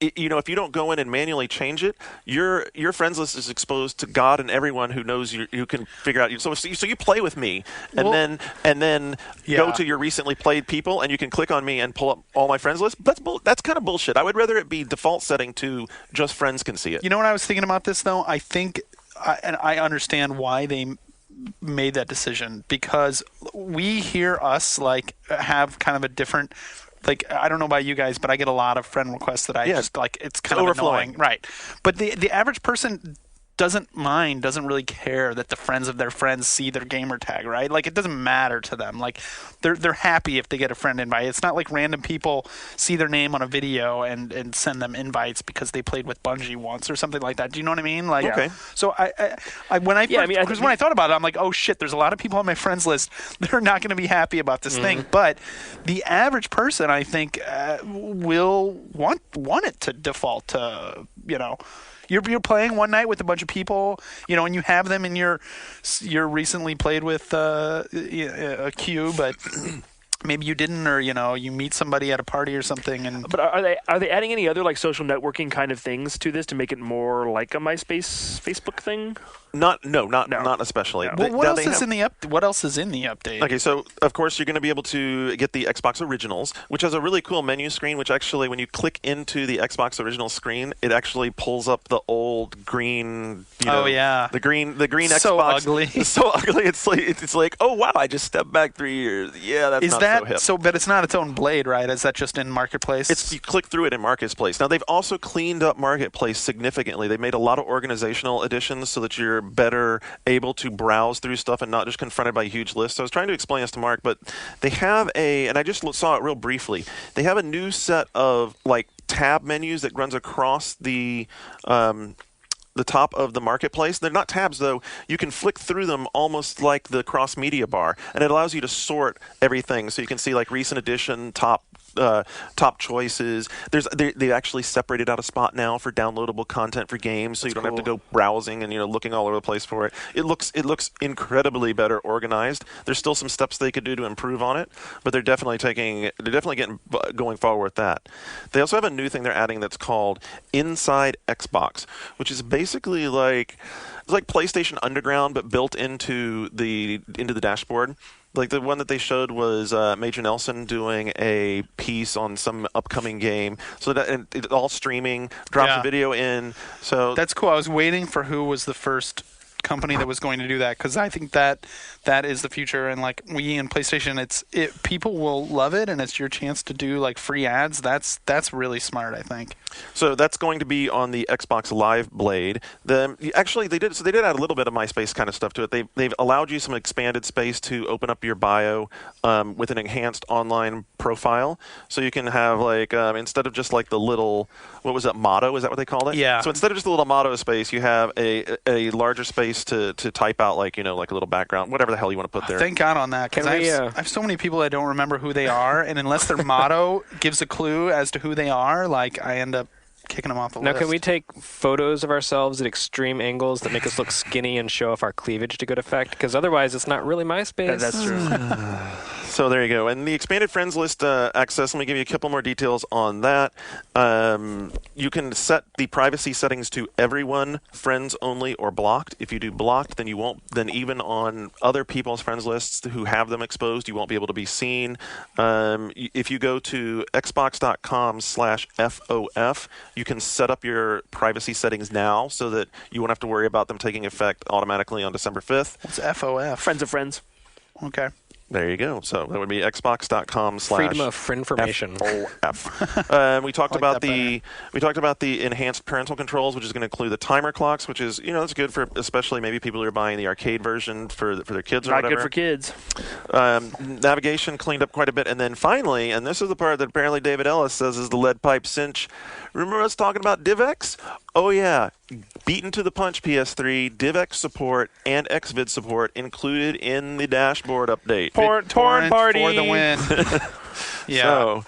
if you don't go in and manually change it, your friends list is exposed to God and everyone who knows you can figure out. So you play with me, and then go to your recently played people, and you can click on me and pull up all my friends list. That's kind of bullshit. I would rather it be default setting to just friends can see it. You know what I was thinking about this though? I think, and I understand why they made that decision, because we hear us have kind of a different. I don't know about you guys, but I get a lot of friend requests that I just it's kind of overflowing. annoying. Right. But the average person doesn't really care that the friends of their friends see their gamer tag, right? It doesn't matter to them. They're happy if they get a friend invite. It's not like random people see their name on a video and send them invites because they played with Bungie once or something like that. Do you know what I mean? Okay. So when I thought about it, I'm like, oh shit, there's a lot of people on my friends list that are not going to be happy about this thing. But the average person, I think, will want it to default to, You're playing one night with a bunch of people, and you have them in your recently played with a queue, but maybe you didn't, or you meet somebody at a party or something. But are they adding any other social networking kind of things to this to make it more like a MySpace Facebook thing? Not especially. No. Well, what else is in the update? Okay, so of course you're going to be able to get the Xbox Originals, which has a really cool menu screen. Which actually, when you click into the Xbox Original screen, it actually pulls up the old green. The green Xbox. So ugly. It's so ugly. It's like, oh wow, I just stepped back 3 years. Yeah, that's not so hip. So, but it's not its own Blade, right? Is that just in Marketplace? You click through it in Marketplace. Now they've also cleaned up Marketplace significantly. They made a lot of organizational additions so that you're better able to browse through stuff and not just confronted by huge lists. I was trying to explain this to Mark, but they have and I just saw it real briefly. They have a new set of tab menus that runs across the top of the Marketplace. They're not tabs, though. You can flick through them almost like the cross-media bar, and it allows you to sort everything. So you can see recent edition, top choices. They actually separated out a spot now for downloadable content for games, so you don't have to go browsing and looking all over the place for it. It looks incredibly better organized. There's still some steps they could do to improve on it, but they're definitely going forward with that. They also have a new thing they're adding that's called Inside Xbox, which is basically it's like PlayStation Underground but built into the dashboard. The one that they showed was Major Nelson doing a piece on some upcoming game. So and it's all streaming, drops the video in. So that's cool. I was waiting for who was the first company that was going to do that, because I think that is the future. And Wii and PlayStation, people will love it, and it's your chance to do free ads. That's really smart, I think. So that's going to be on the Xbox Live Blade. Actually, they did add a little bit of MySpace kind of stuff to it. They've allowed you some expanded space to open up your bio with an enhanced online profile. So you can have instead of just the little, what was that, motto? Is that what they called it? Yeah. So instead of just a little motto space, you have a larger space nice to type out like a little background, whatever the hell you want to put there. Thank God on that, because I have so many people I don't remember who they are, and unless their motto gives a clue as to who they are, like I end up kicking them off the list. Now, can we take photos of ourselves at extreme angles that make us look skinny and show off our cleavage to good effect? Because otherwise, it's not really MySpace. That's true. So there you go. And the expanded friends list access, let me give you a couple more details on that. You can set the privacy settings to everyone, friends only, or blocked. If you do blocked, then you won't. Then even on other people's friends lists who have them exposed, you won't be able to be seen. If you go to xbox.com/FOF, you can set up your privacy settings now so that you won't have to worry about them taking effect automatically on December 5th. What's FOF? Friends of friends. Okay. There you go. So that would be xbox.com/ Freedom of information. FOF. We talked about the enhanced parental controls, which is going to include the timer clocks, which is that's good for especially maybe people who are buying the arcade version for their kids or Not whatever. good for kids. Navigation cleaned up quite a bit, and then finally, and this is the part that apparently David Ellis says is the lead pipe cinch. Remember us talking about DivX? Oh yeah, beaten to the punch. PS3 DivX support and Xvid support included in the dashboard update. Porn party for the win. Yeah. So,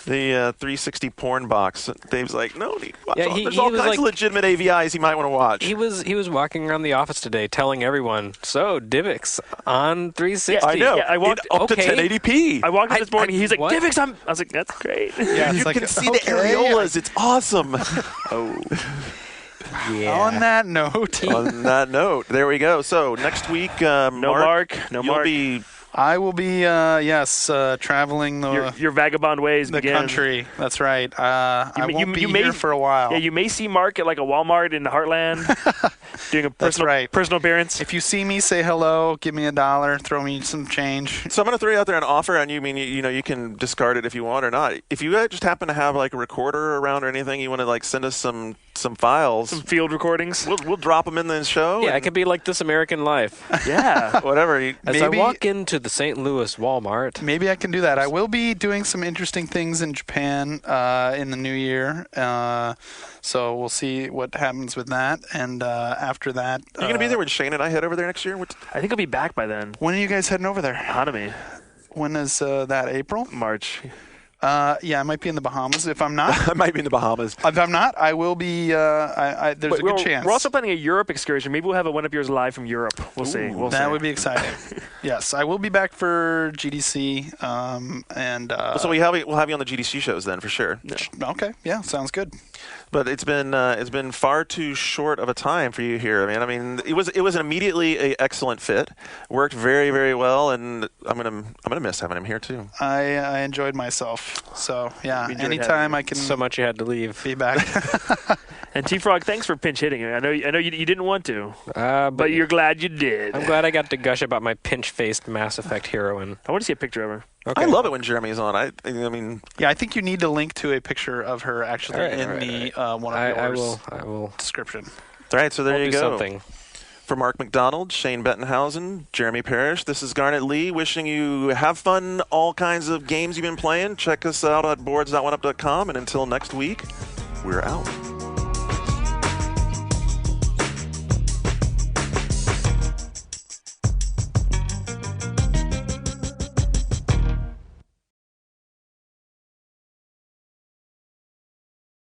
the 360 porn box. Dave's like, no, there's all kinds of legitimate AVIs he might want to watch. He was walking around the office today telling everyone, so DivX on 360. I know. Yeah, I walked up to okay. 1080p. I walked in this morning. He's like, what? DivX. I was like, that's great. Yeah, You it's like, can see okay. the areolas. It's awesome. Oh. Yeah. On that note, On that note, there we go. So next week, No Mark. No you'll Mark. be I will be traveling Your vagabond ways the begin. country. That's right. I won't be may- here for a while. Yeah, you may see Mark at like a Walmart in the Heartland doing a personal appearance. If you see me, say hello, give me $1, throw me some change. So I'm going to throw you out there an offer, and you can discard it if you want or not. If you just happen to have like a recorder around or anything, you want to like send us some files. Some field recordings. We'll drop them in the show. Yeah, it and could be like This American Life. Yeah. whatever. As I walk into the St. Louis Walmart. Maybe I can do that. I will be doing some interesting things in Japan in the new year. So we'll see what happens with that. And after that... You're going to be there when Shane and I head over there next year? I think I'll be back by then. When are you guys heading over there? Hanami. When is that, April? March. Yeah, I might be in the Bahamas. If I'm not, I might be in the Bahamas. if I'm not, I will be. There's a good chance. We're also planning a Europe excursion. Maybe we'll have one of yours live from Europe. We'll see. That would be exciting. Yes, I will be back for GDC. So we'll have you on the GDC shows then for sure. Okay, yeah, sounds good. But it's been far too short of a time for you here. I mean, it was an immediately a excellent fit. Worked very, very well, and I'm gonna miss having him here too. I enjoyed myself. So yeah, We enjoyed anytime I can So much you had to leave. be back. And T-Frog, thanks for pinch hitting. I know you didn't want to, but you're glad you did. I'm glad I got to gush about my pinch-faced Mass Effect heroine. I want to see a picture of her. Okay. I love it when Jeremy's on. I mean, Yeah, I think you need to link to a picture of her actually one of yours I will description. all right. So there I'll you do go. something. For Mark McDonald, Shane Bettenhausen, Jeremy Parrish, this is Garnet Lee wishing you have fun, all kinds of games you've been playing. Check us out at boards.oneup.com, and until next week, we're out.